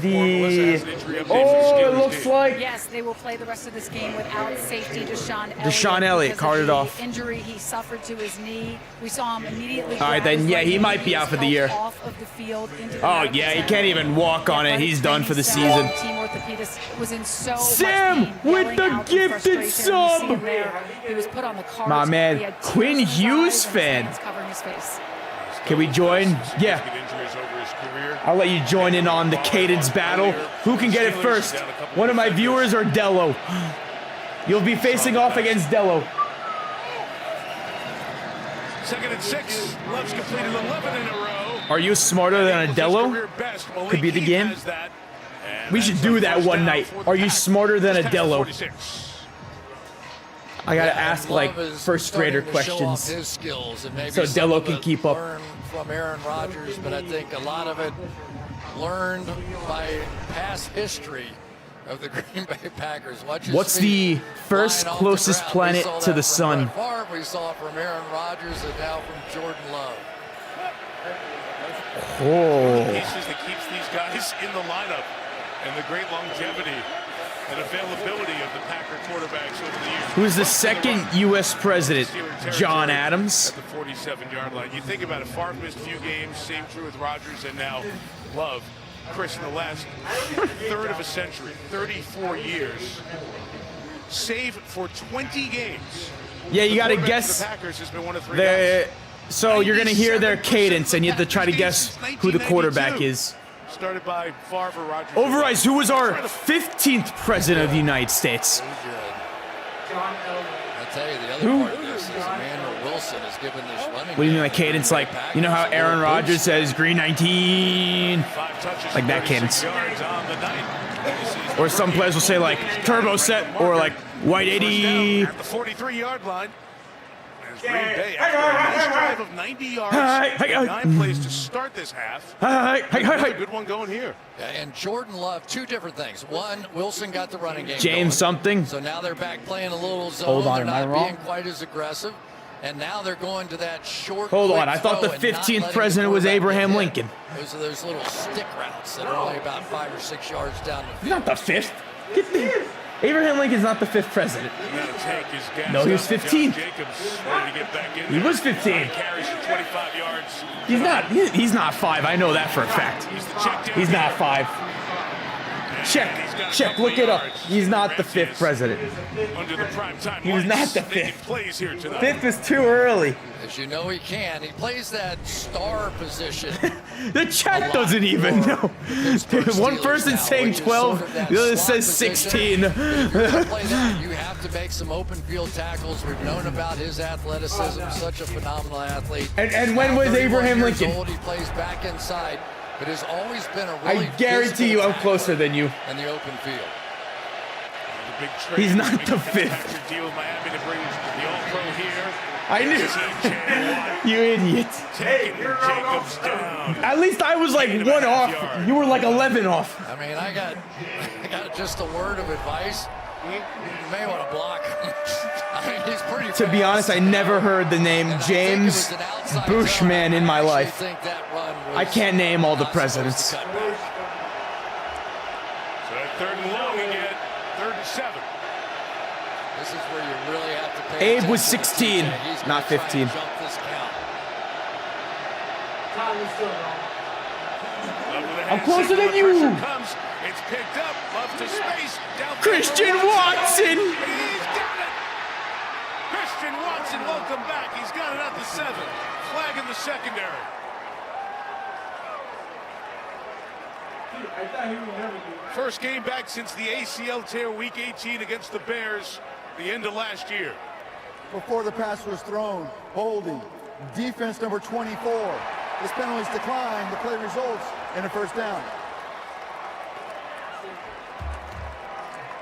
it looks like... Yes, they will play the rest of this game without safety Deshaun Elliott. Deshaun Elliott carted off. The injury he suffered to his knee. We saw him immediately. All right, then, yeah, he might be out for the year. Off of the field into Oh, yeah, he can't even walk on it. He's done for the season. Team orthopedist was in so Sam much pain, with the gifted sub. He was put on the cards. My man, Quinn Hughes fan. Covering his face. Can we join? Yeah. I'll let you join in on the cadence battle. Who can get it first? One of my viewers or Dello? You'll be facing off against Dello. 2nd and 6. Love's completed 11 in a row. Are you smarter than a Dello? Could be the game. We should do that one night. Are you smarter than a Dello? I gotta ask like first grader questions so Dello can keep up. From Aaron Rodgers, but I think a lot of it learned by past history of the Green Bay Packers. What's the first closest planet to the sun? We saw from Aaron Rodgers and now from Jordan Love. Oh. Pieces that keeps these guys in the lineup and the great longevity and availability of the Packer quarterbacks over the years. Who's the second U.S. president? John Adams. At the 47-yard line. You think about it, Favre missed a few games, same true with Rodgers, and now Love. Chris, in the last third of a century, 34 years, save for 20 games. Yeah, you got to guess. The Packers has been one of 3 guys. So you're going to hear their cadence, and you have to try to guess who the quarterback is. Started by Favre or Rodgers. Overrise, who was our 15th president of the United States? I'll tell you, the other part of this is Emmanuel Wilson has given this running. What do you mean, like cadence? Like, you know how Aaron Rodgers says green 19? Like that cadence. Or some players will say like turbo set or like white 80. At the 43-yard line. Green Bay after a nice drive of 90 yards, 9 plays to start this half. A good one going here. Yeah, and Jordan Love, 2 different things. One, Wilson got the running game James going. something. So now they're back playing a little zone. Hold on, they're am I not wrong? being quite as aggressive. And now they're going to that short. Hold on, I thought the 15th president was Abraham Lincoln. Those are those little stick routes that are only about 5 or 6 yards down the field. Not the 5th. Abraham Lincoln's not the 5th president. No, he was 15. He was 15. He's not 5. I know that for a fact. He's not 5. Check, look it up. He's not the 5th president. He was not the 5th. 5th is too early. As you know, he can. He plays that star position. The chat doesn't even know. One person saying 12, the other says 16. You have to make some open field tackles. We've known about his athleticism, such a phenomenal athlete. And when was Abraham Lincoln? He plays back inside, but has always been a really I guarantee you I'm closer than you. In the open field. He's not the 5th. I knew. You idiot. At least I was like 1 off. You were like 11 off. I mean, I got just a word of advice. You may want to block. I mean, he's pretty to be honest, I never heard the name James Bushman in my life. I can't name all the presidents. So at 3rd and long again, 3rd and 7. This is where you really have to pay Abe was 16, not 15. I'm closer than you. It's picked up. Love to space. Christian Watson. Christian Watson will come back. He's got it at the 7. Flag in the secondary. First game back since the ACL tear week 18 against the Bears, the end of last year. Before the pass was thrown, holding. Defense number 24. This penalty is declined. The play results in a first down.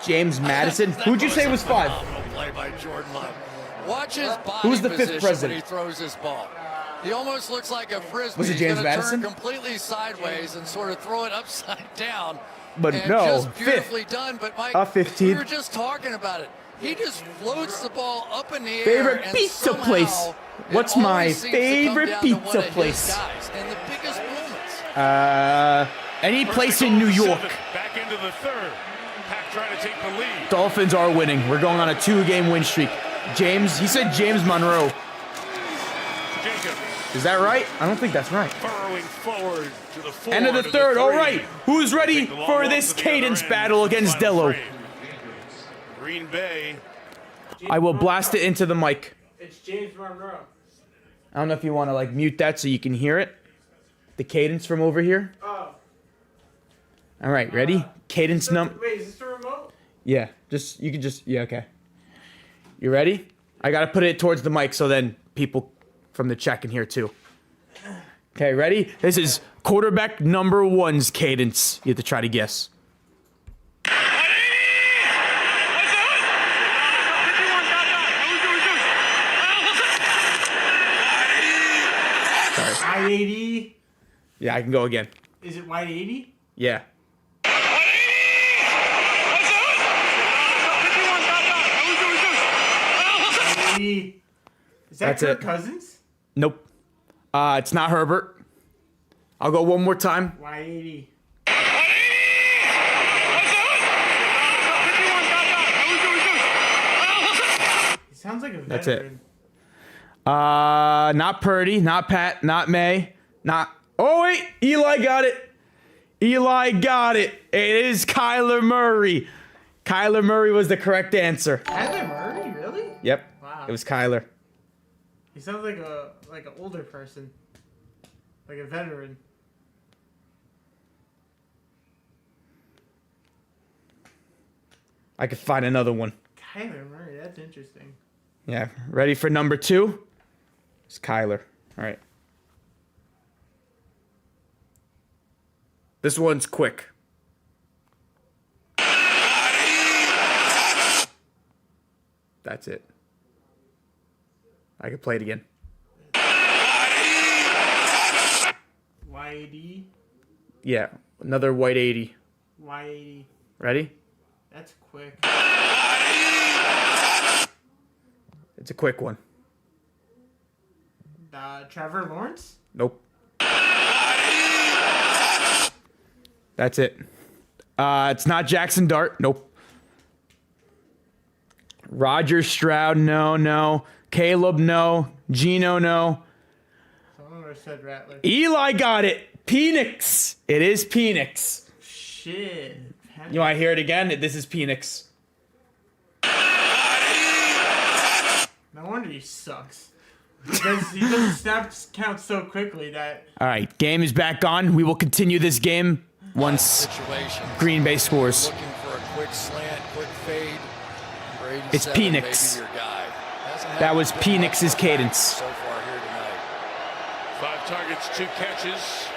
James Madison. Who'd you say was 5? Play by Jordan Love. Watch his body Who's the 5th position president? when he throws his ball. He almost looks like a frisbee. Was it He's James gonna Madison? turn completely sideways and sort of throw it upside down. But and no, just beautifully 5th. done. But Mike, 15th. we were just talking about it. He just floats the ball up in the air. Favorite and pizza place? What's my favorite pizza place? In the biggest moments. Any place in New York. Back into the 3rd. Pack trying to take the lead. Dolphins are winning. We're going on a 2-game win streak. James, he said James Monroe. Jacobs. Is that right? I don't think that's right. Burrowing forward to the 4. End of the 3rd. All right. Who's ready for this cadence battle against Dello? Green Bay. I will blast it into the mic. It's James Monroe. I don't know if you want to like mute that so you can hear it. The cadence from over here. Oh. All right, ready? Cadence Wait, is this the remote? Yeah, yeah, okay. You ready? I got to put it towards the mic so then people from the chat can hear too. Okay, ready? This is quarterback number 1's cadence. You have to try to guess. Wide 80. Yeah, I can go again. Is it wide 80? Yeah. Is that That's Kirk it. Cousins? Nope. It's not Herbert. I'll go one more time. Wide 80. He sounds like a veteran. That's it. Not Purdy, not Pat, not May, not... Oh, wait! Eli got it! Eli got it! It is Kyler Murray. Kyler Murray was the correct answer. Kyler Murray, really? Yep. Wow. It was Kyler. He sounds like an older person, like a veteran. I could find another one. Kyler Murray, that's interesting. Yeah. Ready for number 2? It's Kyler. All right. This one's quick. That's it. I could play it again. Y80. Yeah, another white 80. Y80. Ready? That's quick. It's a quick one. Trevor Lawrence? Nope. That's it. It's not Jackson Dart. Nope. Roger Stroud, no. Caleb, no. Gino, no. Someone would have said Rattler. Eli got it. Penix. It is Penix. Shit. You want to hear it again? This is Penix. No wonder he sucks. Because he doesn't snap count so quickly that... All right, game is back on. We will continue this game once Green Bay scores. Looking for a quick slant, quick fade. Brady It's Penix. That was Penix's cadence. So far here tonight. 5 targets, 2 catches.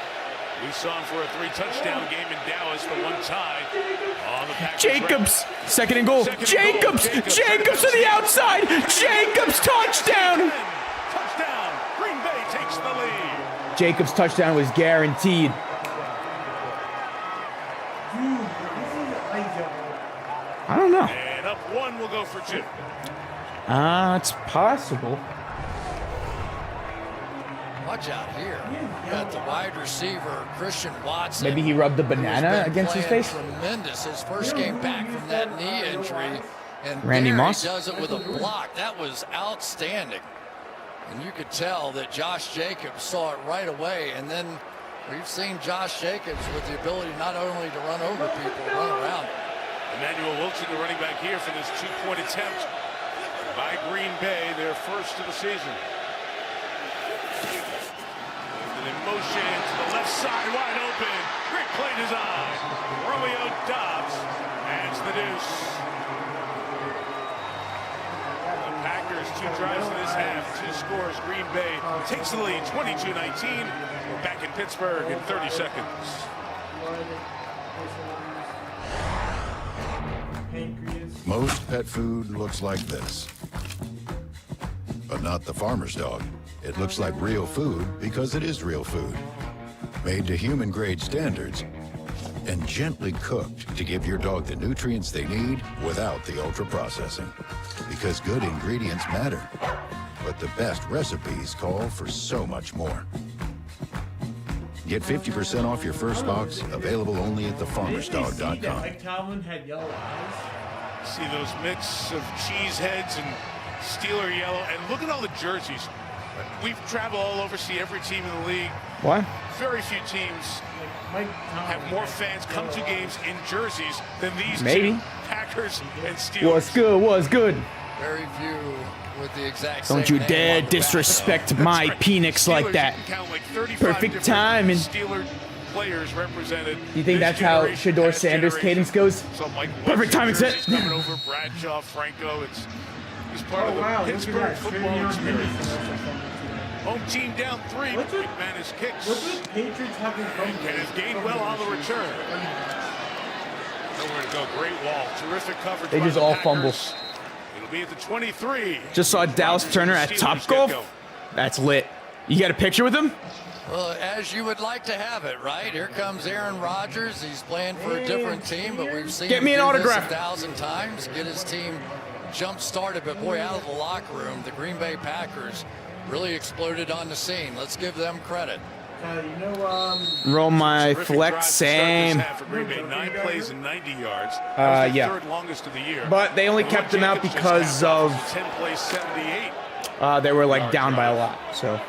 We saw him for a 3-touchdown game in Dallas, the one tie. On the Packers Jacobs, second and goal. Jacobs to the outside. Jacobs touchdown. Touchdown. Green Bay takes the lead. Jacobs touchdown was guaranteed. I don't know. And up 1 will go for 2. It's possible. Watch out here. You got the wide receiver, Christian Watson. Maybe he rubbed the banana against his face. Tremendous. His first game back from that knee injury. And Randy there Moss? he does it with a block. That was outstanding. And you could tell that Josh Jacobs saw it right away. And then we've seen Josh Jacobs with the ability not only to run over people, run around. Emmanuel Wilson, the running back here for this 2-point attempt. by Green Bay, their first of the season. And in motion to the left side, wide open. Great play design. Romeo Dobbs adds the deuce. The Packers, 2 drives in this half, 2 scores. Green Bay takes the lead, 22-19. We're back in Pittsburgh in 30 seconds. Most pet food looks like this. But not the farmer's dog. It looks like real food because it is real food. Made to human-grade standards and gently cooked to give your dog the nutrients they need without the ultra-processing. Because good ingredients matter, but the best recipes call for so much more. Get 50% off your first box, available only at thefarmersdog.com. Mike Tomlin had yellow eyes. See those mix of cheese heads and Steeler yellow, and look at all the jerseys. We've traveled all over, see every team in the league. What? Very few teams have more fans come to games in jerseys than these Maybe. two, Packers and Steelers. What's good? What's good? Very few with the exact same Don't you name dare on the disrespect back. my That's right. Penix like Steelers, that. you can count like 35 Perfect different timing. Steeler players represented. You think this that's how generation, Shador past Sanders' generation. cadence goes? So Mike Perfect timing set. jerseys coming over, Bradshaw, Franco. He's part of the Pittsburgh football experience. Home team down 3. McManus kicks. Look at the Patriots having fun. Kenneth Gainwell on the return. Nowhere to go. Great wall. Terrific coverage. They by just the all Packers. fumble. It'll be at the 23. Just saw Dallas Turner at Steelers Topgolf. get go. That's lit. You got a picture with him? Well, as you would like to have it, right? Here comes Aaron Rodgers. He's playing for a different team, but we've seen Get him me an do autograph. this 1,000 times, get his team jump-started. But, boy, out of the locker room, the Green Bay Packers really exploded on the scene. Let's give them credit. Roll my Terrific drive flex, to start this same. half for Green Bay. 9 plays and 90 yards. That was the Yeah. third longest of the year. But they only kept him out Jacobs just because capped off of 10 plays, 78. they were like down by a lot. So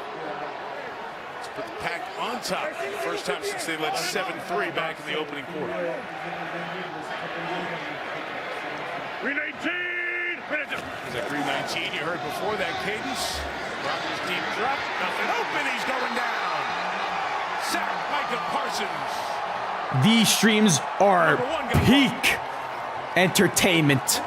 Let's put the Pack on top. First time since they led 7-3 back in the opening quarter. Green 19. Is that Green 19? You heard before that cadence. Rodgers deep drop. Nothing open. He's going down. Sack Micah Parsons. these streams are peak entertainment.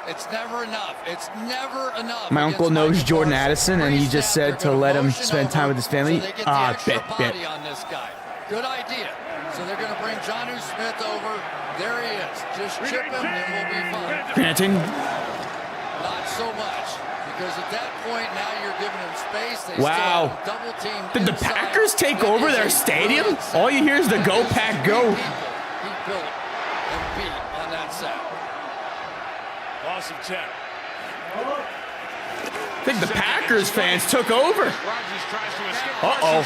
It's never enough. It's never enough. My uncle knows Jordan Addison, and he just said to let him spend time with his family. So they get the extra bet. body on this guy. Good idea. So they're going to bring Jonnu Smith over. There he is. Just chip him, and we'll be fine. Granting. Not so much, because at that point now you're giving him space. They Wow. still have double team. Did the Packers take over their stadium? All you hear is the Go Pack Go. He built and beat on that sack. Loss of 10. I think the Packers fans took over. Uh-oh.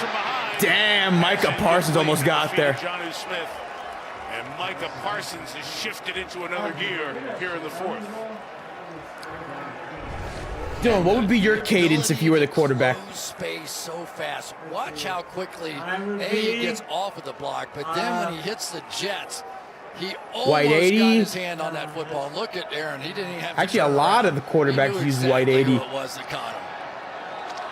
Damn, Micah Parsons almost got there. Jonnu Smith and Micah Parsons has shifted into another gear here in the fourth. Dylan, what would be your cadence if you were the quarterback? Space so fast. Watch how quickly he gets off of the block, but then when he hits the Jets, he almost White 80. got his hand on that football. Look at Aaron. He didn't even have to Actually, a turn lot around. of the quarterbacks He knew use exactly white 80. who it was that caught him.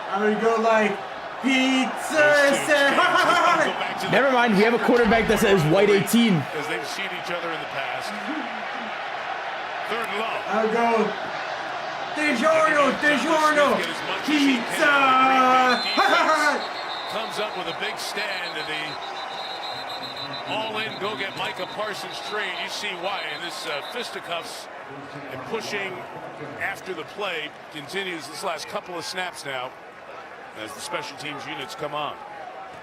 I would go like pizza. Never mind, we have a quarterback that says white 18. As they've seen each other in the past. Third and long. I would go DiGiorno, pizza. Comes up with a big stand in the all-in go-get Micah Parsons trade. You see why in this fisticuffs and pushing after the play continues this last couple of snaps now as the special teams units come on.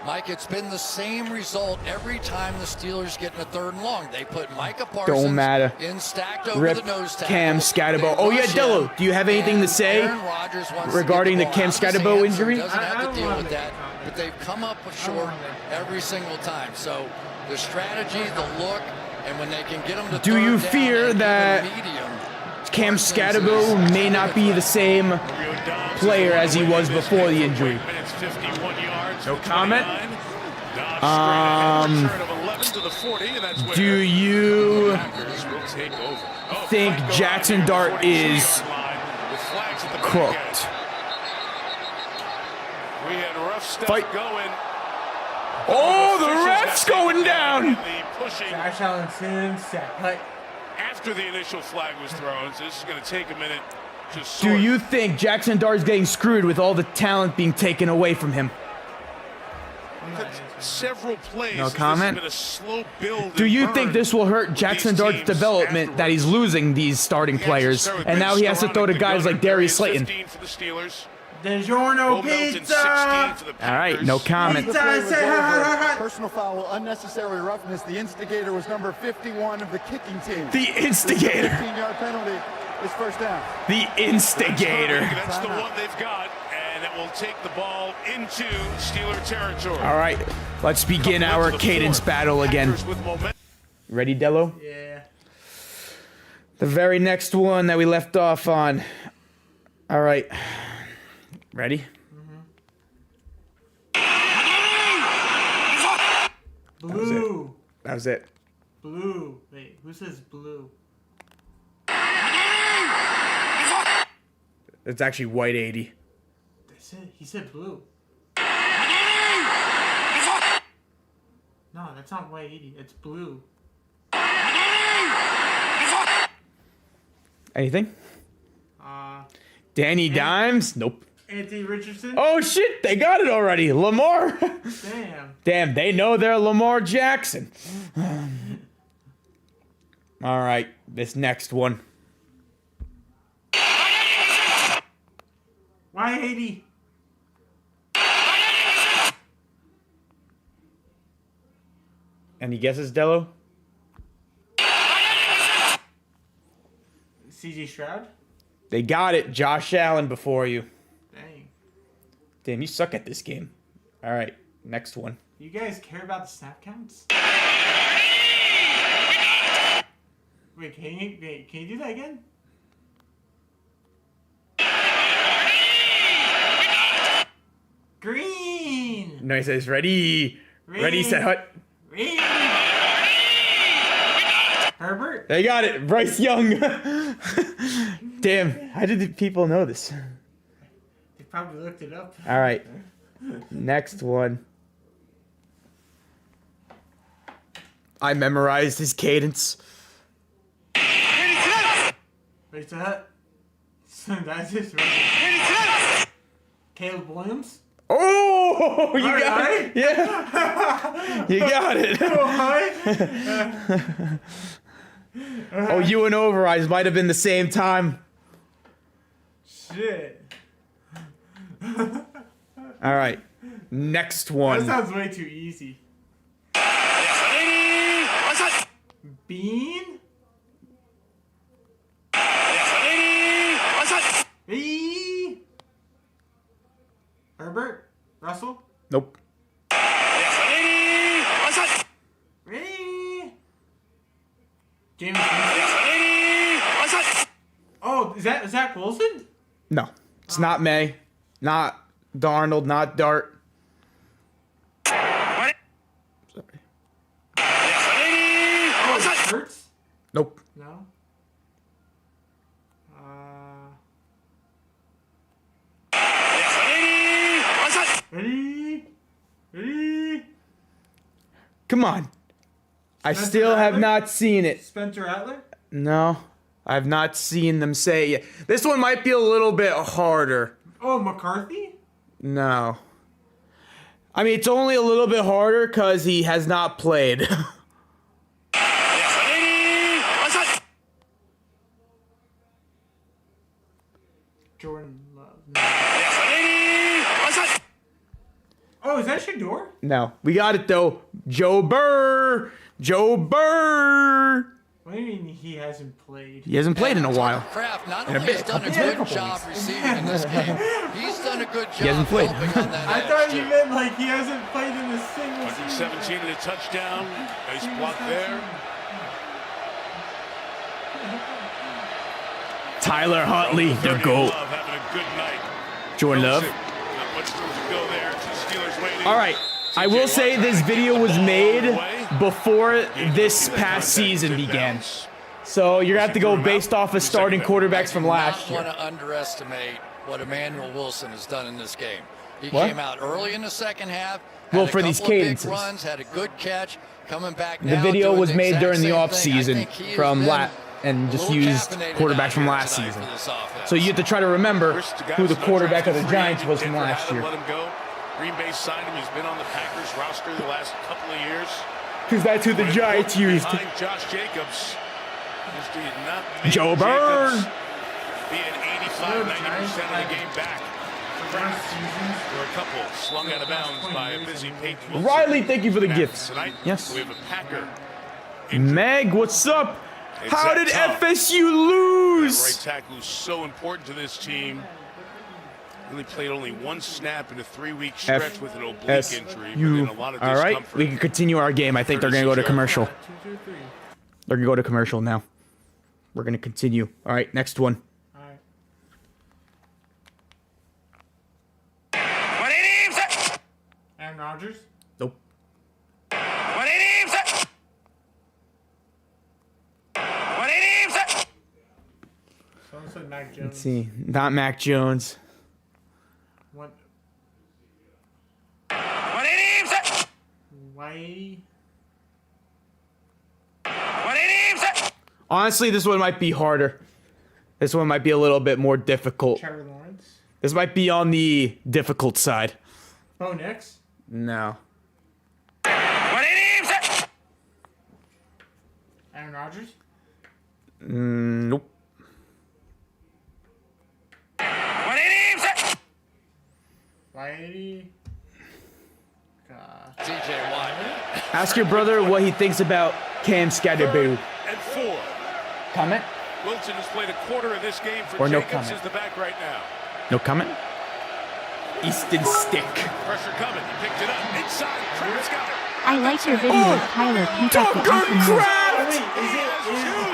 Mike, it's been the same result every time the Steelers get in a third and long. They put Micah Parsons Don't matter. in stacked over Rip the nose tackle. Cam Scatterbo. Oh yeah, Dello, do you have anything to say regarding the Cam Scatterbo injury? Doesn't have to deal with that, but they've come up short every single time. So the strategy, the look, and when they can get them to Do you third down fear and that medium, Cam Scatterbo may not be the same player as he was before the 7 to the 40, and that's where Do you the Packers will take over. think Jackson Dart is with flags at the cooked? We had rough stuff going. Oh, the ref's going down. Josh Allen's in set. After the initial flag was thrown, so this is going to take a minute to Do sort. you think Jackson Dart is getting screwed with all the talent being taken away from him? Several plays. No this comment. has been a slow build. Do you and think burn this will hurt Jackson Dart's development that he's losing these starting players, and now he has to throw to guys like Darius Slayton? 15 for the Steelers. DiGiorno pizza. All right, no comment. Personal foul, unnecessary roughness. The instigator was number 51 of the kicking team. The instigator. 15-yard penalty is first down. The instigator. That's the one they've got, and it will take the ball into Steeler territory. All right, let's begin our cadence battle again. Ready, Dello? Yeah. The very next one that we left off on. All right. Ready? Blue. That was it. Blue. Wait, who says blue? It's actually white 80. He said blue. No, that's not white 80. It's blue. Anything? Danny Dimes? Nope. Anthony Richardson? Oh shit, they got it already. Lamar. Damn. Damn, they know they're Lamar Jackson. All right, this next one. Why 80? Any guesses, Dello? CJ Stroud? They got it. Josh Allen before you. Dang. Damn, you suck at this game. All right, next one. You guys care about the snap counts? Wait, can you do that again? Green! Nice, nice. Ready, set, hut. Green! Herbert? They got it. Bryce Young. Damn, how did the people know this? They probably looked it up. All right, next one. I memorized his cadence. Wait, so that's just right. Caleb Williams? Oh, you All got right. it. Yeah. You got it. Oh, you and Overeyes might have been the same time. Shit. All right, next one. That sounds way too easy. Bean? Herbert? Russell? Nope. James Oh, is that Zach Wilson? No, it's not May, not Darnold, not Dart. Sorry. Oh, is that Hurts? Nope. No. Ready? Come on. I still have not seen it. Spencer Rattler? No, I've not seen them say it yet. This one might be a little bit harder. Oh, McCarthy? No. I mean, it's only a little bit harder because he has not played. Jordan Love. No. Oh, is that Shador? No, we got it though. Joe Burr. Joe Burr. What do you mean he hasn't played? He hasn't played in a while. Kraft not In a only has bit. done a good job receiving in this game, he's done a good job He hasn't played. helping on that I edge, thought you too. meant like he hasn't played in a single 117 season. and a touchdown. Nice block there. Tyler Huntley, the GOAT. Love having a good night. Jordan Love. Not much room to go there. Two Steelers waiting. All right, I will say this video was made before this past season began. So you're going to have to go based off of starting quarterbacks from last year. I don't want to underestimate what Emmanuel Wilson has done in this game. He What? came out early in the second half. Well, had for a these couple of big cadences. runs, had a good catch, coming back The now, video doing was made exact during the same off thing. I season think he has from been and just a little used caffeinated quarterbacks out from here last tonight season. for this offense. So you have to try to remember who the quarterback of the Giants was from last year. Let him go. Green Bay signed him. He's been on the Packers roster the last couple of years. Because that's who the Giants used. Behind Josh Jacobs. This did not make Joe Burn. Being 85, 90% of the game back. Or a couple slung out of bounds by a busy Peyton Wilson. Riley, thank you for the gifts. Tonight, Yes. we have a Packer. Meg, what's up? It's How that did tough. FSU lose? Right tackle who's so important to this team. Really played only one snap in a 3-week stretch with an oblique injury. But in a lot of All right, discomfort. we can continue our game. I think they're going to go to commercial. They're going to go to commercial now. We're going to continue. All right, next one. Aaron Rodgers? Nope. Someone said Mac Jones. Let's see. Not Mac Jones. What? Why? Honestly, this one might be harder. This one might be a little bit more difficult. Trevor Lawrence? This might be on the difficult side. Bo Nix? No. Aaron Rodgers? Nope. Whitey? TJ Watt. Ask your brother what he thinks about Cam Scatterboo. And 4. Comment? Wilson has played a quarter of this game for Or no Jacobs comment. is the back right now. No comment? Easton Stick. Pressure coming. He picked it up. Inside. Travis got it. I liked your video of Tyler pick up the Tucker awesome Kraft!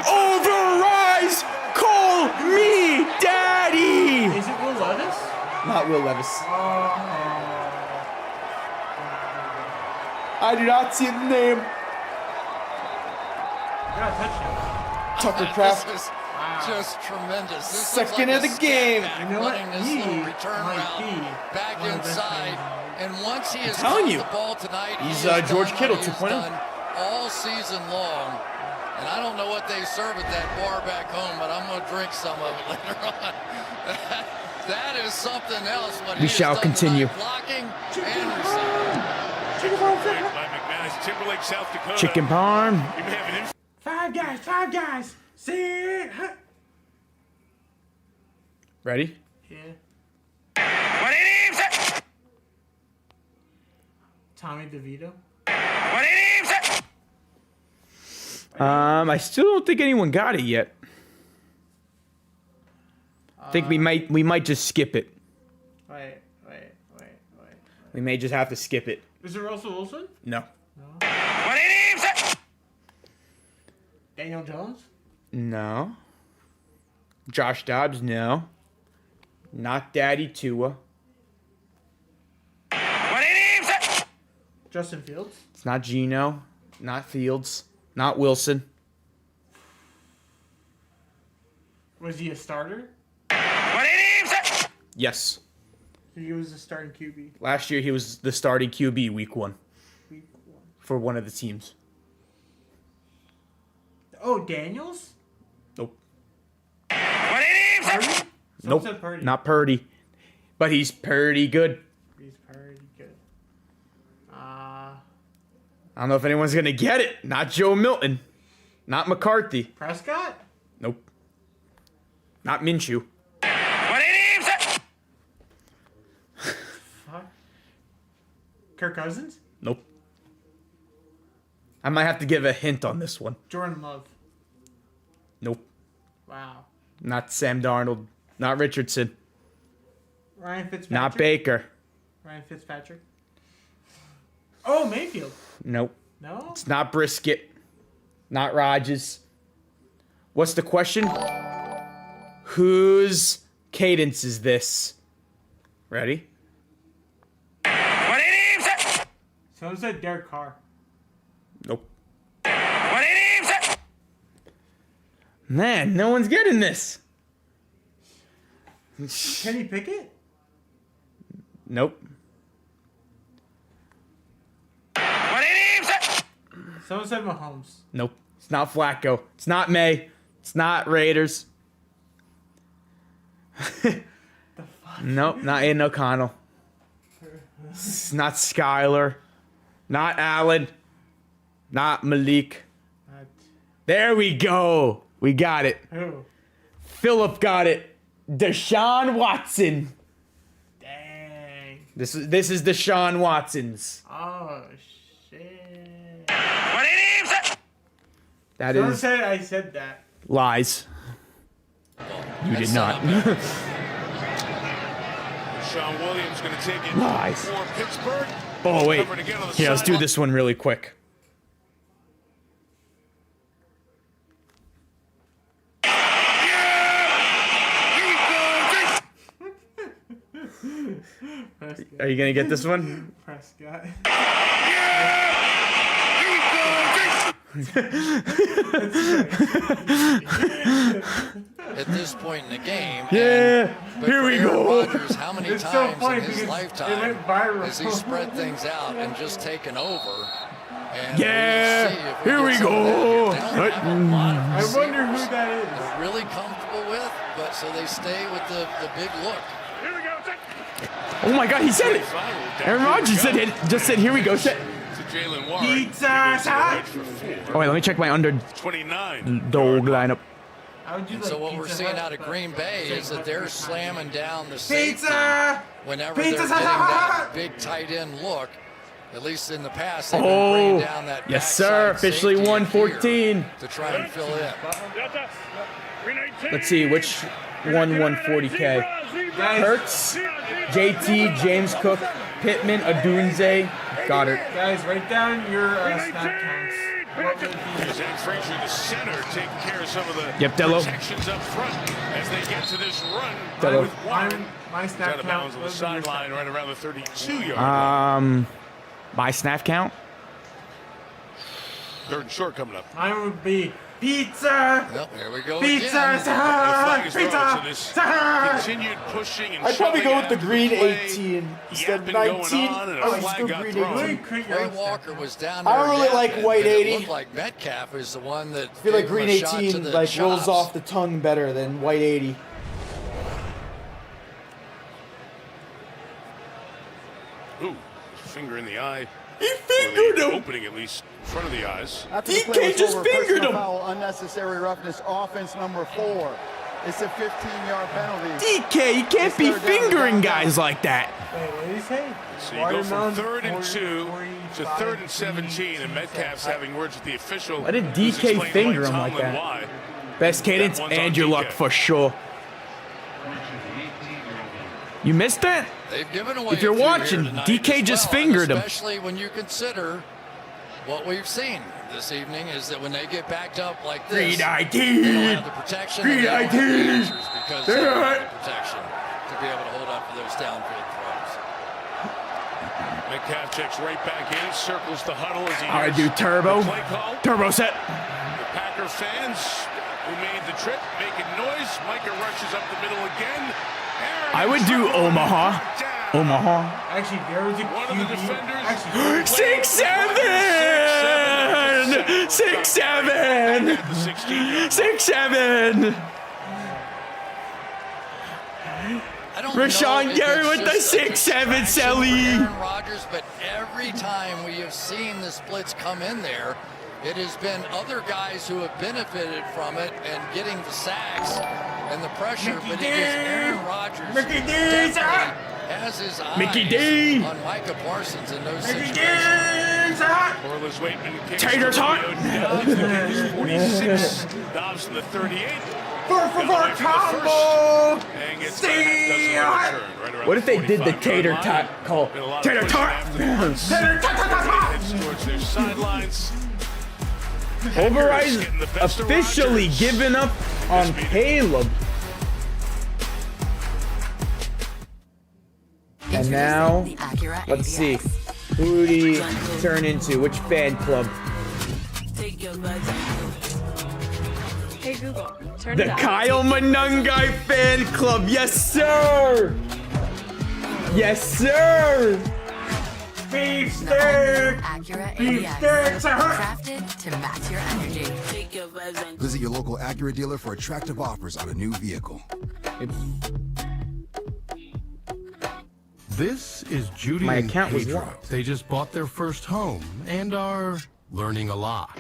Overrise! Call me daddy! Is it Will Levis? Not Will Levis. I do not see the name. Got a touchdown. Tucker Kraft. This is just tremendous. This Second is of like the a game. scat back, You know what? running this He little return might route be back one of the best inside. And once he has telling caught you. the ball tonight, He's, he has George done Kittle what he has 2.0. done all season long. And I don't know what they serve at that bar back home, but I'm going to drink some of it later on. That is something else. What We he shall has done continue. tonight, blocking and receiving. By McManus, Timberlake, South Dakota. Chicken parm. You may have an Five guys. Sit. Ready? Yeah. Tommy DeVito? I still don't think anyone got it yet. I think we might just skip it. Wait. We may just have to skip it. Is it Russell Wilson? No. Daniel Jones? No. Josh Dobbs, no. Not Daddy Tua. Justin Fields? It's not Geno. Not Fields. Not Wilson. Was he a starter? Yes. He was a starting QB. Last year he was the starting QB week 1 for one of the teams. Oh, Daniels? Nope. Purdy? Someone Nope. said Purdy. Not Purdy. But he's pretty good. He's pretty good. I don't know if anyone's going to get it. Not Joe Milton. Not McCarthy. Prescott? Nope. Not Minshew. Fuck. Kirk Cousins? Nope. I might have to give a hint on this one. Jordan Love. Nope. Wow. Not Sam Darnold. Not Richardson. Ryan Fitzpatrick? Not Baker. Ryan Fitzpatrick? Oh, Mayfield. Nope. No? It's not Brisket. Not Rodgers. What's the question? Whose cadence is this? Ready? Someone said Derek Carr. Nope. Man, no one's getting this. Kenny Pickett? Nope. Someone said Mahomes. Nope. It's not Flacco. It's not May. It's not Raiders. Nope, not Aiden O'Connell. It's not Skyler. Not Allen. Not Malik. There we go. We got it. Who? Philip got it. Deshaun Watson. Dang. This is Deshaun Watson's. Oh, shit. That Someone is said I said that. lies. You did not. Sean Williams going to take it Lies. for Pittsburgh. Oh, wait. Covered again on the Here, let's do sideline. this one really quick. Are you going to get this one? Prescott. At this point in the game. Yeah, But here for we Aaron go. Rodgers, how many It's so times funny in his because lifetime it went viral. has he spread things out and just taken over? And Yeah, we'll see if here we get some of that go. here. They don't have a lot of I wonder who receivers that is. they're really comfortable with, but so they stay with the big look. Oh my God, he said it. Aaron Rodgers said it. Just said, here we go. Shit. To Jalen Warren. Pizza Right Hut. for 4. Oh, wait, let me check my 29. underdog lineup. How would you And like so what we're Pizza seeing Hut, out of but- Green Bay is that they're slamming down the safety Pizza! whenever Pizza they're getting Hut! that big tight end look. At least in the past, they've been bringing Oh, down that yes, sir. backside Officially safety 114. here to try and fill in. Let's see, which one 140K? Hurts, JT, James Cook, Pittman, Adunze, Goddard. Guys, write down your snap counts. What would it be? Zach Frazier, the center, taking care of some of the Yep, Dello. protections up front as they get to this run Dello. with Warren. My snap Out of count bounds on the was your sideline right around the 32-yard line. My snap count? Third and short coming up. Mine would be pizza. Well, here we go Pizza again. The flag is thrown, so Hut. this Pizza. continued pushing and I'd probably shoving go with the after green play. 18 instead of Yapping going 19. on, and a I would flag go got green thrown. 18. Quay Walker was down I there. don't really like yapping, white and it 80. looked like Metcalf is the one that I feel like gave him green a shot to 18 the like rolls chops. off the tongue better than white 80. Ooh, finger in the eye. He fingered him. Opening at least in front of the eyes. After the play was over, personal foul, unnecessary roughness, offense number 4. It's a 15-yard penalty. DK, you can't be fingering guys like that. Wait, what did he say? So you go from Watermelon, 3rd and 2 to 45, 3rd and 17, and Metcalf's having words with the official. Why did who's DK explaining finger Mike him like Tomlin that? why. Best cadence That one's on and your luck DK. for sure. You missed that? They've given away If you're a few here watching, tonight DK as just well, and fingered him. Especially when you consider what we've seen this evening is that when they get backed up like this, Green they don't 19. have the protection. Green and they don't have the 19. answers because they don't Yeah. have the protection to be able to hold up for those downfield throws. Metcalf checks right back in, circles the huddle as he I hears do turbo. the play call. Turbo set. The Packer fans who made the trip making noise. Micah rushes up the middle again. I would do Omaha. Omaha. Actually, there was a One of the QB. defenders. Actually, 6'7". 6'7". 6'7". I don't know Rashawn if Gary it's with the just a 6'7", distraction for Selly. Aaron Rodgers, but every time we have seen the splits come in there, it has been other guys who have benefited from it and getting the sacks and the pressure, but it is Aaron Rodgers Mickey D. definitely has his eyes Mickey D. on Micah Parsons in those Mickey situations. Corliss Waitman kicks Tater to tot. Dobbs, the kick is 46. Dobbs to the 38. for Goes away from the combo. first and gets back. Doesn't return. Right around What if they did the 45-yard tater line. tot call? Been a lot of Tater pushing tot. after the punts. Heads towards their sidelines. Overrise Getting the best of officially Rodgers. given up on Caleb. And now, let's see. Who did he turn into? Which fan club? Hey Google, turn The it up. Kyle Manungai fan club. Yes, sir. Yes, sir. Beef steak! Accurate Beef ABS. sticks! Crafted to match your energy. Visit your local Acura dealer for attractive offers on a new vehicle. This is Judy My and account was Pedro. locked. They just bought their first home and are learning a lot.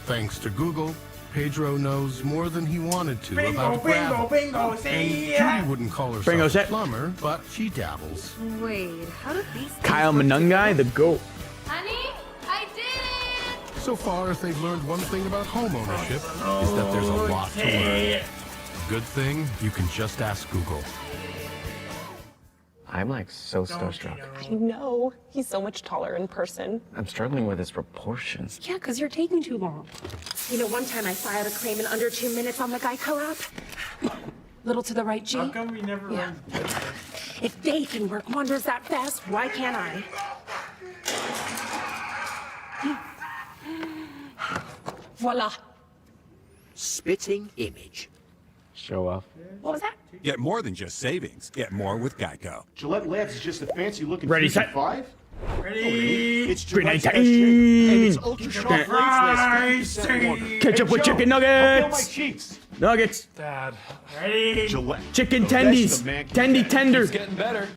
Thanks to Google, Pedro knows more than he wanted to about gravel. bingo, And see? Judy wouldn't call herself Bingo a set. plumber, but she dabbles. Wait, how did these Kyle Manungai, the GOAT. Honey, I did it! So far, if they've learned one thing about home ownership, is that there's a lot to learn. Good thing you can just ask Google. I'm like so starstruck. I know. He's so much taller in person. I'm struggling with his proportions. Yeah, because you're taking too long. You know, one time I filed a claim in under 2 minutes on the Geico app. Little to the right, G. How come we never run? If they can work wonders that fast, why can't I? Voila. Spitting image. Show off. What was that? Get more than just savings. Get more with Geico. Gillette Labs is just a fancy-looking Ready, Fusion set. 5. Ready? It's Grenade Gillette's time. and it's ultra sharp blades. Ketchup with chicken nuggets. Cheeks. Nuggets. Dad. Ready? Gillette. Chicken tendies. Tendy tender. It's getting better.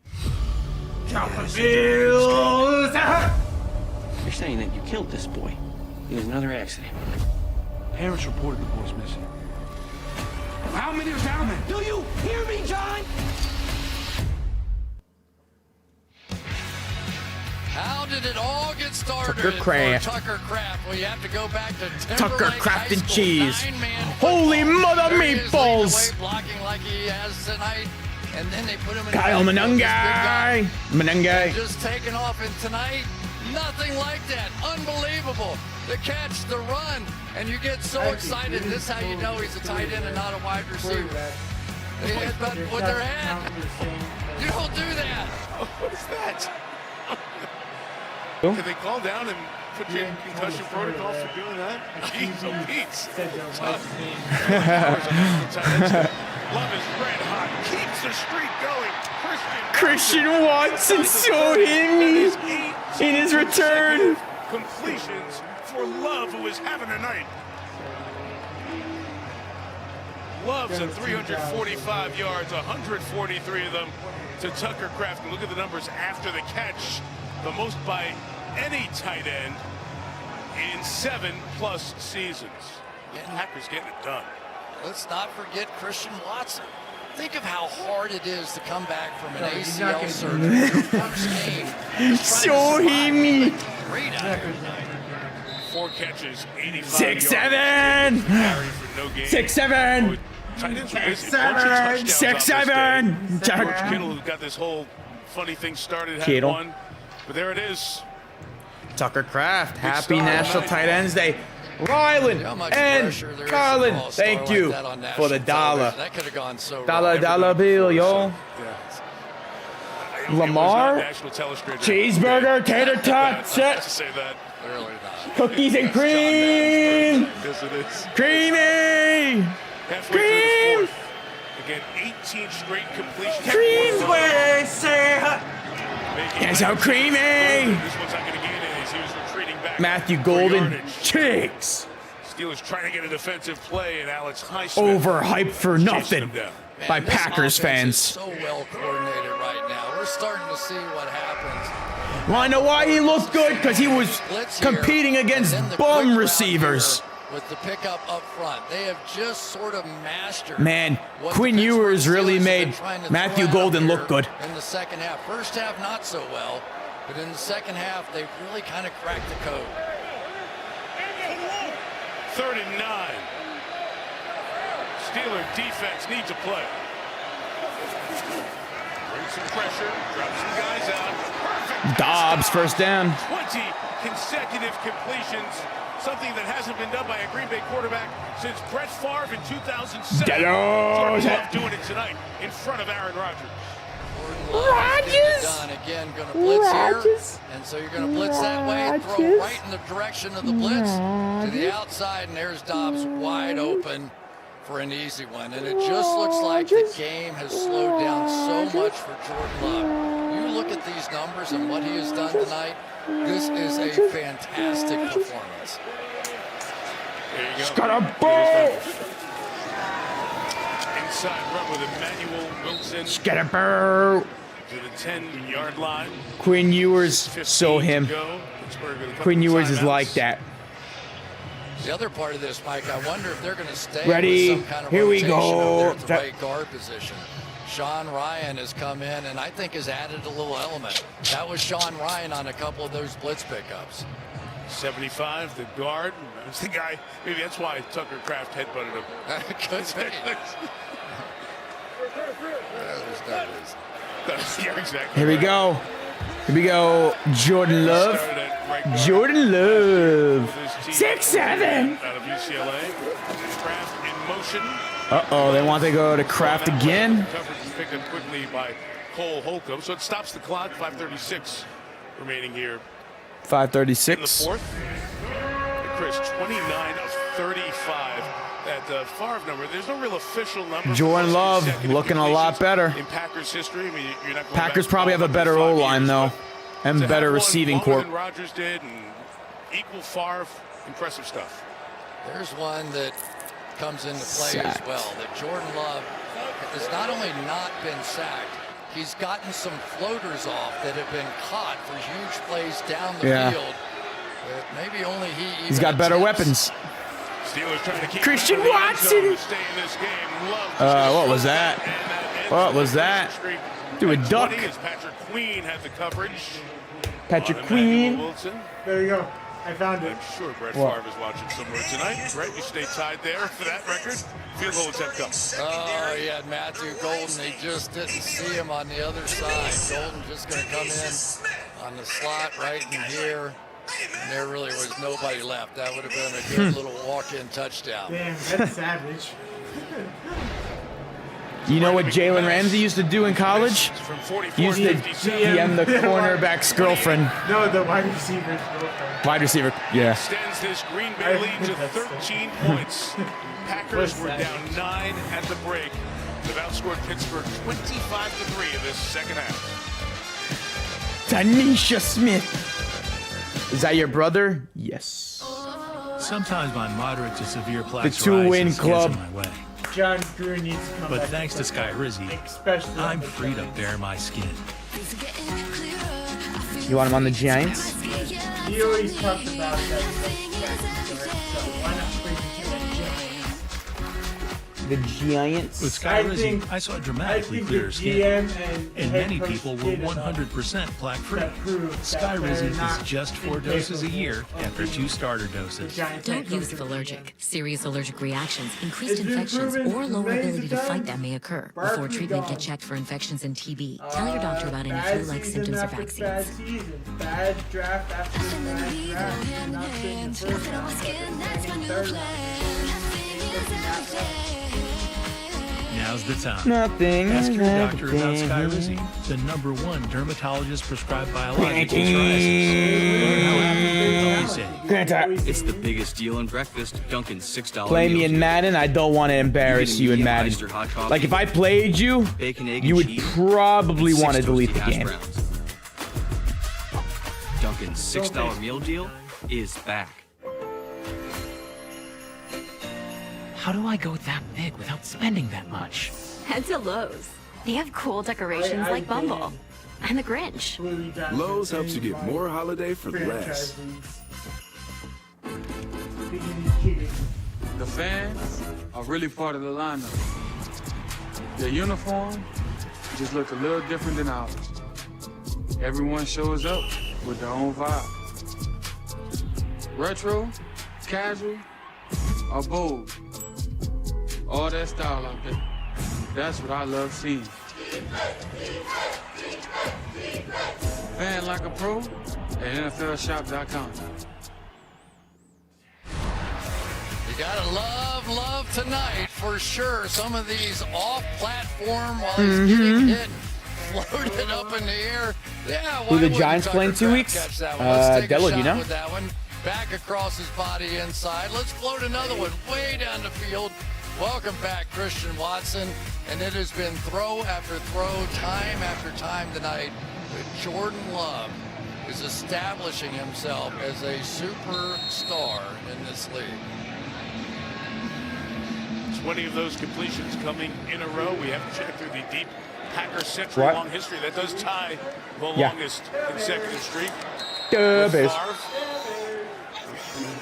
Chopper bills. You're saying that you killed this boy. It was another accident. Parents reported the boy's missing. How many are down there? Do you hear me, John? How did it all get started Tucker Kraft. for Tucker Kraft? Well, you have to go back to Tucker Timberlake Kraft High and School, cheese. 9-man Holy football. mother There he is leading the meatballs. way, blocking like he has tonight, and then they put him in Kyle the backfield, this big guy. Manungai. And just taking off, and tonight, nothing like that. Unbelievable. The catch, the run, and you get so excited. This is how you know he's a tight end and not a wide receiver. They headbutt with their head. You don't do that. What is that? Can they call down and put you in concussion protocol for doing that? Jeez, oh Pete. Love is red hot. Keeps the streak going. Christian Watson so hit me in his return. Completions for Love, who is having a night. Love's at 345 yards, 143 of them to Tucker Kraft. And look at the numbers after the catch. The most by any tight end in 7+ seasons. Packers getting it done. Let's not forget Christian Watson. Think of how hard it is to come back from an ACL surgery. Your first game. So hit me. Great out. 4 catches, 85 6-7. yards. For no gain. 6-7. Tight ends were busy. Bunch of touchdowns on this day. 6-7. George Kittle, who got this whole funny thing started, had Kittle. one. But there it is. Tucker Kraft. Happy star National tonight. Tight Ends Day. Rylan and Carlin, thank you for the dollar. That could have gone so Dollar bill, y'all. Lamar, cheeseburger, tater tot, set, Say that. Clearly not. cookies and cream, Yes, it is. creamy, Halfway cream, through the fourth. Again, 18 straight completions. cream, Making it's so This creamy. one's not going to gain any as he was retreating back. Matthew for Golden, yardage. chicks, Steelers trying to get a defensive play, and Alex Highsmith overhyped for chasing nothing them down. by this Packers offense is fans. so well coordinated right now. We're starting to see what happens. Wanna know why he looked good? Because he was Blitz here, competing against and then the bum quick route receivers. here with the pickup up front. They have just sort of mastered. Man, what Quinn the Pittsburgh Ewers really Steelers have made been trying to Matthew throw out Golden here look good. in the second half. First half not so well, but in the second half they've really kind of cracked the code. 3rd and 9. Steeler defense needs a play. Bring some pressure, drop some guys out. Perfect. Dobbs, first down. 20 consecutive completions, something that hasn't been done by a Green Bay quarterback since Brett Favre in 2007. Jordan Love doing it tonight in front of Aaron Rodgers. Rodgers! Done again Cleveland going to blitz here, and so you're going to blitz that way, throw right in the direction of the blitz to the outside, and there's Dobbs wide open for an easy one. And it just looks like the game has slowed down so much for Jordan Love. You look at these numbers and what he has done tonight, this is a fantastic performance. There you go. Got a ball. Inside run with Emmanuel Wilson. Get a ball. To the 10-yard line. Quinn Ewers, so him. Quinn Ewers is like that. The other part of this, Mike, I wonder if they're going to stay Ready? with some kind of Here we rotation go. over there at the right guard position. Sean Ryan has come in and I think has added a little element. That was Sean Ryan on a couple of those blitz pickups. 75, the guard. It's the guy. Maybe that's why Tucker Kraft headbutted him. Could be. Yeah, exactly. Here we go. Here we go. Jordan Love. Jordan Love. 6'7". Out of UCLA. Kraft in motion. Uh-oh, they want to go to Kraft again. Coverage is picked up quickly by Cole Holcomb, so it stops the clock. 5:36 remaining here. 5:36. In the fourth. And Chris, 29 of 35. That Favre number, there's no real official number. Jordan Love looking a lot better. In Packers history, I mean, you're not going Packers back probably have a better O-line, though, and better receiving corps. Rodgers did, and equal Favre, impressive stuff. There's one that comes into play as well. That Jordan Love has not only not been sacked, he's gotten some floaters off that have been caught for huge plays down the field. But maybe only He's got better weapons. Steelers trying to keep Christian Watson. What was that? What was that? Do a duck. Patrick Queen had the coverage. Patrick Queen. There you go. I found it. I'm sure Brett Favre is watching somewhere tonight. Brett, you stay tied there for that record. Field goal attempt comes. Oh, he had Matthew Golden. He just didn't see him on the other side. Golden just going to come in on the slot right in here. And there really was nobody left. That would have been a good little walk-in touchdown. Damn, that's savage. You know what Jalen Ramsey used to do in college? He used to DM the cornerback's girlfriend. No, the wide receiver's girlfriend. Wide receiver, yeah. Extends this Green Bay lead to 13 points. Packers were down 9 at the break. They've outscored Pittsburgh 25-3 in this second half. Tanisha Smith. Is that your brother? Yes. Sometimes my moderate to severe plaque The two-win club. gets in my way. John Gruden needs to come But back. thanks to Sky Rizzy, I'm free to bare my skin. You want him on the Giants? He always talks about that. So why not bring him to the Giants? The Giants? With Sky Rizzy, I saw dramatically clearer skin, and many people were 100% plaque-free. Sky Rizzy is just 4 doses a year after 2 starter doses. Don't use if allergic. Serious allergic reactions, increased infections, or lower ability to fight them may occur. Before treatment, get checked for infections and TB. Tell your doctor about any flu-like symptoms or vaccines. Bad season, bad draft after bad draft. Not being the first round, but third round. Now's the time. Nothing. Ask your doctor about Sky Rizzy, the #1 dermatologist prescribed biological psoriasis. It's the biggest deal in breakfast. Dunkin's $6 Play me meal in deal. Madden. I don't want to embarrass you in Madden. Medium iced or hot coffee, Like if I played you, bacon, egg, you and would cheese, probably and want to 6 delete toasty the hash game. browns. Dunkin's $6 meal deal is back. How do I go that big without spending that much? Head to Lowe's. They have cool decorations like Bumble and the Grinch. Lowe's helps you get more holiday for less. The fans are really part of the lineup. Their uniform just look a little different than ours. Everyone shows up with their own vibe. Retro, casual, or bold. All that style out there. That's what I love seeing. Fan like a pro at NFLshop.com. You gotta love tonight for sure. Some of these off-platform while he's getting hit float it up in the air. Yeah, Who the Giants play in 2 weeks? Dello, do you know? With that one. Back across his body inside. Let's float another one way down the field. Welcome back, Christian Watson. And it has been throw after throw, time after time tonight. But Jordan Love is establishing himself as a superstar in this league. 20 of those completions coming in a row. We have to check through the deep Packer century-long history. That does tie the longest consecutive streak. Bears.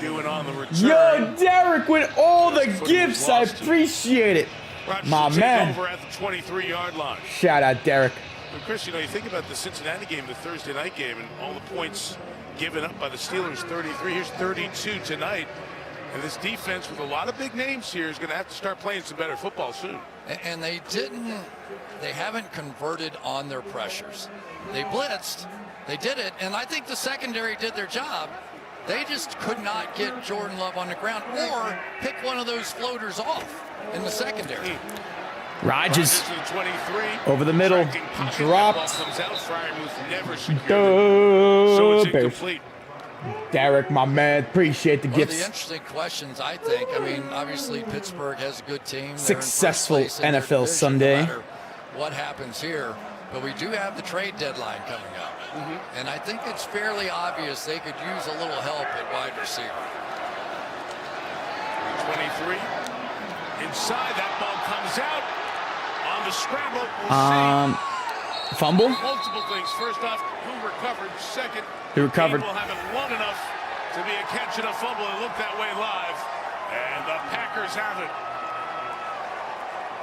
Doing on the return. Yo, Derek, with all the gifts, I appreciate it. Rodgers My man. Over at the 23-yard line. Shout out, Derek. But Chris, you know, you think about the Cincinnati game, the Thursday night game, and all the points given up by the Steelers, 33. Here's 32 tonight. And this defense with a lot of big names here is going to have to start playing some better football soon. And they haven't converted on their pressures. They blitzed, they did it, and I think the secondary did their job. They just could not get Jordan Love on the ground or pick one of those floaters off in the secondary. Rodgers to the 23. over the middle, dropped. Comes out, Freiermuth never secured it. So it's incomplete. Derek, my man, appreciate the One gifts. of the interesting questions, I think. I mean, obviously Pittsburgh has a good team. Successful They're in first place in their NFL division, Sunday. No matter what happens here, but we do have the trade deadline coming up, and I think it's fairly obvious they could use a little help at wide receiver. 23 inside, that ball comes out on the scramble. We'll fumble. Multiple things. First off, who recovered? Second, He recovered. Will have it long enough to be a catch and a fumble. It looked that way live, and the Packers have it.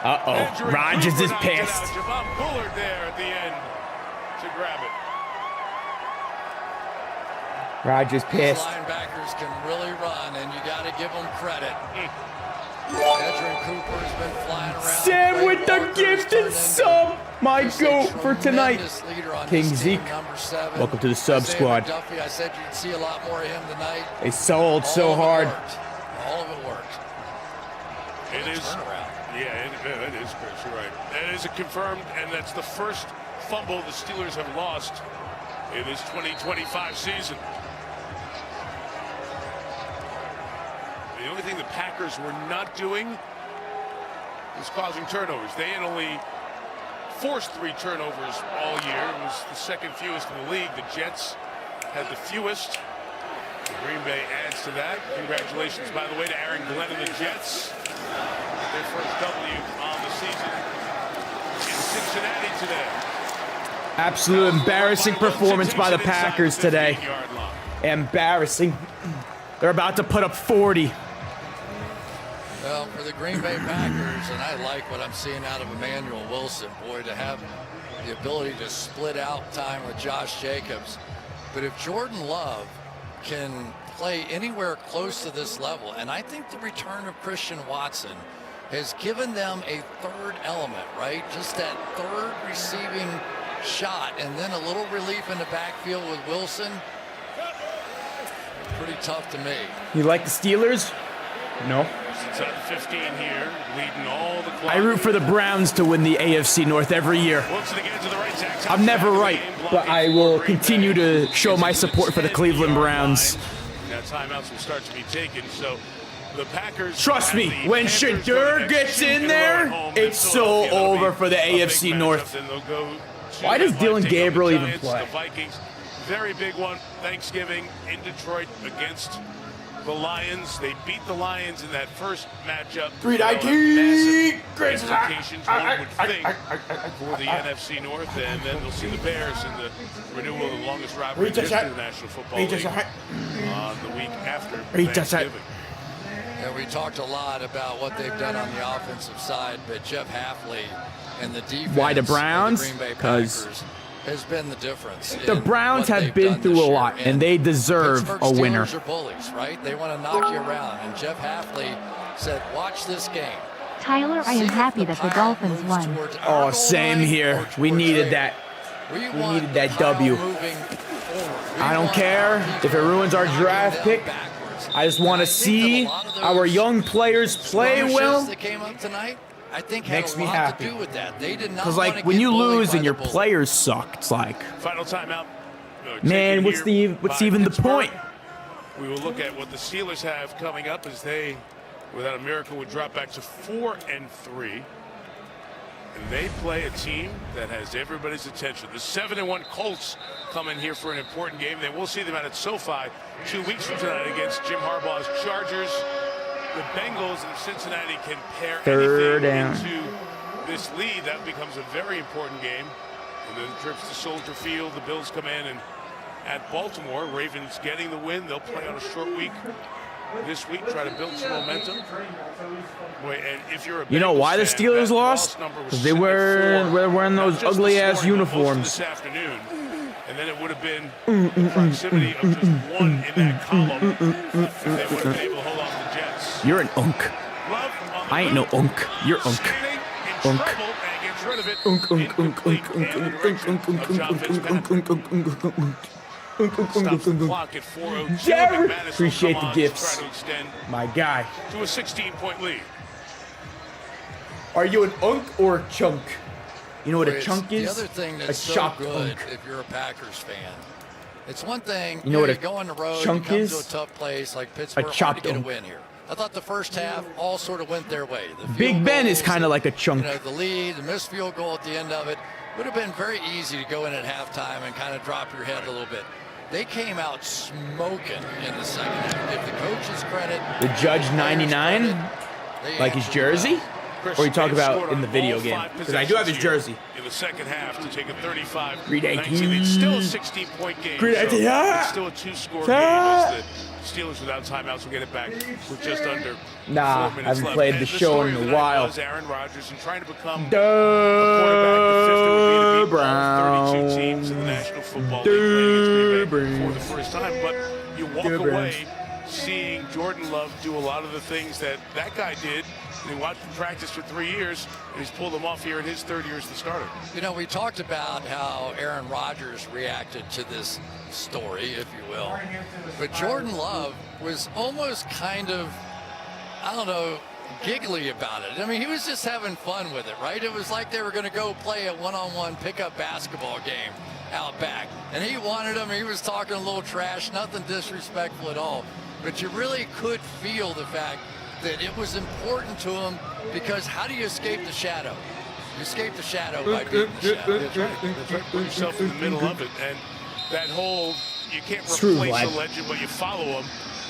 Rodgers is pissed. Javon Bullard there at the end to grab it. Rodgers pissed. These linebackers can really run, and you got to give them credit. Edgerrin Cooper has been flying around. Sam with the gifted sub. My goat for tonight. King Zeke. Welcome to the sub squad. Duffy, I said you'd see a lot more of him tonight. They sold so hard. All of it worked. It is. Yeah, it is, Chris. You're right. It is confirmed, and that's the first fumble the Steelers have lost in this 2025 season. The only thing the Packers were not doing was causing turnovers. They had only forced 3 turnovers all year. It was the second fewest in the league. The Jets had the fewest. Green Bay adds to that. Congratulations, by the way, to Aaron Glenn and the Jets. Their first W on the season in Cincinnati today. Absolute embarrassing performance by the Packers today. Embarrassing. They're about to put up 40. Well, for the Green Bay Packers, and I like what I'm seeing out of Emmanuel Wilson, boy, to have the ability to split out time with Josh Jacobs. But if Jordan Love can play anywhere close to this level, and I think the return of Christian Watson has given them a third element, right? Just that third receiving shot, and then a little relief in the backfield with Wilson. Pretty tough to me. You like the Steelers? No. It's at 15 here, leading all the clock. I root for the Browns to win the AFC North every year. I'm never right, but I will continue to show my support for the Cleveland Browns. Now timeouts will start to be taken, so the Packers. Trust me, when Shadur gets in there, it's so over for the AFC North. Why does Dylan Gabriel even play? The Vikings, very big one, Thanksgiving in Detroit against the Lions. They beat the Lions in that first matchup. Massive implications, one would think, for the NFC North, and then they'll see the Bears in the renewal of the longest rivalry in the history of the National Football League on the week after Thanksgiving. And we talked a lot about what they've done on the offensive side, but Jeff Hafley and the defense Why the Browns? of the Green Bay Because Packers has been the difference. the Browns have been through a lot, and they deserve a winner. Pittsburgh Steelers are bullies, right? They want to knock you around. And Jeff Hafley said, watch this game. Tyler, I am happy that the Dolphins won. Oh, same here. We needed that. We needed that W. I don't care if it ruins our draft pick. I just want to see our young players play well. That came up tonight, I think Makes had a me lot happy. to do with that. They did not Because, want like, to when get you bullied lose by and your the Bulls. players suck, it's like, Final timeout. man, what's taken by even the Pittsburgh. point? We will look at what the Steelers have coming up as they, without a miracle, would drop back to 4-3. And they play a team that has everybody's attention. The 7-1 Colts come in here for an important game. Then we'll see them out at SoFi 2 weeks from tonight against Jim Harbaugh's Chargers. The Bengals and Cincinnati can pair Third anything down. into this lead. That becomes a very important game. And then trips to Soldier Field. The Bills come in and at Baltimore. Ravens getting the win. They'll play on a short week this week, try to build some momentum. Boy, and if you're a You know Bengals why the fan, Steelers that lost? loss number was Because they sitting at were 4, wearing not those just this ugly ass morning, but most of uniforms. this afternoon. And then it would have been the proximity of just one in that column if they would have been able to hold off the Jets. You're an unk. I ain't no unk. You're unk. Unk. Unk, unk, unk, unk, unk, unk, unk, unk, unk, unk, unk, unk. Stops the clock at 4:02. Jared, McManus will appreciate come the on to gifts. try to extend My guy. to a 16-point lead. Are you an unk or a chunk? You know what a It's chunk the is? other thing a that's so chopped good unk. if you're a Packers fan. It's one thing, You know what you a go on the road, you chunk come is? to a tough place like Pittsburgh, hard chopped to get a unk. win here. I thought the first half all sort of went their way. The Big field Ben is goals, kind of like a chunk. You know, the lead, the missed field goal at the end of it would have been very easy to go in at halftime and kind of drop your head a little bit. They came out smoking in the second half. Give the coaches credit. The Judge 99? Like his jersey? Or you talk about in the video game? Because I do have his jersey. In the second half to take a 35-19 Green lead. 18. It's still a 16-point game. Green so 18, yeah. It's still a two-score game as the Steelers without timeouts will get it back with just under 4 Nah, minutes I haven't left. played And the show story in of the a night while. was Aaron Rodgers and trying to become a quarterback, the fifth that would be to beat all 32 teams in the National Football League playing against Green Bay for the first time. But you walk away seeing Jordan Love do a lot of the things that guy did. And he watched him practice for 3 years, and he's pulled them off here in his third year as the starter. You know, we talked about how Aaron Rodgers reacted to this story, if you will. But Jordan Love was almost kind of, I don't know, giggly about it. I mean, he was just having fun with it, right? It was like they were going to go play a one-on-one pickup basketball game out back. And he wanted him. He was talking a little trash, nothing disrespectful at all. But you really could feel the fact that it was important to him, because how do you escape the shadow? You escape the shadow by beating the shadow. That's right. That's right. Put yourself in the middle of it. And that whole, you can't True, replace lad. a legend, but you follow him.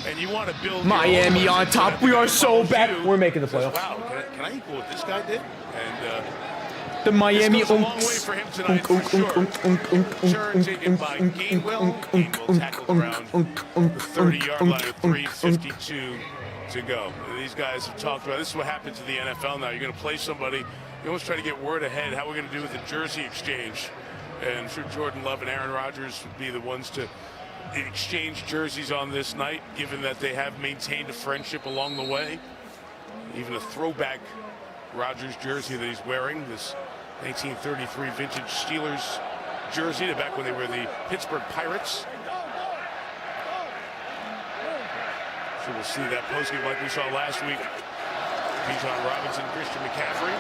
And you want to build Miami your own on legend top. that We are follows so bad. you. We're making the Says, playoffs. wow, can I equal what this guy did? And The Miami this goes a long way for him tonight, for sure. Sure, taken by Gainwell. Gainwell tackled around the 30-yard line with 3:52 to go. These guys have talked about this is what happens in the NFL now. You're going to play somebody, you always try to get word ahead. How we're going to do with the jersey exchange. And I'm sure Jordan Love and Aaron Rodgers would be the ones to exchange jerseys on this night, given that they have maintained a friendship along the way. Even a throwback Rodgers jersey that he's wearing, this 1933 vintage Steelers jersey, to back when they were the Pittsburgh Pirates. So we'll see that postgame like we saw last week. Bijan Robinson, Christian McCaffrey.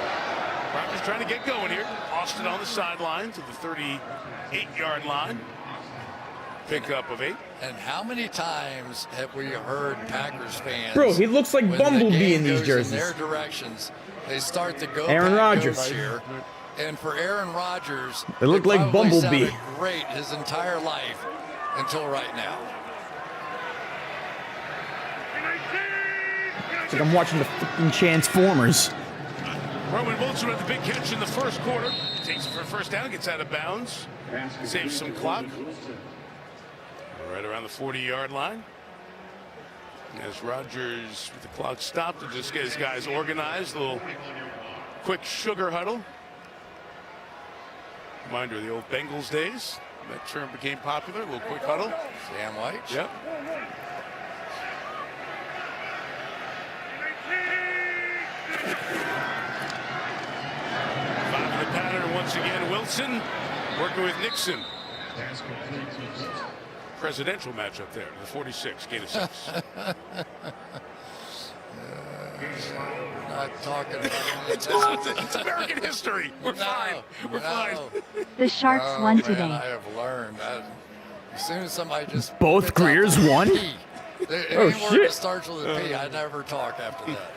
Rodgers trying to get going here. Austin on the sideline to the 38-yard line. Pickup of 8. And how many times have we heard Packers fans? Bro, he looks like when the Bumblebee game in these goes jerseys. In their directions, they start to go. Aaron Rodgers. here. And for Aaron Rodgers, They look like probably Bumblebee. sounded great his entire life until right now. It's like I'm watching the freaking Transformers. Roman Wilson with the big catch in the first quarter. Takes it for a first down, gets out of bounds. Saves some clock. Right around the 40-yard line. As Rodgers, with the clock stopped, to just get his guys organized. A little quick sugar huddle. Reminder of the old Bengals days. That term became popular. A little quick huddle. Sam White. Yep. Five in the pattern once again. Wilson working with Nixon. Presidential matchup there. The 46, gain of 6. Not talking about it's American history. We're fine. We're fine. The Sharks won Man, today. I have learned. As soon as somebody just Both spits out Greers the won? P, Oh, any word shit. that starts with a P, I never talk after that.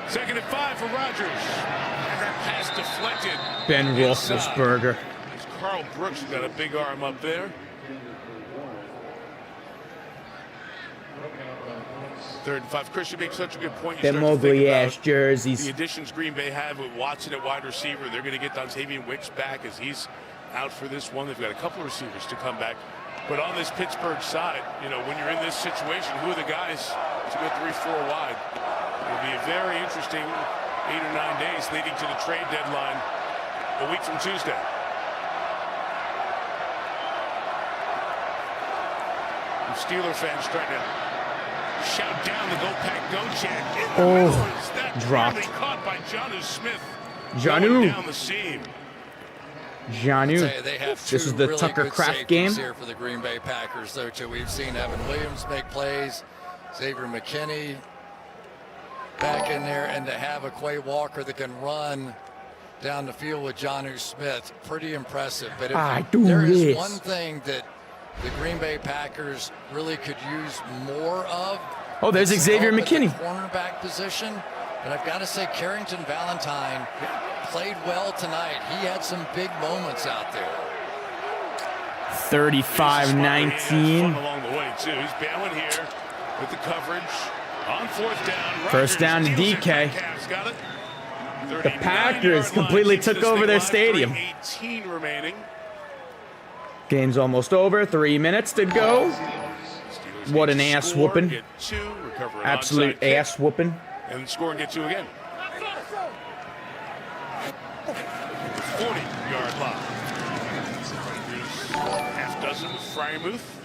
Second and 5 for Rodgers. And that pass deflected. Ben inside. Roethlisberger. It's Carl Brooks who got a big arm up there. Third and 5. Chris, you make such a good point. You Them start to think ugly about ass jerseys. the additions Green Bay have with Watson at wide receiver. They're going to get Dontavian Wicks back as he's out for this one. They've got a couple of receivers to come back. But on this Pittsburgh side, you know, when you're in this situation, who are the guys to go 3-4 wide? It'll be a very interesting 8 or 9 days leading to the trade deadline a week from Tuesday. And Steeler fans trying to shout down the Go Pack Go chant. Oh, that dropped. clearly caught by Jonnu Smith. Jonnu. Going down the seam. Janu. They have This is the really Tucker good Kraft game. safeties here for the Green Bay Packers, though, too. We've seen Evan Williams make plays, Xavier McKinney back in there, and to have a Quay Walker that can run down the field with Jonnu Smith, pretty impressive. But if there is one thing that the Green Bay Packers really could use more of. Oh, there's it's Xavier help at McKinney. the cornerback position. And I've got to say, Carrington Valentine played well tonight. He had some big moments out there. 35-19. Along the way, too. He's bailing here with the coverage on fourth down. First down to DK. Got it. The Packers completely took over their stadium. 18 remaining. Game's almost over. 3 minutes to go. What an ass whooping. Get 2, recover an Absolute onside ass whooping. and score and get 2 again. 40-yard line. Half dozen with Frymouth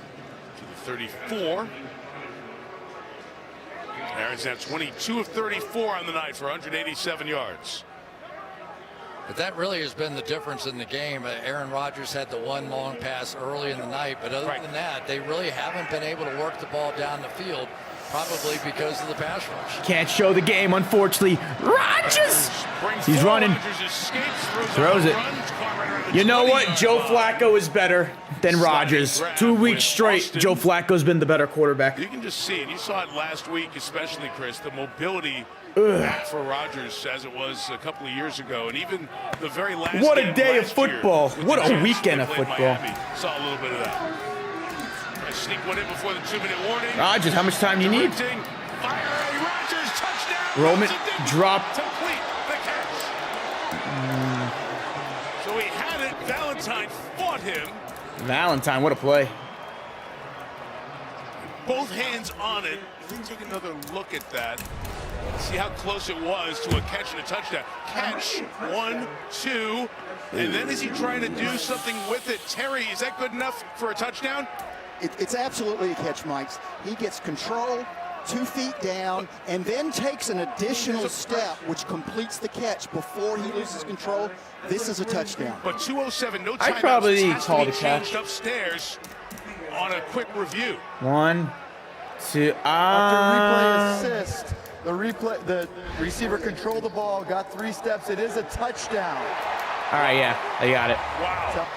to the 34. Aaron's at 22 of 34 on the night for 187 yards. But that really has been the difference in the game. Aaron Rodgers had the one long pass early in the night, but other than that, they really haven't been able to work the ball down the field, probably because of the pass rush. Can't show the game, unfortunately. Rodgers! He's running. Throws it. You know what? Joe Flacco is better than Rodgers. 2 weeks straight, Joe Flacco's been the better quarterback. You can just see it. You saw it last week, especially, Chris, the mobility for Rodgers as it was a couple of years ago, and even the very last What a game day of last year football. with What the a Jets weekend when of they played football. Miami. Saw a little bit of that. I sneak one in before the 2-minute warning. Rodgers, how much time do you need? Fire a Rodgers touchdown. Roman Robinson did dropped. complete the catch. So he had it. Valentine fought him. Valentine, what a play. Both hands on it. Let me take another look at that. See how close it was to a catch and a touchdown. Catch, 1, 2, and then is he trying to do something with it? Terry, is that good enough for a touchdown? It's absolutely a catch, Mike. He gets control, 2 feet down, and then takes an additional step, which completes the catch before he loses control. This is a touchdown. But 2:07, no timeouts. I probably This has to called be a catch. changed upstairs on a quick review. 1, 2, After replay assist, the receiver controlled the ball, got 3 steps. It is a touchdown. All right, yeah, I got it. Wow.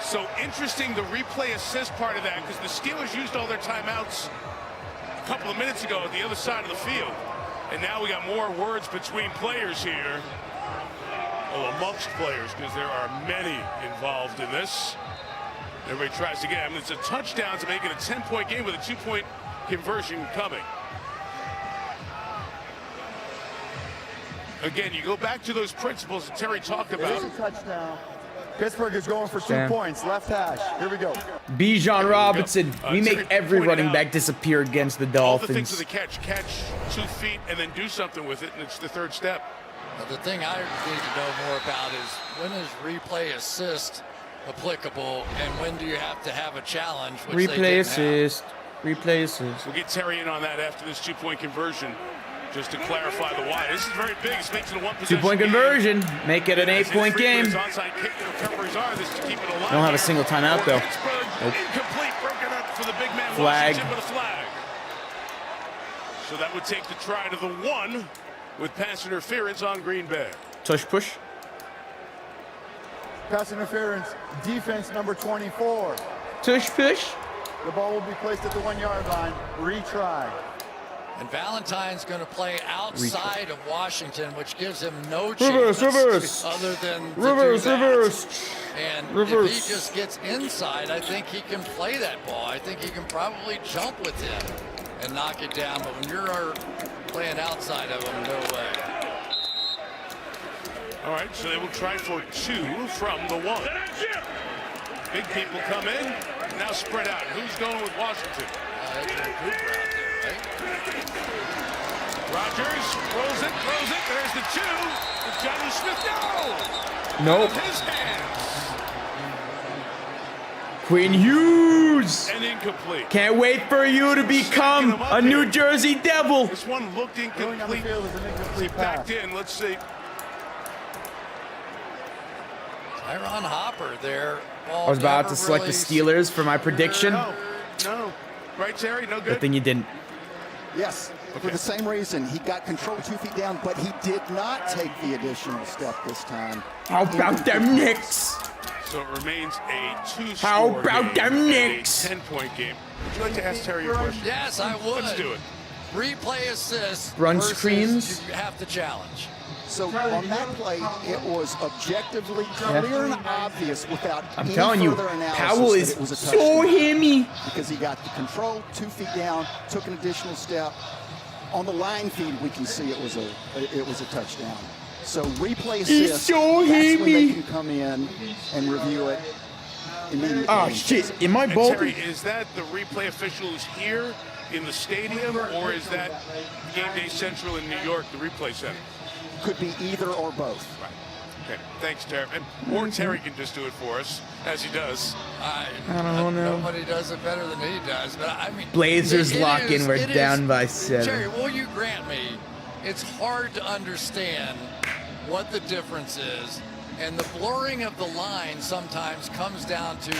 So interesting, the replay assist part of that, because the Steelers used all their timeouts a couple of minutes ago at the other side of the field. And now we got more words between players here. Well, amongst players, because there are many involved in this. Everybody tries to get him. It's a touchdown to make it a 10-point game with a 2-point conversion coming. Again, you go back to those principles that Terry talked about. It is a touchdown. Pittsburgh is going for 2 Damn. points. Left hash. Here we go. Bijan Robinson. We make Terry every pointed running out back disappear against the all the things of Dolphins. the catch 2 feet, and then do something with it, and it's the 3rd step. The thing I need to know more about is when is replay assist applicable, and when do you have to have a challenge? Which they Replay didn't have. assist. Replay assist. We'll get Terry in on that after this 2-point conversion. Just to clarify the why, this is very big. This makes it a one-possession 2-point conversion. Make it an 8-point game. Don't have a single timeout, though. Nope. Incomplete, broken up for the big man Flag. Washington, but a flag. So that would take the try to the 1 with pass interference on Green Bay. Tush push. Pass interference, defense number 24. Tush push. The ball will be placed at the 1-yard line. Retry. And Valentine's going to play outside of Washington, which gives him no chance Reverse. other than to Reverse. do that. Reverse. And Reverse. if he just gets inside, I think he can play that ball. I think he can probably jump with him and knock it down. But when you're playing outside of him, no way. All right, so they will try for 2 from the 1. Big people come in, now spread out. Who's going with Washington? Rodgers rolls it, throws it. There's the 2. It's Johnny Smith. No! Nope. His hands. Quinn Hughes. And incomplete. Can't wait for you to become a New Jersey Devil. This one looked incomplete. He backed in. Let's see. Tyron Hopper there. I was about to select the Steelers for my prediction. No. Right, Terry? No good? Good thing you didn't. Yes, for the same reason. He got control 2 feet down, but he did not take the additional step this time. How about them Knicks? So it remains a 2-score How about game, them Knicks? a 10-point game. Would you like to ask Terry your question? Yes, I would. Let's do it. Replay assist. Brunch versus screens. You have to challenge. So on that play, it was objectively clear and obvious without any telling you, further analysis Powell that is it was a so touchdown. hammy. Because he got the control 2 feet down, took an additional step. On the line feed, we can see it was a touchdown. So replay assist, so that's when hammy. they can come in and review it immediately. Oh shit! Am I And bold? Terry, is that the replay officials here in the stadium, or is that Game Day Central in New York, the replay center? Could be either or both. Right. Okay. Thanks, Terry. Or Terry can just do it for us, as he does. I don't know. Nobody does it better than he does. But I mean, Blazers lock in. We're down by 7. Jerry, will you grant me? It's hard to understand what the difference is, and the blurring of the line sometimes comes down to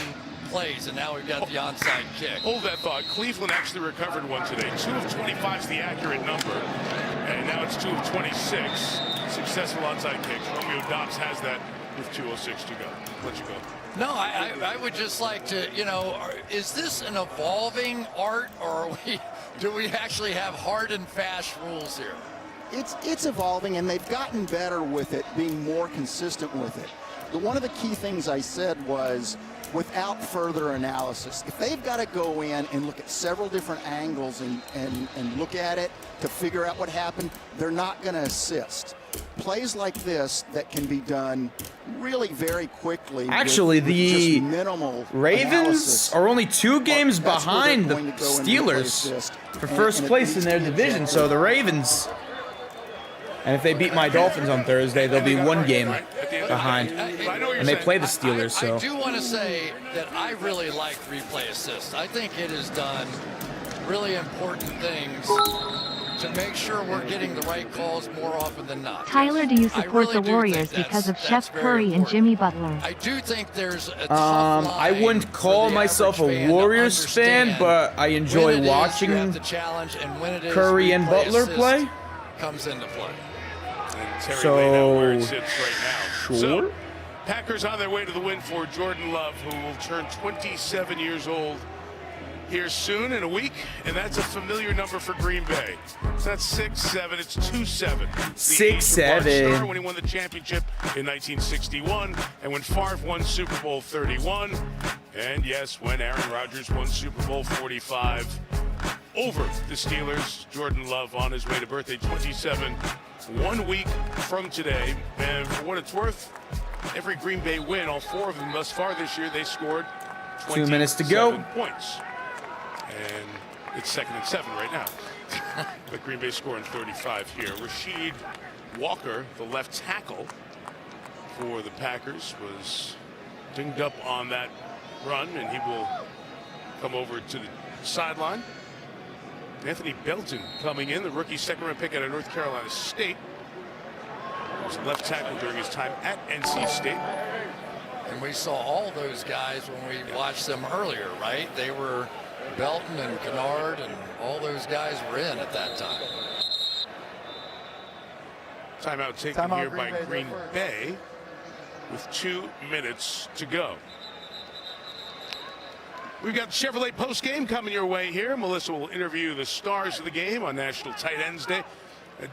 plays. And now we've got the onside kick. Hold that thought. Cleveland actually recovered one today. 2 of 25 is the accurate number, and now it's 2 of 26. Successful onside kicks. Romeo Dobbs has that with 2:06 to go. Let you go. No, I would just like to, is this an evolving art, or do we actually have hard and fast rules here? It's evolving, and they've gotten better with it, being more consistent with it. But one of the key things I said was, without further analysis, if they've got to go in and look at several different angles and look at it to figure out what happened, they're not going to assist. Plays like this that can be done really very quickly. Actually, with the just minimal Ravens analysis. are only 2 games That's where behind the they're going to go and Steelers replace this. for And first it place in needs their to be division. adjusted. So the Ravens, and if they beat my Dolphins on Thursday, they'll be 1 game behind. And they play the Steelers, so. I do want to say that I really like replay assist. I think it has done really important things to make sure we're getting the right calls more often than not. Tyler, do you support really the do Warriors think because of that's Chef very Curry and important. Jimmy Butler? I do think there's a tough I line wouldn't call for the myself average a fan to Warriors fan, understand but I when enjoy it is you watching have to challenge and when it is Curry and replay Butler assist play. comes into play. And Terry So, laid out where it sits right now. sure. So, Packers on their way to the win for Jordan Love, who will turn 27 years old here soon in a week, and that's a familiar number for Green Bay. So that's 6'7", it's 2'7". 6'7". When he won the championship in 1961, and when Favre won Super Bowl 31, and yes, when Aaron Rodgers won Super Bowl 45 over the Steelers. Jordan Love on his way to birthday 27, 1 week from today. And for what it's worth, every Green Bay win, all 4 of them thus far this year, they scored 2 minutes to go. 27 points. And it's 2nd and 7 right now. But Green Bay scoring 35 here. Rasheed Walker, the left tackle for the Packers, was dinged up on that run, and he will come over to the sideline. Anthony Belton coming in, the rookie second-round pick out of North Carolina State. He was left tackle during his time at NC State. And we saw all those guys when we watched them earlier, right? They were Belton and Kennard, and all those guys were in at that time. Timeout taken here by Green Bay with 2 minutes to go. We've got Chevrolet postgame coming your way here. Melissa will interview the stars of the game on National Tight Ends Day.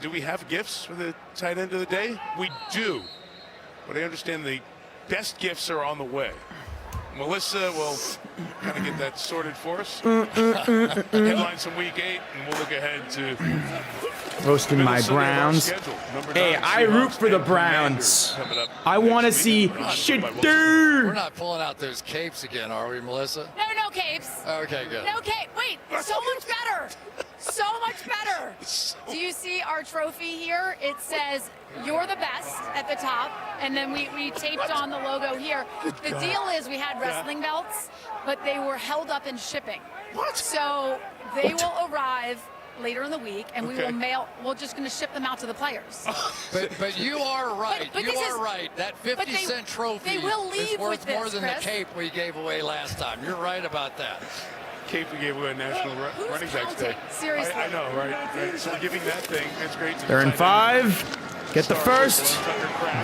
Do we have gifts for the tight end of the day? We do. But I understand the best gifts are on the way. Melissa will kind of get that sorted for us. Headlines from Week 8, and we'll look ahead to roasting my Browns. Hey, I root for the Browns. I want to see shit. We're not pulling out those capes again, are we, Melissa? No capes. Okay, good. No cape. Wait, so much better. So much better. Do you see our trophy here? It says, "You're the best" at the top, and then we taped on the logo here. The deal is we had wrestling belts, but they were held up in shipping. What? So they will arrive later in the week, and we will mail. We're just going to ship them out to the players. But you are right. But you are right. That 50-cent trophy they will leave is worth with this, more than Chris. the cape we gave away last time. You're right about that. Cape we gave away on National Running Backs Day. Seriously. I know, right? So we're giving that thing. That's great. They're in 5. Get the first.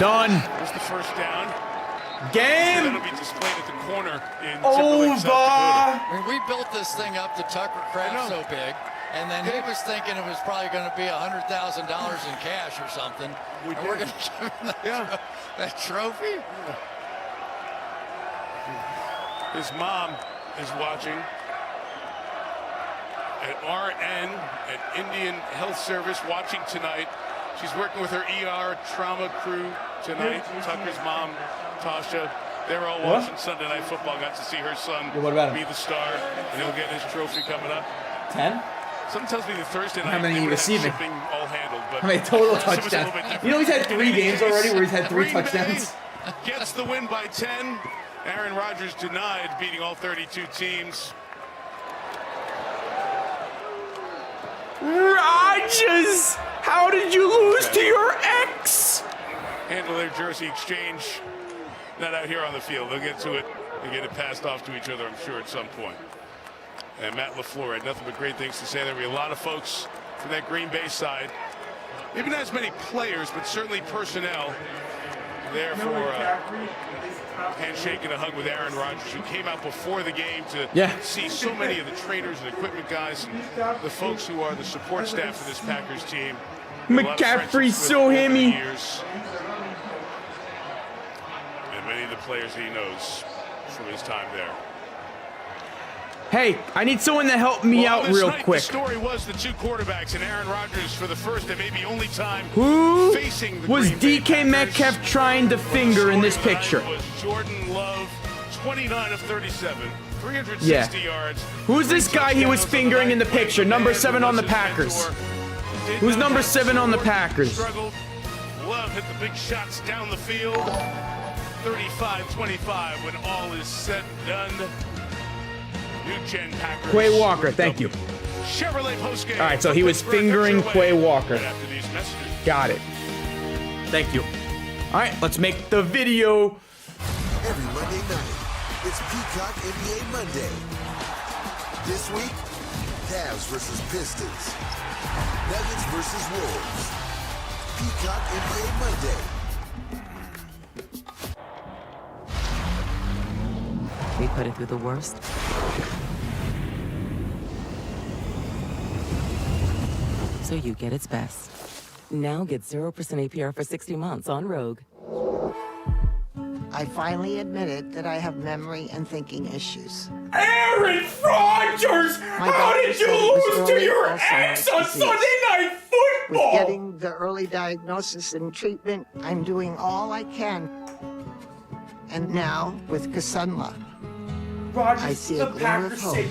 Done. There's the first down. Game. That'll be displayed at the corner in over. I mean, we built this thing up to Tucker Craft so big, and then he was thinking it was probably going to be $100,000 in cash or something. We're going to give him that trophy. His mom is watching at RN at Indian Health Service, watching tonight. She's working with her ER trauma crew tonight. Tucker's mom, Tasha, they're all watching Sunday Night Football. Got to see her son be the star, and he'll get his trophy coming up. 10? Something tells me the Thursday night. How many receiving? Shipping all handled, but how many total this was a touchdowns? little bit You know he's had 3 games already where he's had 3 Green touchdowns. Bay gets the win by 10. Aaron Rodgers denied beating all 32 teams. Rodgers, how did you lose to your ex? Handle their jersey exchange. Not out here on the field. They'll get to it and get it passed off to each other, I'm sure, at some point. And Matt LaFleur had nothing but great things to say. There will be a lot of folks from that Green Bay side. Maybe not as many players, but certainly personnel there for a handshake and a hug with Aaron Rodgers, who came out before the game to see so many of the trainers and equipment guys and the folks who are the support staff of this Packers team. McCaffrey so hammy. And many of the players he knows from his time there. Hey, I need someone to help me out real quick. The story was the 2 quarterbacks and Aaron Rodgers for the first and maybe only time Who facing the was Green Bay DK Metcalf trying to finger in this picture? Was Jordan Love, 29 of 37, 360 yards. Who's this guy he was fingering in the picture? Number 7 on the Packers. Who's number 7 on the Packers? Love hit the big shots down the field. 35-25 when all is said and done. New Gen Packers. Quay Walker, thank you. Chevrolet postgame. All right, so he was fingering Quay Walker. Right after these messages. Got it. Thank you. All right, let's make the video. Every Monday night, it's Peacock NBA Monday. This week, Cavs versus Pistons. Nuggets versus Wolves. Peacock NBA Monday. We put it through the worst. So you get its best. Now get 0% APR for 60 months on Rogue. I finally admitted that I have memory and thinking issues. Aaron Rodgers! How did you lose to your ex on Sunday Night Football? With getting the early diagnosis and treatment, I'm doing all I can. And now, with Cassandra, I see a glimmer of hope.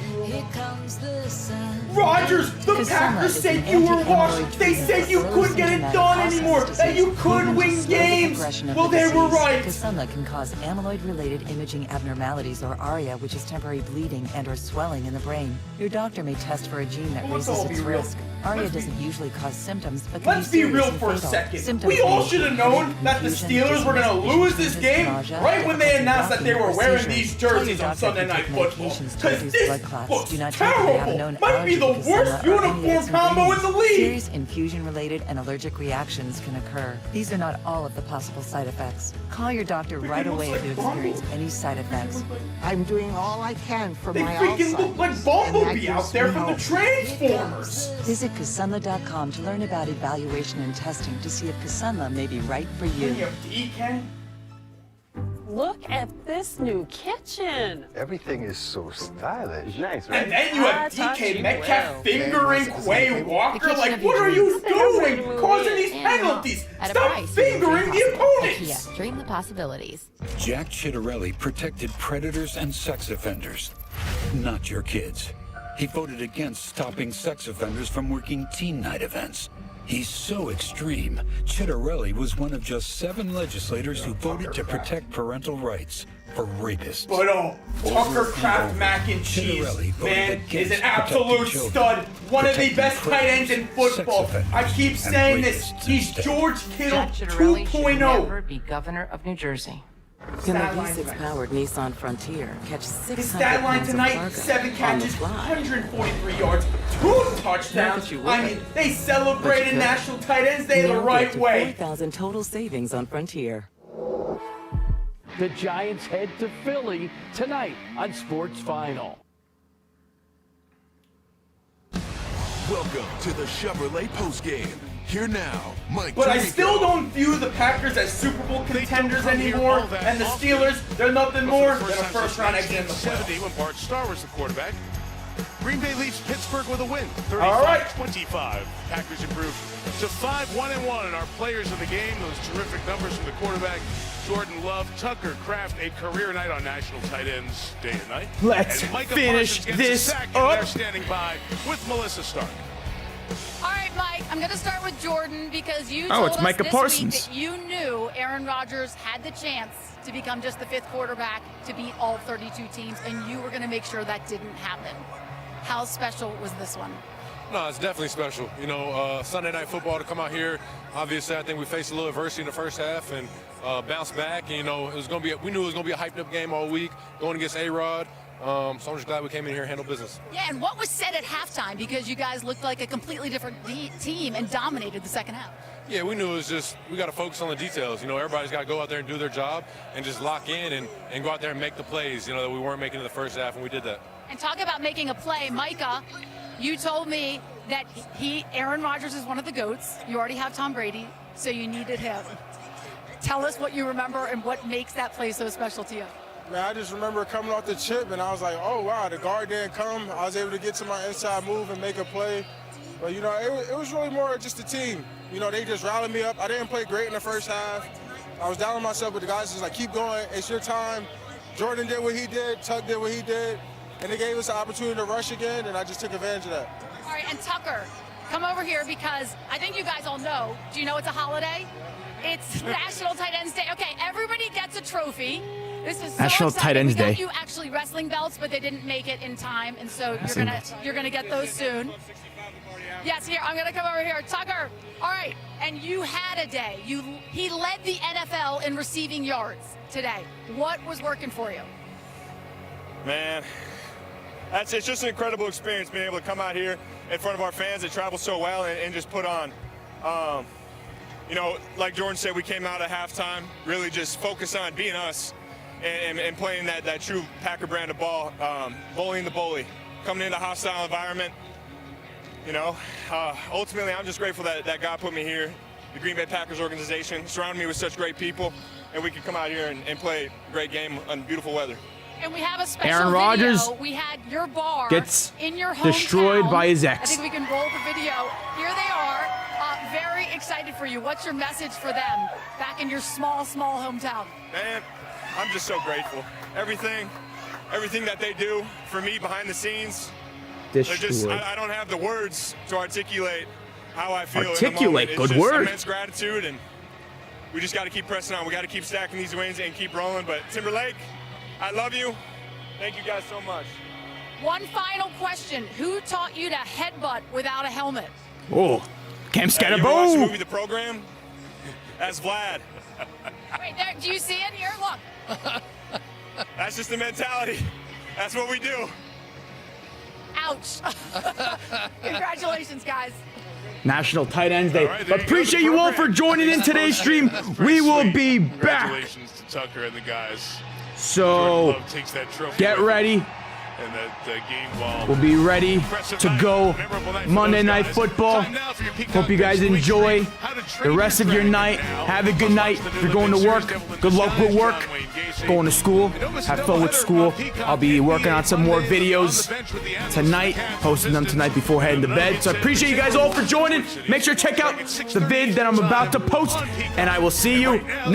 Rodgers, the Packers said you were washed. They said you couldn't get it done anymore. That you couldn't win games. progression of Well, the they disease. were right. Kisunla can cause amyloid-related imaging abnormalities, or ARIA, which is temporary bleeding and/or swelling in the brain. Your doctor may test for a gene that Let's raises all be its real. risk. ARIA doesn't usually cause symptoms, but can Let's be serious real and for a fatal. second. Symptoms We all may should have include known that the confusion, Steelers were going to dizziness, lose this vision, game nausea, right when they difficulty announced that they walking, were or wearing seizures. these Tell your jerseys on doctor Sunday to Night take Football. medications to Because reduce this blood clots. looks Do not take if you have a terrible. known Might be allergy the to worst Kisunla or any uniform of its combo in the ingredients. league. Serious infusion-related and allergic reactions can occur. These are not all of the possible side effects. Call your doctor right away if you experience any side effects. I'm doing all I can for They my freaking Alzheimer's. look like and Bumblebee that out gives there me from the hope. Transformers. Visit Kisunla.com to learn about evaluation and testing to see if Kisunla may be right for you. You have DK? Look at this new kitchen. Everything is so stylish. Nice, And then you have DK Metcalf fingering Quay Walker. Like, what are you dreams. doing? Causing these penalties. Stop fingering the opponents. Dream the possibilities. Jack Chitterelli protected predators and sex offenders, not your kids. He voted against stopping sex offenders from working teen night events. He's so extreme, Chitterelli was one of just 7 legislators who voted to protect parental rights for rapists. But Tucker Kraft mac and cheese, man, is an absolute stud. One of the best tight ends in football. I keep saying this. He's George Kittle Jack Chitterelli should 2.0. never be governor of New Jersey. In the V6-powered Nissan Frontier, catch 600 His stat line pounds of tonight, cargo 7 on the catches, fly. 143 yards, 2 touchdowns. you I would. mean, they But celebrated you National Tight Ends Day the Now right get to way. 4,000 total savings on Frontier. The Giants head to Philly tonight on Sports Final. Welcome to the Chevrolet postgame. Here now, Mike. But I Tirico. still don't view the Packers as Super Bowl contenders anymore, and the Steelers, they're nothing more than a first-round exit in the playoffs. 1970 when Bart Starr was the quarterback. Green Bay leaves Pittsburgh with a win, All right. 35-25. Packers improved to 5-1-1, and our players of the game, those terrific numbers from the quarterback, Jordan Love, Tucker Kraft, a career night on National Tight Ends day and night. Let's And Micah finish Parsons gets this a sack, up. and they're standing by with Melissa Stark. All right, Mike, I'm going to start with Jordan because you Oh, told it's us Micah this Parsons. week that you knew Aaron Rodgers had the chance to become just the 5th quarterback to beat all 32 teams, and you were going to make sure that didn't happen. How special was this one? No, it's definitely special. You know, Sunday Night Football to come out here. Obviously, I think we faced a little adversity in the first half and bounced back. And, you know, it was going to be. We knew it was going to be a hyped up game all week, going against A-Rod. So I'm just glad we came in here and handled business. Yeah, and what was said at halftime? Because you guys looked like a completely different team and dominated the second half. Yeah, we knew it was just we got to focus on the details. You know, everybody's got to go out there and do their job and just lock in and go out there and make the plays. You know, that we weren't making in the first half, and we did that. And talk about making a play, Micah. You told me that Aaron Rodgers is one of the GOATs. You already have Tom Brady, so you needed him. Tell us what you remember and what makes that play so special to you. Man, I just remember coming off the chip, and I was like, oh, wow, the guard didn't come. I was able to get to my inside move and make a play. But, you know, it was really more just the team. You know, they just rallied me up. I didn't play great in the first half. I was down on myself, but the guys was like, keep going. It's your time. Jordan did what he did. Tuck did what he did. And they gave us an opportunity to rush again, and I just took advantage of that. All right, and Tucker, come over here because I think you guys all know. Do you know it's a holiday? It's National Tight Ends Day. Okay, everybody gets a trophy. This is so National exciting. Tight Ends We got Day. you actually wrestling belts, but they didn't make it in time, and so Wrestling you're gonna get those soon. Yes, here I'm gonna come over here, Tucker. All right, and you had a day. He led the NFL in receiving yards today. What was working for you? Man, it's just an incredible experience being able to come out here in front of our fans that travel so well and just put on. You know, like Jordan said, we came out at halftime, really just focused on being us and playing that true Packer brand of ball, bullying the bully, coming into a hostile environment. You know, ultimately, I'm just grateful that God put me here, the Green Bay Packers organization, surrounded me with such great people, and we could come out here and play a great game on beautiful weather. And we have a special Aaron Rodgers video. We had your bar gets in your hometown. destroyed by his ex. I think we can roll the video. Here they are, very excited for you. What's your message for them back in your small hometown? Man, I'm just so grateful. Everything that they do for me behind the scenes, I don't have the words to articulate how I feel. Articulate, in the moment. good It's just word. immense gratitude, and we just got to keep pressing on. We got to keep stacking these wins and keep rolling. But Timberlake, I love you. Thank you guys so much. One final question. Who taught you to headbutt without a helmet? Oh, Cam You ever watch the Scatterbo. movie The Program? That's Vlad. Wait, there, do you see it here? Look. That's just the mentality. That's what we do. Ouch. Congratulations, guys. National Tight Ends Day. All right, there you go, Appreciate the you all program. for joining in today's stream. We will be back. Congratulations to Tucker and the guys. So Jordan Love takes that trophy get with him. ready. And that game ball. We'll be ready to go Monday Night Football. Hope you guys enjoy the rest of your night. Have a good night. If you're going to work, good luck with work. Going to school, have fun with school. I'll be working on some more videos tonight, posting them tonight before heading to bed. So I appreciate you guys all for joining. Make sure to check out the vid that I'm about to post, and I will see you next